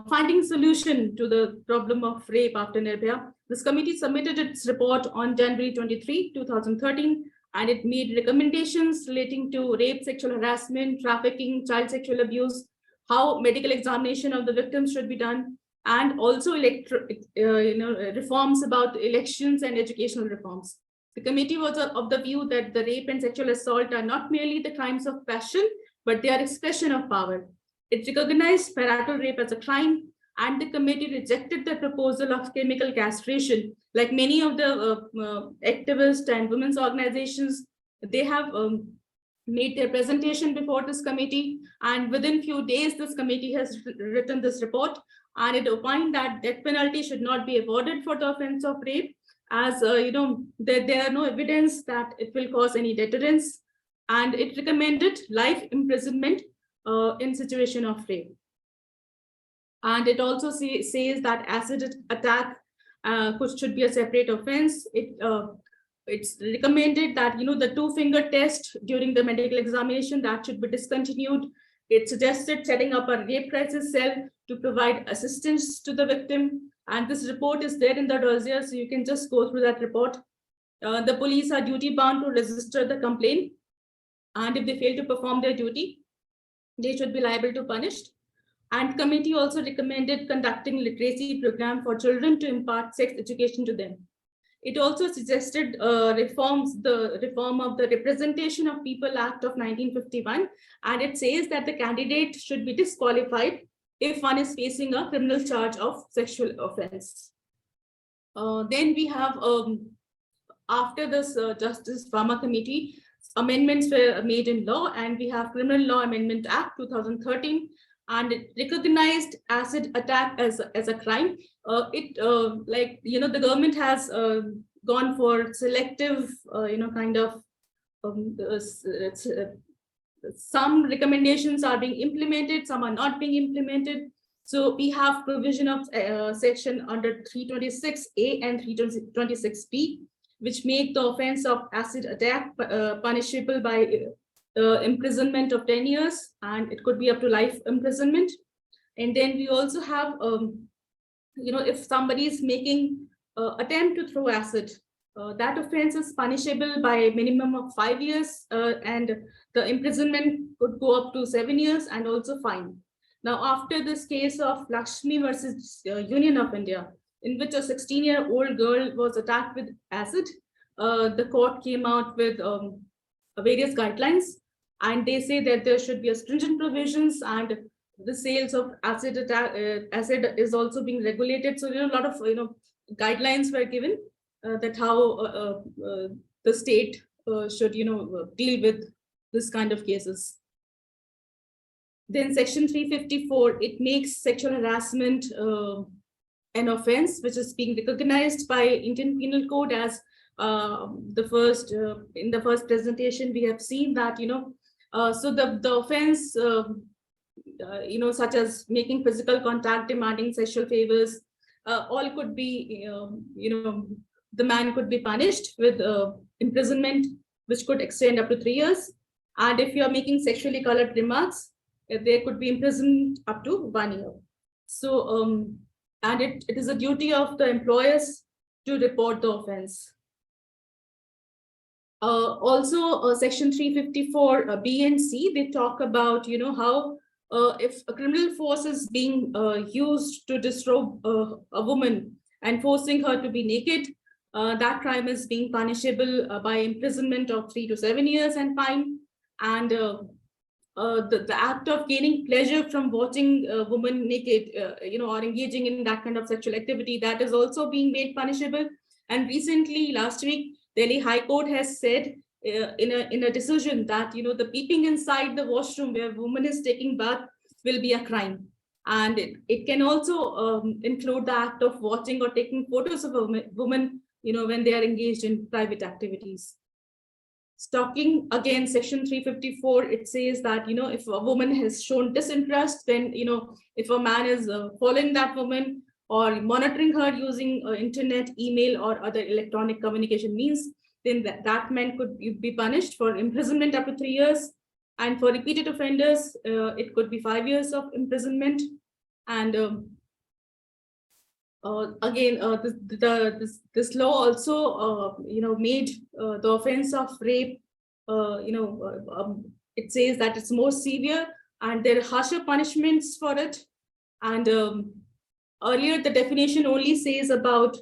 finding solution to the problem of rape after Nirbhaya. This committee submitted its report on January 23, 2013, and it made recommendations relating to rape, sexual harassment, trafficking, child sexual abuse, how medical examination of the victims should be done, and also reforms about elections and educational reforms. The committee was of the view that the rape and sexual assault are not merely the crimes of passion, but they are expression of power. It recognized marital rape as a crime, and the committee rejected the proposal of chemical castration. Like many of the activists and women's organizations, they have made their presentation before this committee, and within few days, this committee has written this report, and it opined that death penalty should not be awarded for the offense of rape, as there are no evidence that it will cause any deterrence, and it recommended life imprisonment in situation of rape. And it also says that acid attack should be a separate offense. It's recommended that the 2-finger test during the medical examination, that should be discontinued. It suggested setting up a rape crisis cell to provide assistance to the victim. And this report is there in the dossier, so you can just go through that report. The police are duty bound to register the complaint, and if they fail to perform their duty, they should be liable to punished. And committee also recommended conducting literacy program for children to impart sex education to them. It also suggested reform of the Representation of People Act of 1951, and it says that the candidate should be disqualified if one is facing a criminal charge of sexual offense. Then we have, after this Justice Verma Committee, amendments were made in law, and we have Criminal Law Amendment Act 2013, and it recognized acid attack as a crime. The government has gone for selective, kind of some recommendations are being implemented, some are not being implemented. So we have provision of section under 326A and 326B, which make the offense of acid attack punishable by imprisonment of 10 years, and it could be up to life imprisonment. And then we also have, if somebody is making attempt to throw acid, that offense is punishable by a minimum of 5 years, and the imprisonment could go up to 7 years and also fine. Now, after this case of Lakshmi versus Union of India, in which a 16-year-old girl was attacked with acid, the court came out with various guidelines, and they say that there should be a stringent provisions, and the sales of acid is also being regulated. So a lot of guidelines were given that how the state should deal with this kind of cases. Then section 354, it makes sexual harassment an offense which is being recognized by Indian Penal Code as in the first presentation we have seen that so the offense such as making physical contact, demanding sexual favors, all could be the man could be punished with imprisonment, which could extend up to 3 years. And if you are making sexually colored remarks, there could be imprisoned up to 1 year. So and it is a duty of the employers to report the offense. Also, section 354 B and C, they talk about how if a criminal force is being used to disrobe a woman and forcing her to be naked, that crime is being punishable by imprisonment of 3 to 7 years and fine. And the act of gaining pleasure from watching a woman naked, or engaging in that kind of sexual activity, that is also being made punishable. And recently, last week, Delhi High Court has said in a decision that the peeping inside the washroom where a woman is taking bath will be a crime, and it can also include the act of watching or taking photos of a woman when they are engaged in private activities. Stalking, again, section 354, it says that if a woman has shown disinterest, then if a man is following that woman or monitoring her using internet, email, or other electronic communication means, then that man could be punished for imprisonment up to 3 years. And for repeated offenders, it could be 5 years of imprisonment. And again, this law also made the offense of rape, it says that it's more severe and there are harsher punishments for it. And earlier the definition only says about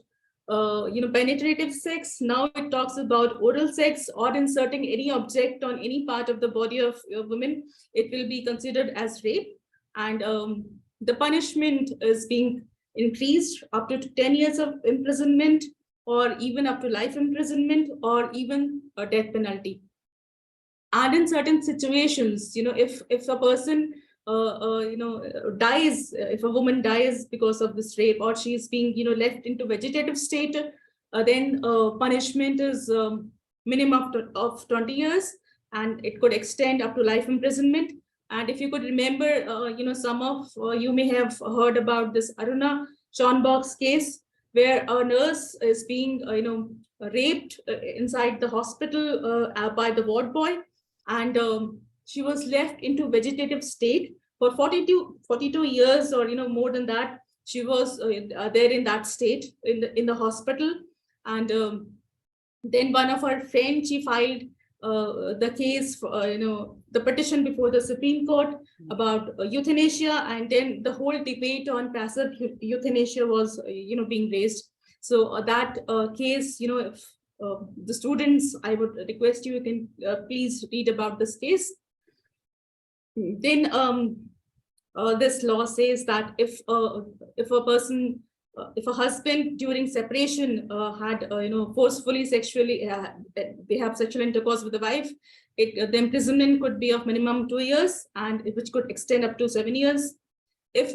penetrative sex. Now it talks about oral sex or inserting any object on any part of the body of a woman. It will be considered as rape, and the punishment is being increased up to 10 years of imprisonment, or even up to life imprisonment, or even a death penalty. And in certain situations, if a person dies, if a woman dies because of this rape, or she is being left into vegetative state, then punishment is minimum of 20 years, and it could extend up to life imprisonment. And if you could remember, some of you may have heard about this Aruna Schonbock's case, where a nurse is being raped inside the hospital by the ward boy, and she was left into vegetative state for 42 years, or more than that. She was there in that state in the hospital. And then one of her friends, she filed the case for, the petition before the Supreme Court about euthanasia, and then the whole debate on passive euthanasia was being raised. So that case, if the students, I would request you can please read about this case. Then this law says that if a person, if a husband during separation had forcefully sexually they have sexual intercourse with the wife, the imprisonment could be of minimum 2 years, and which could extend up to 7 years. If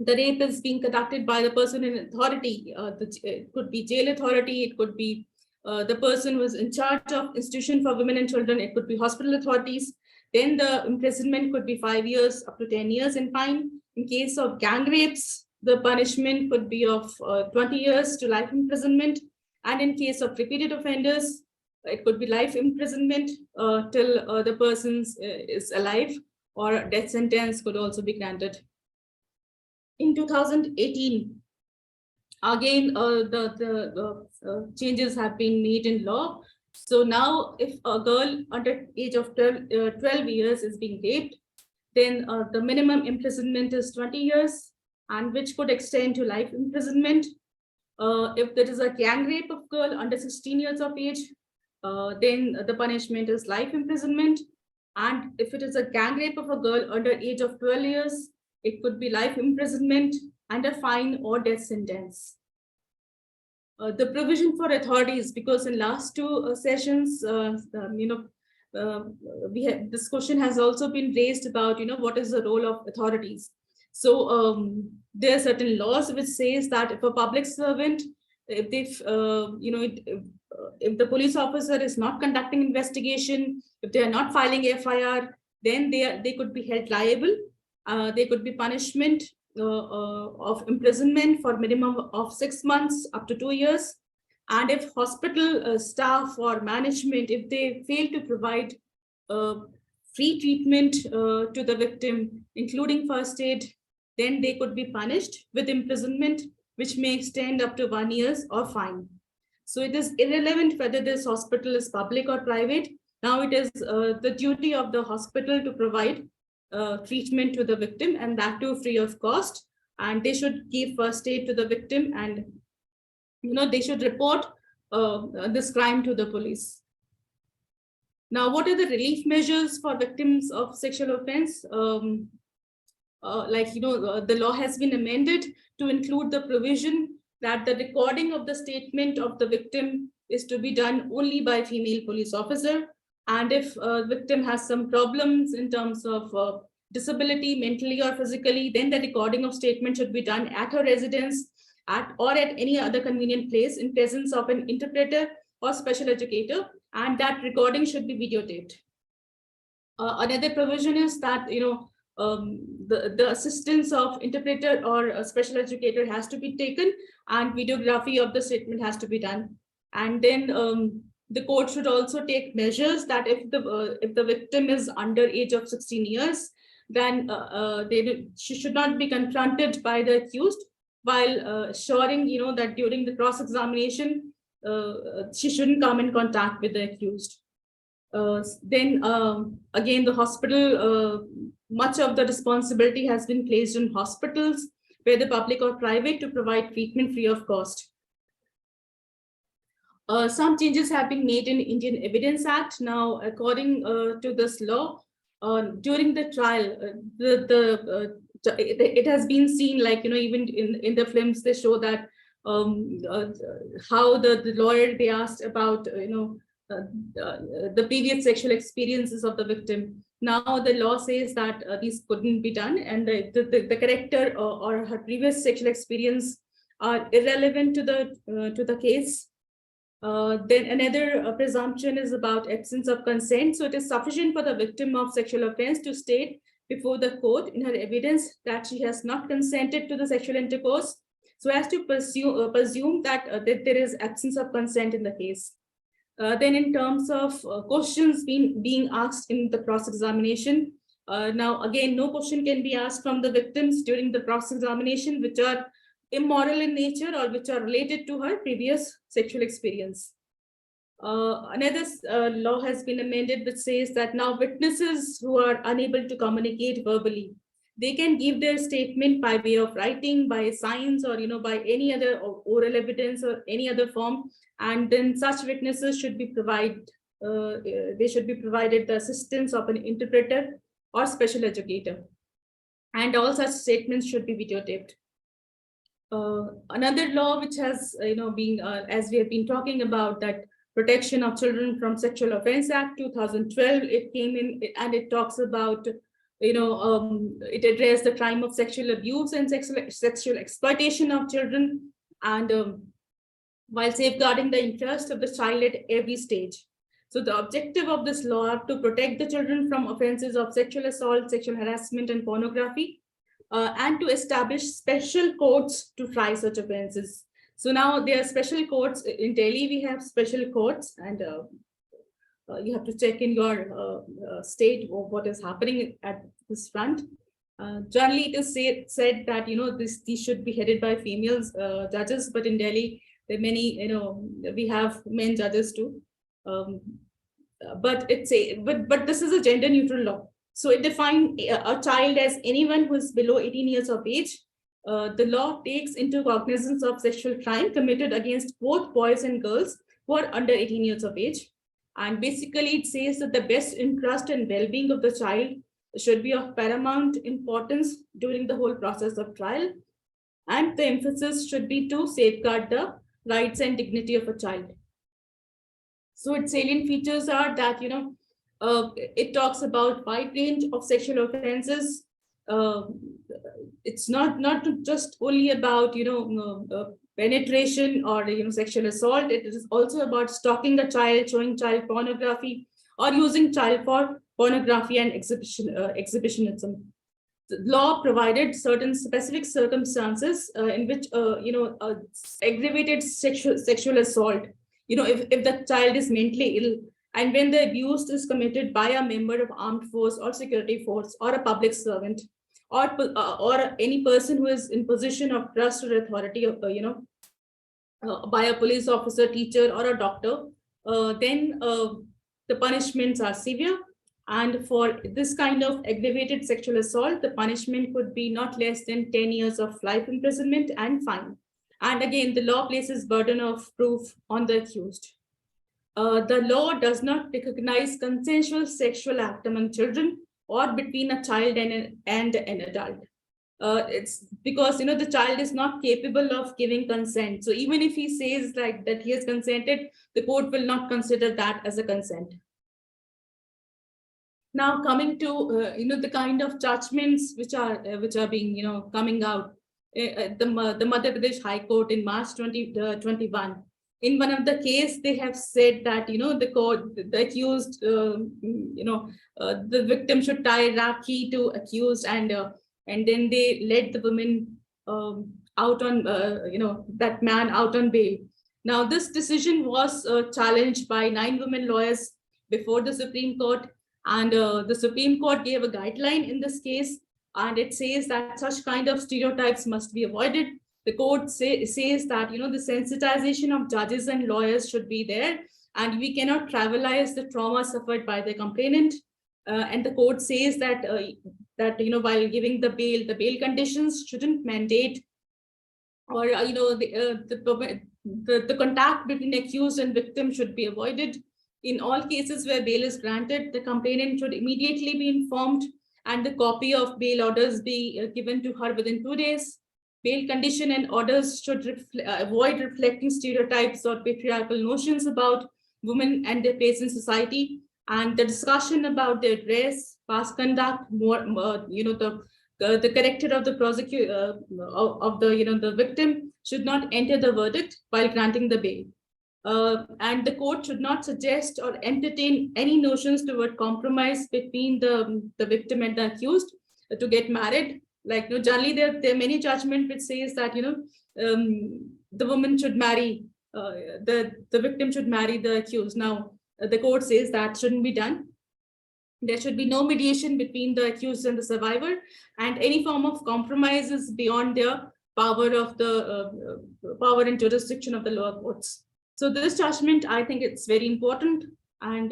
the rape is being conducted by the person in authority. It could be jail authority, it could be the person who is in charge of institution for women and children, it could be hospital authorities. Then the imprisonment could be 5 years up to 10 years in fine. In case of gang rapes, the punishment could be of 20 years to life imprisonment. And in case of repeated offenders, it could be life imprisonment till the person is alive, or death sentence could also be granted. In 2018, again, the changes have been made in law. So now if a girl under age of 12 years is being raped, then the minimum imprisonment is 20 years, and which could extend to life imprisonment. If there is a gang rape of girl under 16 years of age, then the punishment is life imprisonment. And if it is a gang rape of a girl under age of 12 years, it could be life imprisonment and a fine or death sentence. The provision for authorities, because in last two sessions, this question has also been raised about, what is the role of authorities. So there are certain laws which says that if a public servant, if the police officer is not conducting investigation, if they are not filing FIR, then they could be held liable. They could be punishment of imprisonment for minimum of 6 months up to 2 years. And if hospital staff or management, if they fail to provide free treatment to the victim, including first aid, then they could be punished with imprisonment, which may extend up to 1 year or fine. So it is irrelevant whether this hospital is public or private. Now it is the duty of the hospital to provide treatment to the victim, and that too free of cost. And they should give first aid to the victim, and they should report this crime to the police. Now, what are the relief measures for victims of sexual offense? The law has been amended to include the provision that the recording of the statement of the victim is to be done only by female police officer. And if a victim has some problems in terms of disability, mentally or physically, then the recording of statement should be done at her residence or at any other convenient place in presence of an interpreter or special educator, and that recording should be videotaped. Another provision is that the assistance of interpreter or a special educator has to be taken, and videography of the statement has to be done. And then the court should also take measures that if the victim is under age of 16 years, then she should not be confronted by the accused, while assuring that during the cross-examination she shouldn't come in contact with the accused. Then again, the hospital, much of the responsibility has been placed on hospitals, whether public or private, to provide treatment free of cost. Some changes have been made in Indian Evidence Act. Now, according to this law, during the trial, it has been seen, like, even in the films, they show that how the lawyer, they asked about, the previous sexual experiences of the victim. Now the law says that these couldn't be done, and the character or her previous sexual experience are irrelevant to the case. Then another presumption is about absence of consent. So it is sufficient for the victim of sexual offense to state before the court in her evidence that she has not consented to the sexual intercourse, so as to presume that there is absence of consent in the case. Then in terms of questions being asked in the cross-examination, now again, no question can be asked from the victims during the cross-examination which are immoral in nature or which are related to her previous sexual experience. Another law has been amended which says that now witnesses who are unable to communicate verbally, they can give their statement by way of writing, by signs, or by any other oral evidence or any other form, and then such witnesses should be provided the assistance of an interpreter or special educator, and all such statements should be videotaped. Another law which has been as we have been talking about, that Protection of Children from Sexual Offense Act 2012, it came in and it talks about it addressed the crime of sexual abuse and sexual exploitation of children, and while safeguarding the interest of the child at every stage. So the objective of this law are to protect the children from offenses of sexual assault, sexual harassment, and pornography, and to establish special courts to try such offenses. So now there are special courts in Delhi. We have special courts, and you have to check in your state of what is happening at this front. Generally, it is said that these should be headed by female judges, but in Delhi there are many, we have men judges too. But this is a gender neutral law. So it defines a child as anyone who is below 18 years of age. The law takes into cognizance of sexual crime committed against both boys and girls who are under 18 years of age. And basically it says that the best interest and well-being of the child should be of paramount importance during the whole process of trial. And the emphasis should be to safeguard the rights and dignity of a child. So its salient features are that, it talks about wide range of sexual offenses. It's not just only about, penetration or, sexual assault. It is also about stalking a child, showing child pornography, or using child for pornography and exhibitionism. The law provided certain specific circumstances in which, aggravated sexual assault, if the child is mentally ill, and when the abuse is committed by a member of armed force or security force or a public servant, or any person who is in position of trust or authority, by a police officer, teacher, or a doctor, then the punishments are severe. And for this kind of aggravated sexual assault, the punishment could be not less than 10 years of life imprisonment and fine. And again, the law places burden of proof on the accused. The law does not recognize consensual sexual act among children or between a child and an adult. It's because the child is not capable of giving consent. So even if he says like that he has consented, the court will not consider that as a consent. Now coming to the kind of judgments which are being coming out, the Madhya Pradesh High Court in March 2021. In one of the case, they have said that the accused, the victim should tie Rakhi to accused, and then they let the woman out on that man out on bail. Now this decision was challenged by 9 women lawyers before the Supreme Court, and the Supreme Court gave a guideline in this case, and it says that such kind of stereotypes must be avoided. The court says that the sensitization of judges and lawyers should be there, and we cannot trivialize the trauma suffered by the complainant. And the court says that while giving the bail conditions shouldn't mandate, or the contact between accused and victim should be avoided. In all cases where bail is granted, the complainant should immediately be informed, and the copy of bail orders be given to her within 2 days. Bail condition and orders should avoid reflecting stereotypes or patriarchal notions about women and their place in society. And the discussion about their dress, past conduct, the character of the prosecutor of the victim should not enter the verdict while granting the bail. And the court should not suggest or entertain any notions toward compromise between the victim and the accused to get married. Like generally there are many judgments which says that the woman should marry, the victim should marry the accused. Now the court says that shouldn't be done. There should be no mediation between the accused and the survivor, and any form of compromise is beyond their power of the power and jurisdiction of the lower courts. So this judgment, I think it's very important, and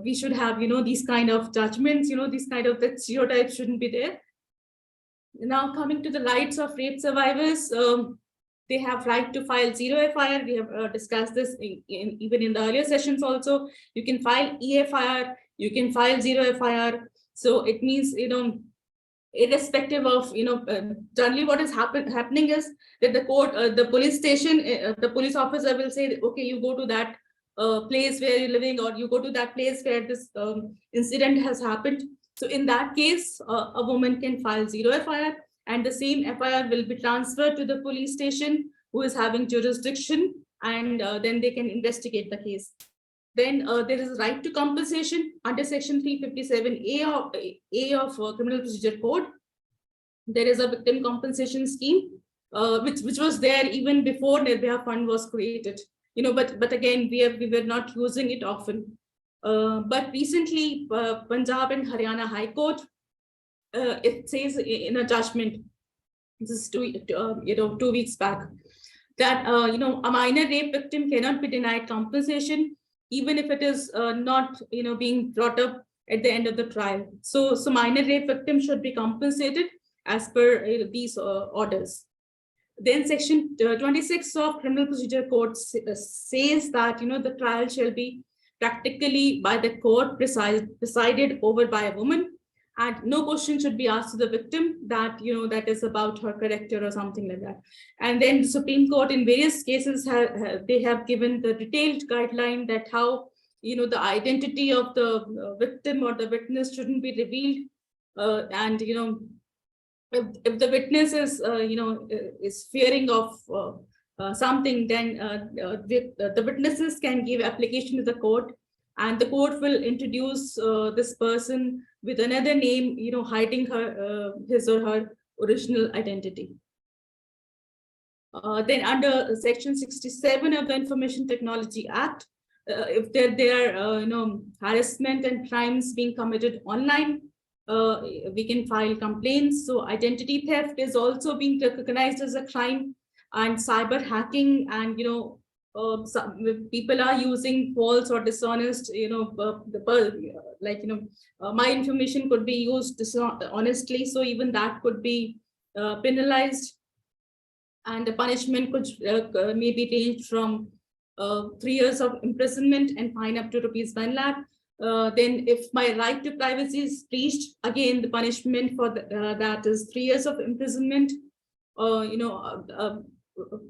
we should have these kind of judgments, these kind of that stereotypes shouldn't be there. Now coming to the rights of rape survivors, they have right to file 0 FIR. We have discussed this even in the earlier sessions also. You can file EFIR, you can file 0 FIR. So it means irrespective of generally what is happening is that the court, the police station, the police officer will say, okay, you go to that place where you're living, or you go to that place where this incident has happened. So in that case, a woman can file 0 FIR, and the same FIR will be transferred to the police station who is having jurisdiction, and then they can investigate the case. Then there is right to compensation under section 357A of Criminal Procedure Code. There is a victim compensation scheme, which was there even before Nirbhaya Fund was created. But again, we were not using it often. But recently, Punjab and Haryana High Court, it says in a judgment, this is 2 weeks back, that a minor rape victim cannot be denied compensation, even if it is not being brought up at the end of the trial. So minor rape victims should be compensated as per these orders. Then section 26 of Criminal Procedure Code says that the trial shall be practically by the court presided over by a woman, and no question should be asked to the victim that that is about her character or something like that. And then the Supreme Court in various cases they have given the detailed guideline that how the identity of the victim or the witness shouldn't be revealed, and if the witness is is fearing of something, then the witnesses can give application to the court, and the court will introduce this person with another name, hiding his or her original identity. Then under section 67 of the Information Technology Act, if there are harassment and crimes being committed online, we can file complaints. So identity theft is also being recognized as a crime, and cyber hacking, and people are using false or dishonest, my information could be used dishonestly, so even that could be penalized, and the punishment could maybe range from 3 years of imprisonment and fine up to ₹1 lakh. Then if my right to privacy is breached, again the punishment for that is 3 years of imprisonment.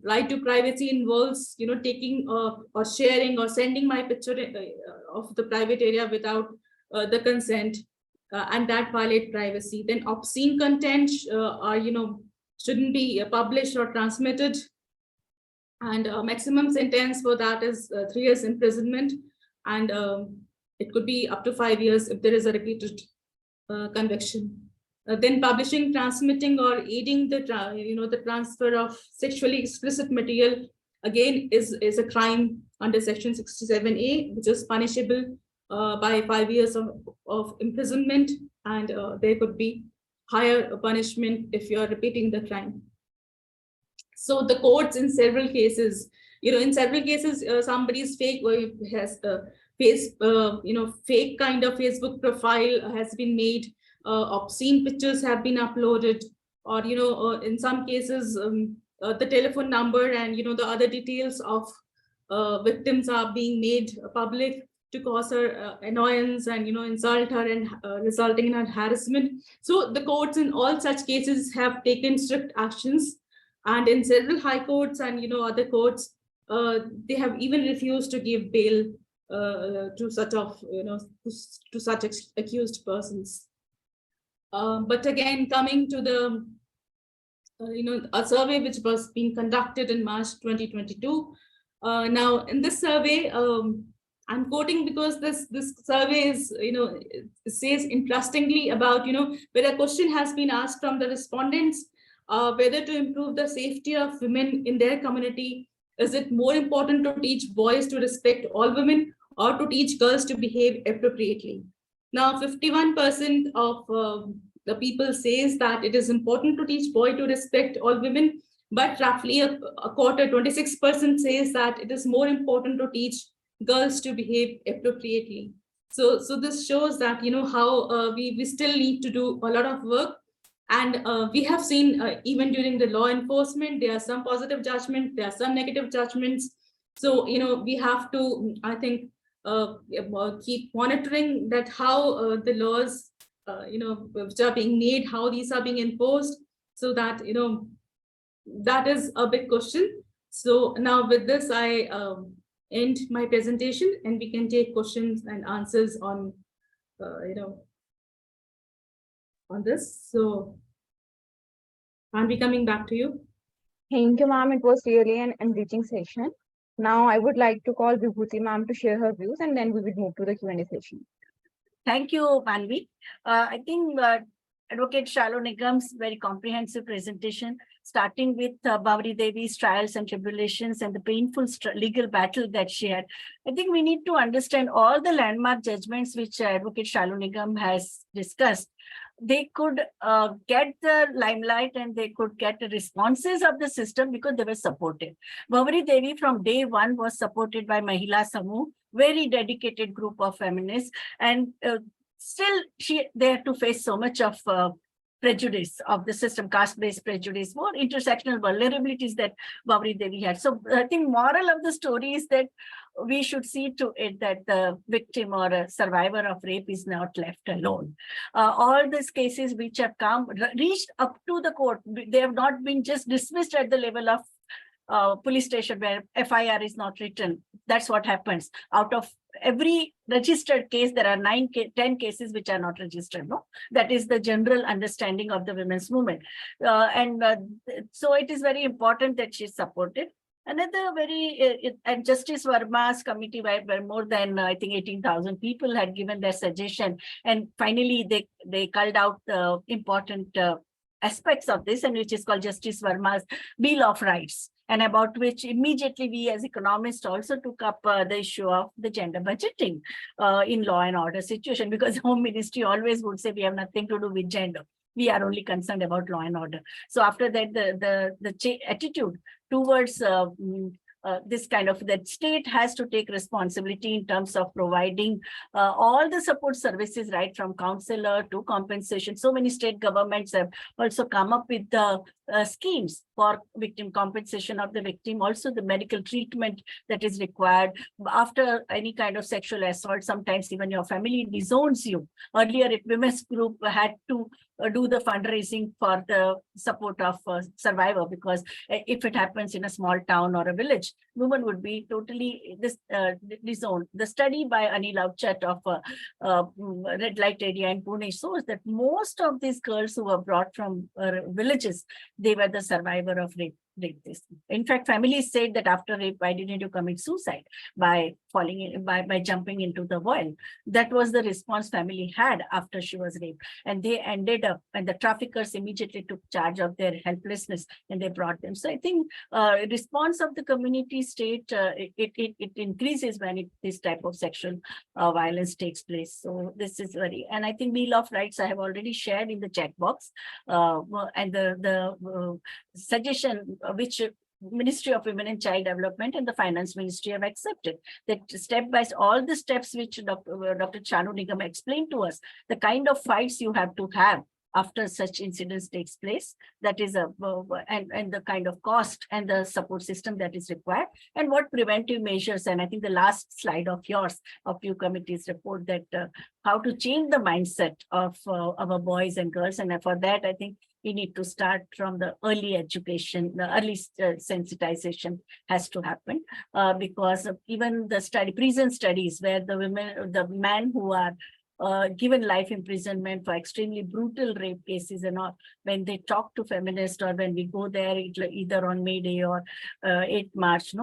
Right to privacy involves taking or sharing or sending my picture of the private area without the consent, and that violate privacy. Then obscene content shouldn't be published or transmitted, and maximum sentence for that is 3 years imprisonment, and it could be up to 5 years if there is a repeated conviction. Then publishing, transmitting, or aiding the the transfer of sexually explicit material, again is a crime under section 67A, which is punishable by 5 years of imprisonment, and there could be higher punishment if you are repeating the crime. So the courts in several cases, somebody's fake has fake kind of Facebook profile has been made. Obscene pictures have been uploaded, or in some cases the telephone number and the other details of victims are being made public to cause her annoyance and insult her and resulting in her harassment. So the courts in all such cases have taken strict actions, and in several high courts and other courts they have even refused to give bail to such accused persons. But again, coming to the a survey which was being conducted in March 2022. Now in this survey, I'm quoting because this survey is it says interestingly about where a question has been asked from the respondents whether to improve the safety of women in their community. Is it more important to teach boys to respect all women or to teach girls to behave appropriately? Now, 51% of the people says that it is important to teach boy to respect all women, but roughly a quarter, 26% says that it is more important to teach girls to behave appropriately. So this shows that how we still need to do a lot of work, and we have seen even during the law enforcement there are some positive judgments, there are some negative judgments. So we have to, I think, keep monitoring that how the laws which are being made, how these are being enforced, so that that is a big question. So now with this I end my presentation and we can take questions and answers on, on this. So, I'll be coming back to you. Thank you, ma'am. It was really an enriching session. Now I would like to call Vibhuti ma'am to share her views, and then we will move to the Q&A session. Thank you, Manvi. I think Advocate Shalu Nigam's very comprehensive presentation, starting with Bhavri Devi's trials and tribulations and the painful legal battle that she had. I think we need to understand all the landmark judgments which Advocate Shalu Nigam has discussed. They could get the limelight and they could get the responses of the system because they were supported. Bhavri Devi from day one was supported by Mahila Samu, very dedicated group of feminists, and still they had to face so much of prejudice of the system, caste-based prejudice, more intersectional vulnerabilities that Bhavri Devi had. So I think moral of the story is that we should see to it that the victim or a survivor of rape is not left alone. All these cases which have reached up to the court, they have not been just dismissed at the level of police station where FIR is not written. That's what happens. Out of every registered case, there are 10 cases which are not registered. No, that is the general understanding of the women's movement. So it is very important that she is supported. Another and Justice Verma's committee, where more than I think 18,000 people had given their suggestion, and finally they culled out the important aspects of this, and which is called Justice Verma's Bill of Rights, and about which immediately we as economists also took up the issue of the gender budgeting in law and order situation, because Home Ministry always would say we have nothing to do with gender. We are only concerned about law and order. So after that, the attitude towards this kind of, that state has to take responsibility in terms of providing all the support services, right from counselor to compensation. So many state governments have also come up with the schemes for victim compensation of the victim, also the medical treatment that is required after any kind of sexual assault. Sometimes even your family disowns you. Earlier, women's group had to do the fundraising for the support of survivor, because if it happens in a small town or a village, women would be totally disowned. The study by Anil Avchat of red light area in Pune shows that most of these girls who were brought from villages, they were the survivor of rape. In fact, families said that after rape, why didn't you commit suicide by by jumping into the well? That was the response family had after she was raped, and they ended up, and the traffickers immediately took charge of their helplessness and they brought them. So I think response of the community state it increases when this type of sexual violence takes place. So this is and I think Bill of Rights I have already shared in the chat box, and the suggestion which Ministry of Women and Child Development and the Finance Ministry have accepted, that step by step, all the steps which Dr. Chanu Nigam explained to us, the kind of fights you have to have after such incidents takes place, that is and the kind of cost and the support system that is required, and what preventive measures. And I think the last slide of yours, of your committee's report, that how to change the mindset of our boys and girls. And for that, I think we need to start from the early education, the early sensitization has to happen, because even the prison studies where the men who are given life imprisonment for extremely brutal rape cases and all, when they talk to feminists or when we go there, either on May Day or 8 March,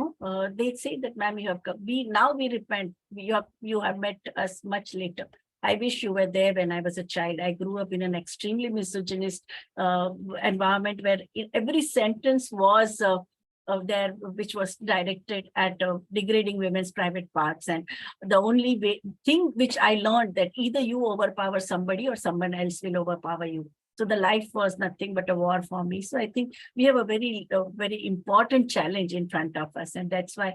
they say that, ma'am, you have come. Now we repent. You have met us much later. I wish you were there when I was a child. I grew up in an extremely misogynist environment where every sentence was there, which was directed at degrading women's private parts. And the only thing which I learned, that either you overpower somebody or someone else will overpower you. So the life was nothing but a war for me. So I think we have a very important challenge in front of us. And that's why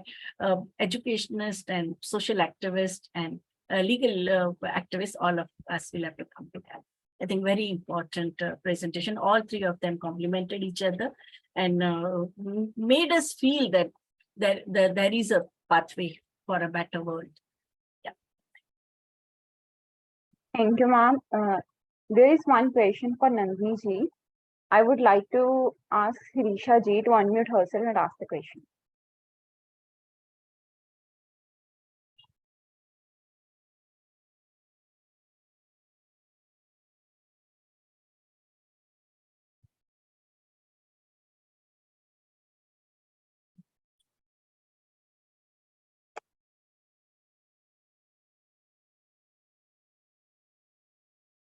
educationists and social activists and legal activists, all of us will have to come together. I think very important presentation. All three of them complemented each other and made us feel that there is a pathway for a better world. Yeah. Thank you, ma'am. There is one question for Nandini ji. I would like to ask Sirisha ji to unmute herself and ask the question.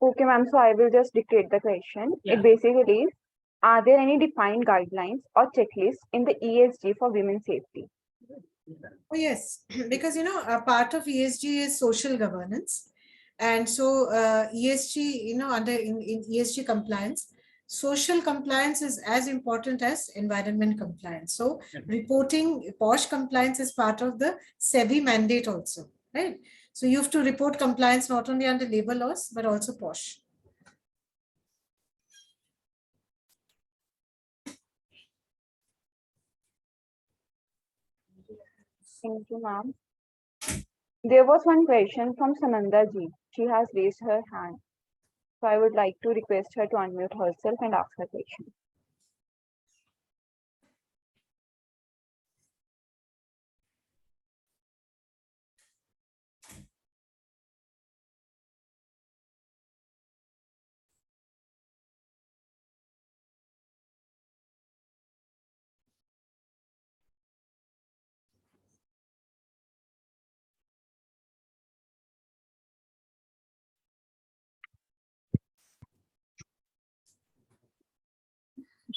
Okay, ma'am. So I will just dictate the question. Yeah. It basically is, are there any defined guidelines or checklists in the ESG for women's safety? Oh, yes, because a part of ESG is social governance. And so ESG, under in ESG compliance, social compliance is as important as environment compliance. So reporting POSH compliance is part of the SEBI mandate also, right? So you have to report compliance not only under labor laws, but also POSH. Thank you, ma'am. There was one question from Sananda ji. She has raised her hand. So I would like to request her to unmute herself and ask her question.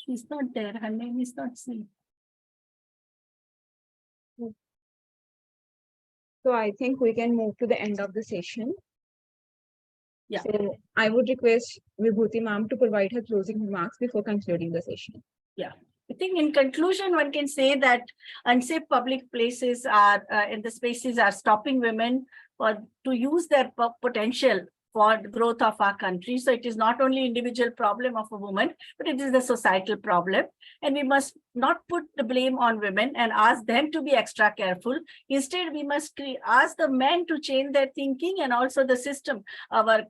She's not there. Her name is not seen. So I think we can move to the end of the session. Yeah. So I would request Vibhuti ma'am to provide her closing remarks before concluding the session. Yeah. I think in conclusion, one can say that unsafe public places are in the spaces are stopping women to use their potential for the growth of our country. So it is not only individual problem of a woman, but it is the societal problem. And we must not put the blame on women and ask them to be extra careful. Instead, we must ask the men to change their thinking and also the system, our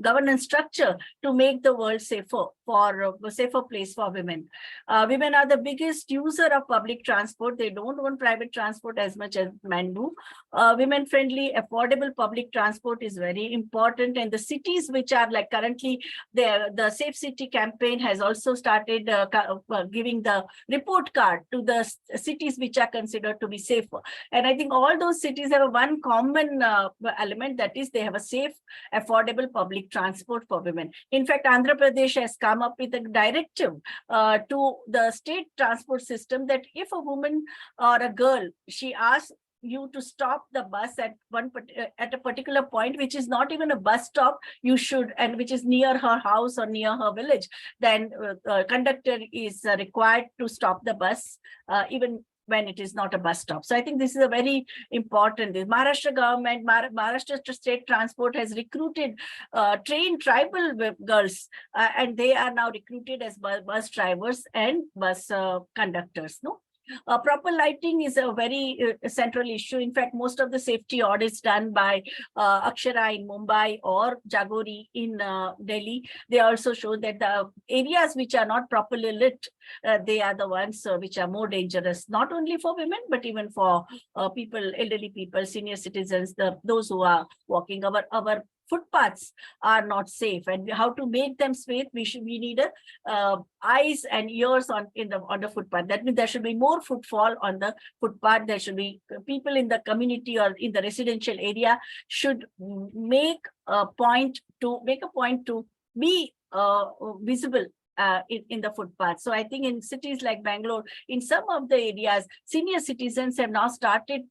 governance structure to make the world safer, for a safer place for women. Women are the biggest user of public transport. They don't own private transport as much as men do. Women-friendly, affordable public transport is very important. And the cities which are like currently, the Safe City campaign has also started giving the report card to the cities which are considered to be safer. And I think all those cities have one common element, that is they have a safe, affordable public transport for women. In fact, Andhra Pradesh has come up with a directive to the state transport system that if a woman or a girl, she asks you to stop the bus at a particular point, which is not even a bus stop, you should, and which is near her house or near her village, then conductor is required to stop the bus, even when it is not a bus stop. So I think this is a very important. The Maharashtra government, Maharashtra State Transport has recruited trained tribal girls, and they are now recruited as bus drivers and bus conductors. No. Proper lighting is a very central issue. In fact, most of the safety audits done by Akshara in Mumbai or Jagori in Delhi, they also show that the areas which are not properly lit, they are the ones which are more dangerous, not only for women, but even for people, elderly people, senior citizens, those who are walking. Our footpaths are not safe, and how to make them safe, we need eyes and ears on the footpath. That means there should be more footfall on the footpath. There should be people in the community or in the residential area should make a point to be visible in the footpath. So I think in cities like Bangalore, in some of the areas, senior citizens have now started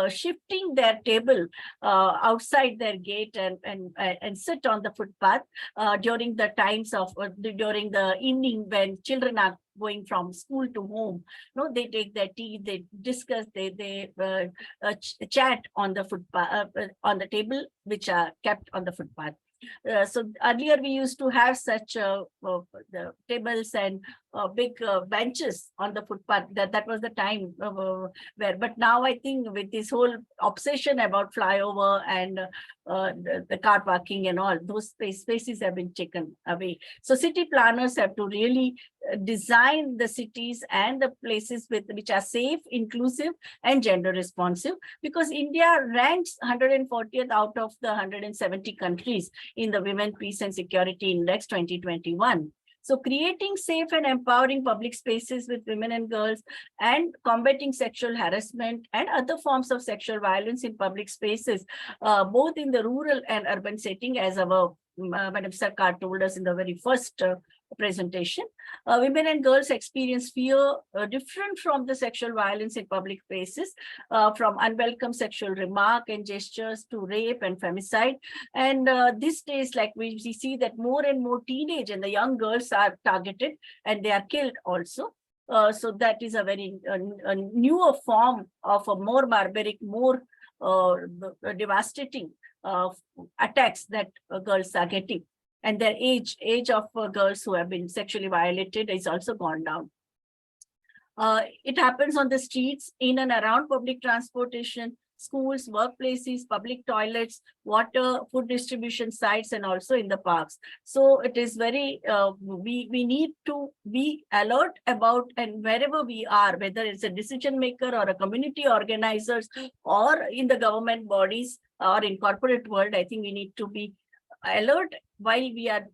shifting their table outside their gate and sit on the footpath during the times of during the evening when children are going from school to home. No, they take their tea, they discuss, they chat on the footpath on the table which are kept on the footpath. So earlier we used to have such the tables and big benches on the footpath. That was the time where, but now I think with this whole obsession about flyover and the car parking and all, those spaces have been taken away. So city planners have to really design the cities and the places which are safe, inclusive, and gender responsive, because India ranks 140th out of the 170 countries in the Women, Peace and Security Index 2021. So creating safe and empowering public spaces with women and girls, and combating sexual harassment and other forms of sexual violence in public spaces, both in the rural and urban setting, as our Madam Sarkar told us in the very first presentation. Women and girls experience fear different from the sexual violence in public places, from unwelcome sexual remark and gestures to rape and femicide. And these days, like we see that more and more teenage and the young girls are targeted and they are killed also. So that is a very a newer form of a more barbaric, more devastating attacks that girls are getting. And their age of girls who have been sexually violated is also gone down. It happens on the streets, in and around public transportation, schools, workplaces, public toilets, water, food distribution sites, and also in the parks. So it is very, we need to be alert about, and wherever we are, whether it's a decision maker or a community organizers or in the government bodies or in corporate world, I think we need to be alert while we are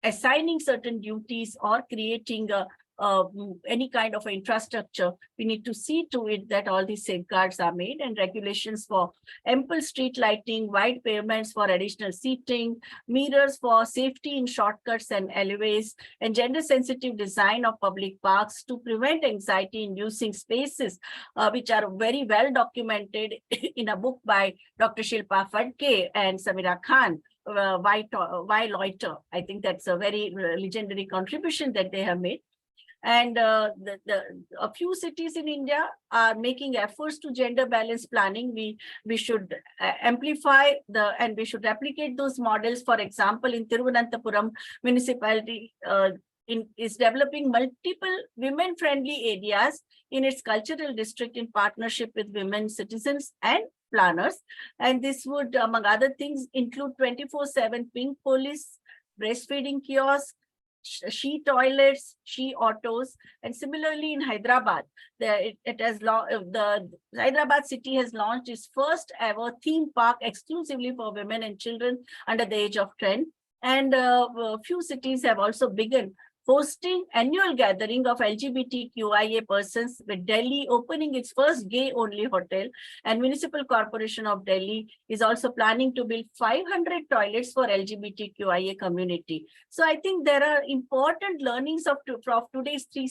assigning certain duties or creating any kind of infrastructure. We need to see to it that all these safeguards are made, and regulations for ample street lighting, wide pavements for additional seating, mirrors for safety in shortcuts and alleyways, and gender-sensitive design of public parks to prevent anxiety-inducing spaces, which are very well documented in a book by Dr. Shilpa Phadke and Samira Khan. Why loiter? I think that's a very legendary contribution that they have made. And a few cities in India are making efforts to gender balanced planning. We should amplify and we should replicate those models. For example, in Thiruvananthapuram municipality is developing multiple women-friendly areas in its cultural district in partnership with women citizens and planners. And this would, among other things, include 24/7 pink police, breastfeeding kiosks, she toilets, she autos. And similarly in Hyderabad, the Hyderabad city has launched its first ever theme park exclusively for women and children under the age of 10. And a few cities have also begun hosting annual gathering of LGBTQIA persons, with Delhi opening its first gay-only hotel, and Municipal Corporation of Delhi is also planning to build 500 toilets for LGBTQIA community. So I think there are important learnings of today's three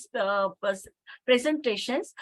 presentations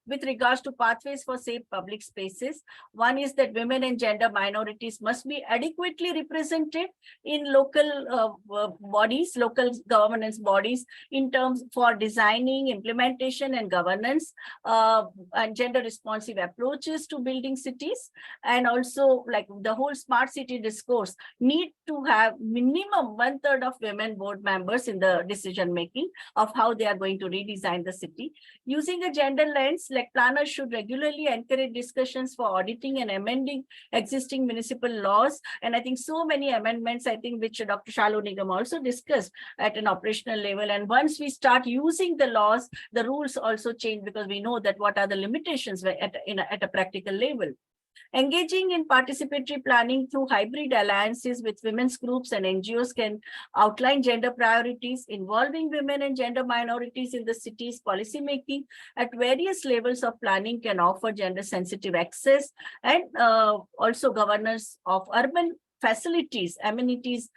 with regards to pathways for safe public spaces. One is that women and gender minorities must be adequately represented in local bodies, local governance bodies, in terms for designing, implementation, and governance, and gender responsive approaches to building cities. And also, like the whole smart city discourse need to have minimum 1/3 of women board members in the decision making of how they are going to redesign the city. Using a gender lens, like planners should regularly encourage discussions for auditing and amending existing municipal laws. And I think so many amendments, I think, which Dr. Shalu Nigam also discussed at an operational level. And once we start using the laws, the rules also change, because we know that what are the limitations at a practical level. Engaging in participatory planning through hybrid alliances with women's groups and NGOs can outline gender priorities. Involving women and gender minorities in the city's policymaking at various levels of planning can offer gender-sensitive access, and also governance of urban facilities, amenities,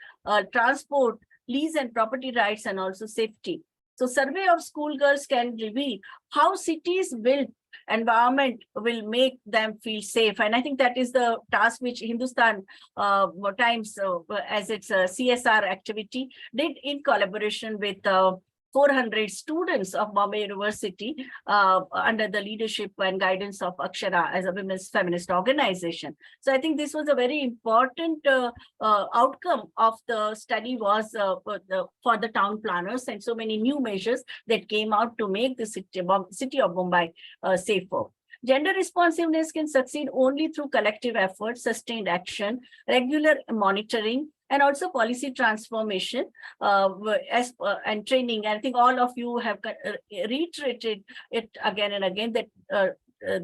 transport, lease and property rights, and also safety. So survey of schoolgirls can reveal how cities built environment will make them feel safe. And I think that is the task which Hindustan Times, as its CSR activity, did in collaboration with 400 students of Bombay University under the leadership and guidance of Akshara as a women's feminist organization. So I think this was a very important outcome of the study, was for the town planners, and so many new measures that came out to make the city of Mumbai safer. Gender responsiveness can succeed only through collective efforts, sustained action, regular monitoring, and also policy transformation and training. I think all of you have reiterated it again and again, that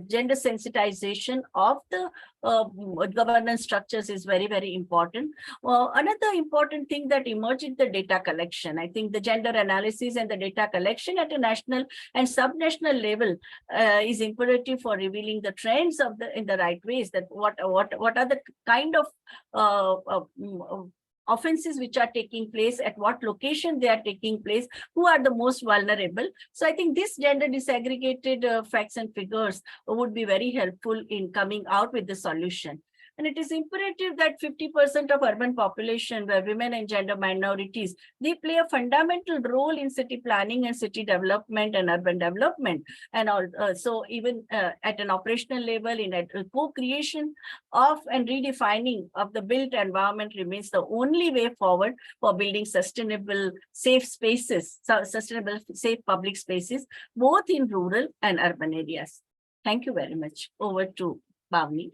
gender sensitization of the governance structures is very, very important. Another important thing that emerged is the data collection. I think the gender analysis and the data collection at a national and subnational level is imperative for revealing the trends of in the right ways. That what are the kind of offenses which are taking place, at what location they are taking place, who are the most vulnerable. So I think this gender disaggregated facts and figures would be very helpful in coming out with the solution. And it is imperative that 50% of urban population were women and gender minorities. They play a fundamental role in city planning and city development and urban development. And so even at an operational level, in a co-creation of and redefining of the built environment remains the only way forward for building sustainable, safe spaces, sustainable, safe public spaces, both in rural and urban areas. Thank you very much. Over to Bhavani.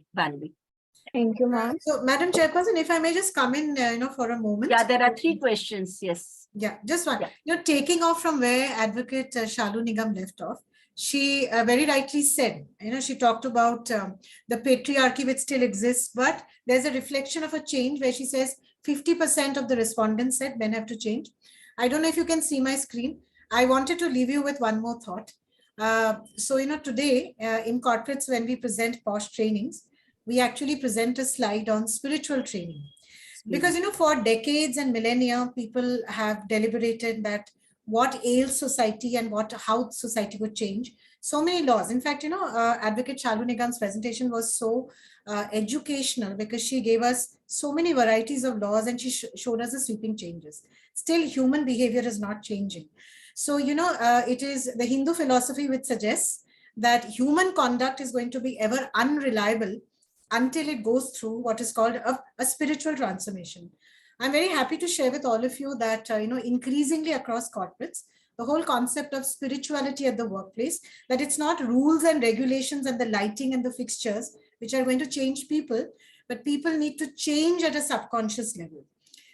Thank you, ma'am. So, Madam Chairperson, if I may just come in, for a moment. Yeah, there are 3 questions. Yes. Yeah, just one. Yeah. Taking off from where Advocate Shalu Nigam left off, she very rightly said, she talked about the patriarchy which still exists, but there's a reflection of a change where she says 50% of the respondents said men have to change. I don't know if you can see my screen. I wanted to leave you with one more thought. So, today in corporates, when we present POSH trainings, we actually present a slide on spiritual training. Because, for decades and millennia, people have deliberated that what ails society and how society would change. So many laws. In fact, Advocate Shalu Nigam's presentation was so educational because she gave us so many varieties of laws and she showed us the sweeping changes. Still, human behavior is not changing. So, it is the Hindu philosophy which suggests that human conduct is going to be ever unreliable until it goes through what is called a spiritual transformation. I'm very happy to share with all of you that, increasingly across corporates, the whole concept of spirituality at the workplace, that it's not rules and regulations and the lighting and the fixtures which are going to change people, but people need to change at a subconscious level.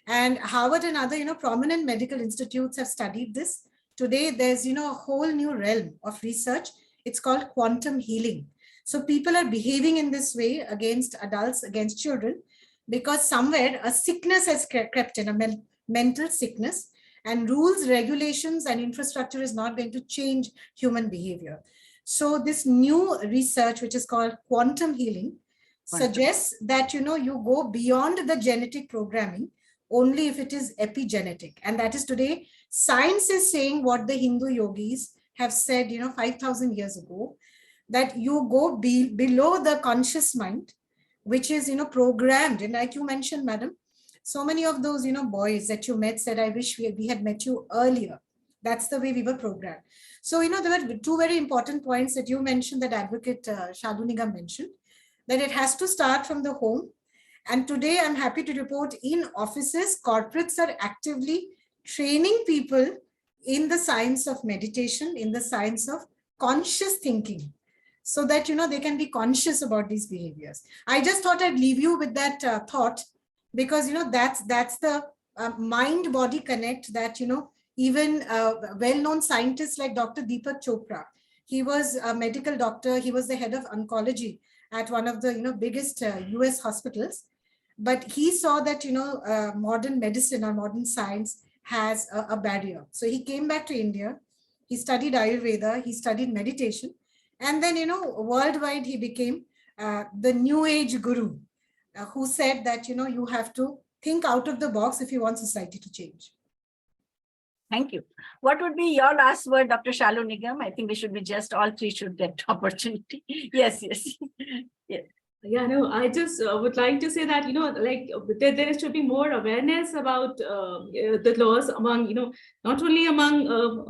And Harvard and other, prominent medical institutes have studied this. Today, there's, a whole new realm of research. It's called quantum healing. So people are behaving in this way against adults, against children, because somewhere a sickness has crept in, a mental sickness, and rules, regulations, and infrastructure is not going to change human behavior. So this new research, which is called quantum healing, suggests that, you go beyond the genetic programming only if it is epigenetic. And that is today, science is saying what the Hindu yogis have said, 5,000 years ago, that you go below the conscious mind, which is, programmed. And like you mentioned, madam, so many of those, boys that you met said, I wish we had met you earlier. That's the way we were programmed. So, there were 2 very important points that you mentioned, that Advocate Shalu Nigam mentioned, that it has to start from the home. And today I'm happy to report in offices, corporates are actively training people in the science of meditation, in the science of conscious thinking, so that, they can be conscious about these behaviors. I just thought I'd leave you with that thought, because, that's the mind-body connect that, even well-known scientists like Dr. Deepak Chopra, he was a medical doctor. He was the head of oncology at one of the, biggest US hospitals. But he saw that, modern medicine or modern science has a barrier. So he came back to India. He studied Ayurveda. He studied meditation. And then, worldwide, he became the new age guru who said that, you have to think out of the box if you want society to change. Thank you. What would be your last word, Dr. Shalu Nigam? I think we should be just all 3 should get opportunity. Yes. Yes. Yeah, no, I just would like to say that, there should be more awareness about the laws among, not only among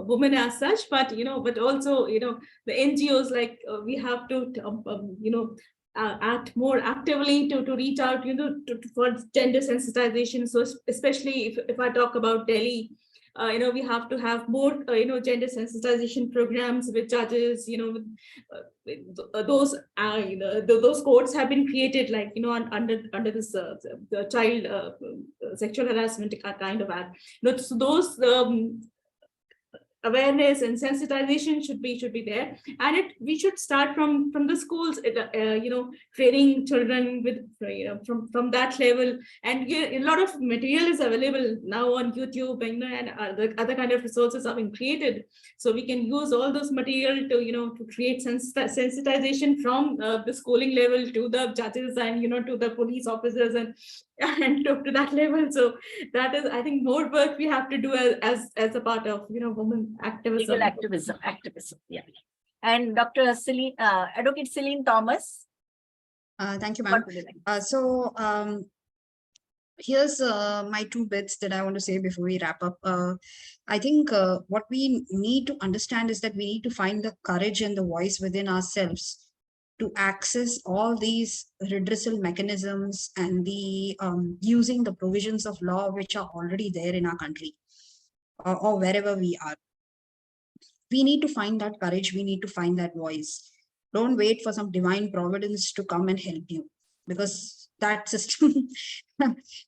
women as such, but, but also, the NGOs, like we have to, act more actively to reach out, for gender sensitization. So especially if I talk about Delhi, we have to have more, gender sensitization programs with judges, those codes have been created, like, under this the child sexual harassment kind of act. So those awareness and sensitization should be there, and we should start from the schools, training children with from that level. And a lot of material is available now on YouTube, and other kind of resources are being created, so we can use all those material to create sensitization from the schooling level to the judges and to the police officers and to that level. So that is, I think, more work we have to do as a part of women activism. Legal activism, yeah. And Dr. Celine, Advocate Celine Thomas. Thank you, ma'am. Here's my 2 bits that I want to say before we wrap up. I think what we need to understand is that we need to find the courage and the voice within ourselves to access all these redressal mechanisms and the using the provisions of law which are already there in our country or wherever we are. We need to find that courage. We need to find that voice. Don't wait for some divine providence to come and help you, because that system,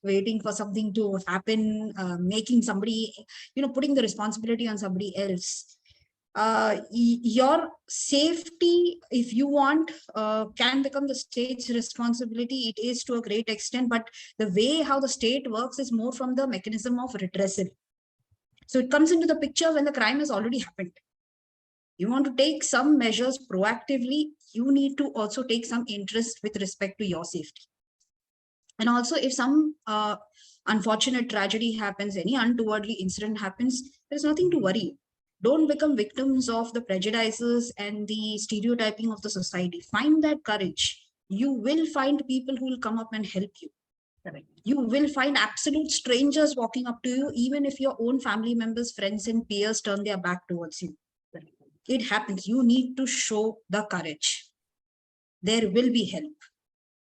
waiting for something to happen, making somebody, putting the responsibility on somebody else. Your safety, if you want, can become the state's responsibility. It is to a great extent, but the way how the state works is more from the mechanism of redressal. So it comes into the picture when the crime has already happened. You want to take some measures proactively, you need to also take some interest with respect to your safety. And also, if some unfortunate tragedy happens, any untowardly incident happens, there's nothing to worry. Don't become victims of the prejudices and the stereotyping of the society. Find that courage. You will find people who will come up and help you. You will find absolute strangers walking up to you, even if your own family members, friends, and peers turn their back towards you. It happens. You need to show the courage. There will be help.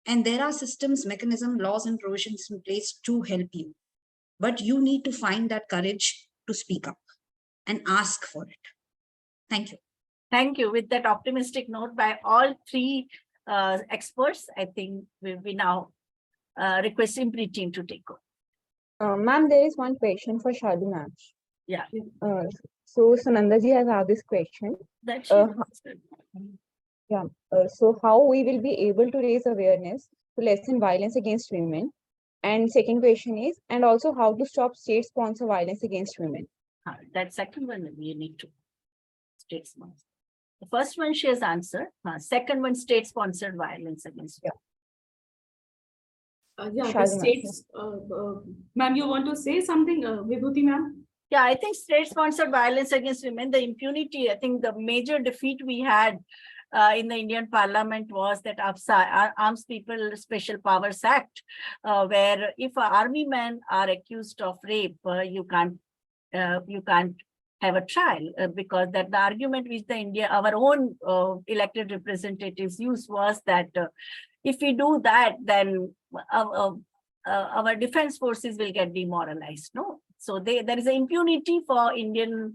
And there are systems, mechanisms, laws, and provisions in place to help you. But you need to find that courage to speak up and ask for it. Thank you. Thank you. With that optimistic note by all 3 experts, I think we now request IMPRI team to take over. Ma'am, there is one question for Shadu ma'am. Yeah. So Sananda ji has asked this question. So how we will be able to raise awareness to lessen violence against women? And second question is, and also how to stop state-sponsored violence against women? That second one we need to state-sponsored. The first one she has answered. Second one, state-sponsored violence against women. The states, ma'am, you want to say something, Vibhuti ma'am? Yeah, I think state-sponsored violence against women, the impunity, I think the major defeat we had in the Indian Parliament was that Arms People Special Powers Act, where if army men are accused of rape, you can't have a trial, because that the argument which our own elected representatives used was that if we do that, then our defense forces will get demoralized. No. So there is an impunity for Indian,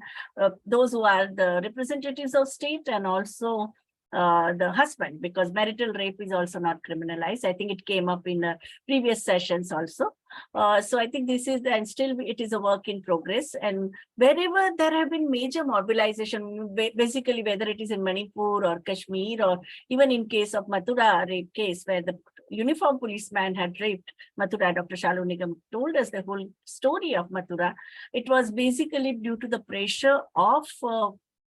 those who are the representatives of state, and also the husband, because marital rape is also not criminalized. I think it came up in previous sessions also. So I think this is, and still it is a work in progress. And wherever there have been major mobilization, basically whether it is in Manipur or Kashmir, or even in case of Mathura rape case, where the uniformed policeman had raped Mathura, Dr. Shalu Nigam told us the whole story of Mathura. It was basically due to the pressure of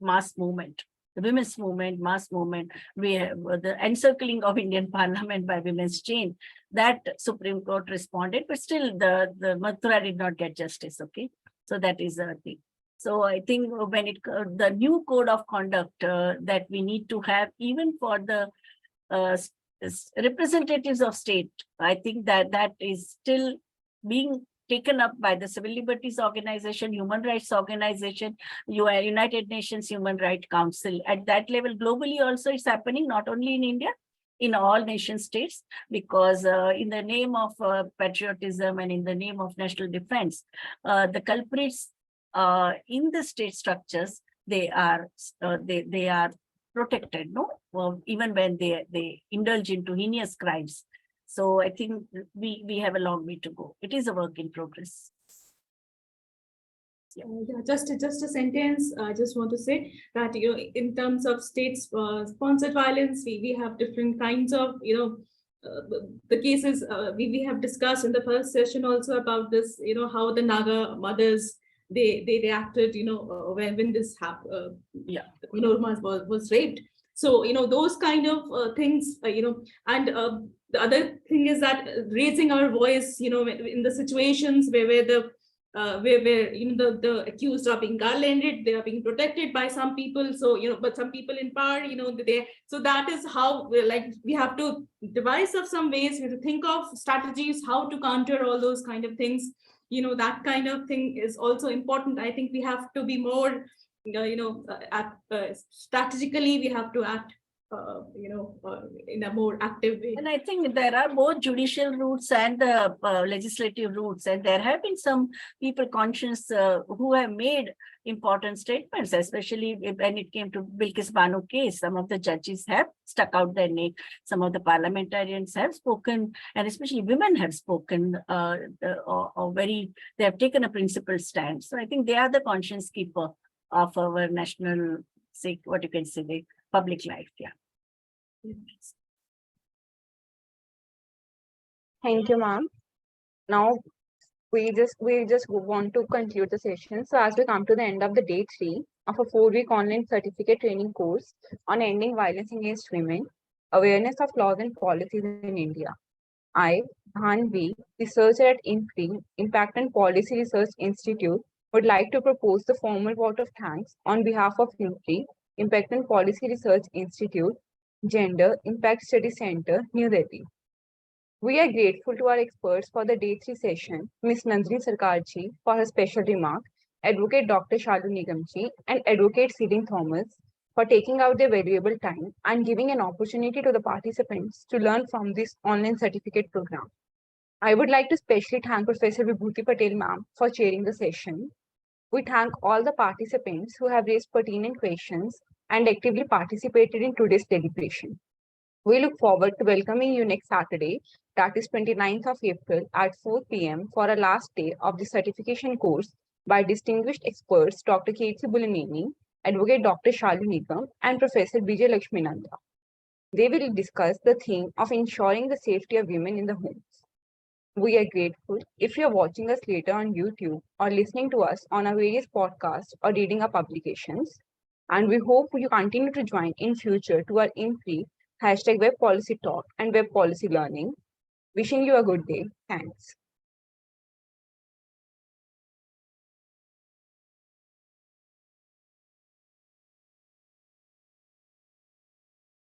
mass movement, the women's movement, mass movement, the encircling of Indian Parliament by women's chain, that Supreme Court responded, but still the Mathura did not get justice. Okay, so that is a thing. So I think when the new code of conduct that we need to have, even for the representatives of state, I think that is still being taken up by the Civil Liberties Organization, Human Rights Organization, United Nations Human Rights Council. At that level, globally also it's happening, not only in India, in all nation states, because in the name of patriotism and in the name of national defense, the culprits in the state structures, they are protected, no? Well, even when they indulge into heinous crimes. So I think we have a long way to go. It is a work in progress. Yeah, just a sentence. I just want to say that, you know, in terms of states sponsored violence, we have different kinds of, you know, the cases we have discussed in the first session also about this, you know, how the Naga mothers, they reacted, you know, when this happened, Manorama was raped. So, you know, those kind of things, you know, and the other thing is that raising our voice, you know, in the situations where the where you know the accused are being garlanded, they are being protected by some people. So, you know, but some people in power, you know, so that is how we have to devise of some ways, we have to think of strategies how to counter all those kind of things. You know, that kind of thing is also important. I think we have to be more, strategically we have to act in a more active way. And I think there are both judicial routes and the legislative routes, and there have been some people conscious who have made important statements, especially when it came to Bilkis Banu case. Some of the judges have stuck out their neck, some of the parliamentarians have spoken, and especially women have spoken, they have taken a principled stand. So I think they are the conscience keeper of our national, what you can say, the public life. Yeah. Thank you, ma'am. Now we just want to conclude the session. So as we come to the end of the day 3 of a 4-week online certificate training course on ending violence against women, awareness of laws and policies in India, I, Bhanvi, researcher at IMPRI, Impact and Policy Research Institute, would like to propose the formal vote of thanks on behalf of IMPRI, Impact and Policy Research Institute, Gender Impact Study Center, New Delhi. We are grateful to our experts for the day 3 session, Ms. Nandini Sarkarji for her special remark, Advocate Dr. Shalu Nigamji, and Advocate Celine Thomas for taking out their valuable time and giving an opportunity to the participants to learn from this online certificate program. I would like to specially thank Professor VIBHUTI Patel ma'am for chairing the session. We thank all the participants who have raised pertinent questions and actively participated in today's deliberation. We look forward to welcoming you next Saturday, that is 29th of April at 4 p.m. for a last day of the certification course by distinguished experts Dr. K.C. Bulaneni, Advocate Dr. Shalu Nigam, and Professor B.J. Lakshminanda. They will discuss the theme of ensuring the safety of women in the homes. We are grateful if you are watching us later on YouTube or listening to us on our various podcasts or reading our publications. And we hope you continue to join in future to our IMPRI #WebPolicyTalk and Web Policy Learning. Wishing you a good day. Thanks.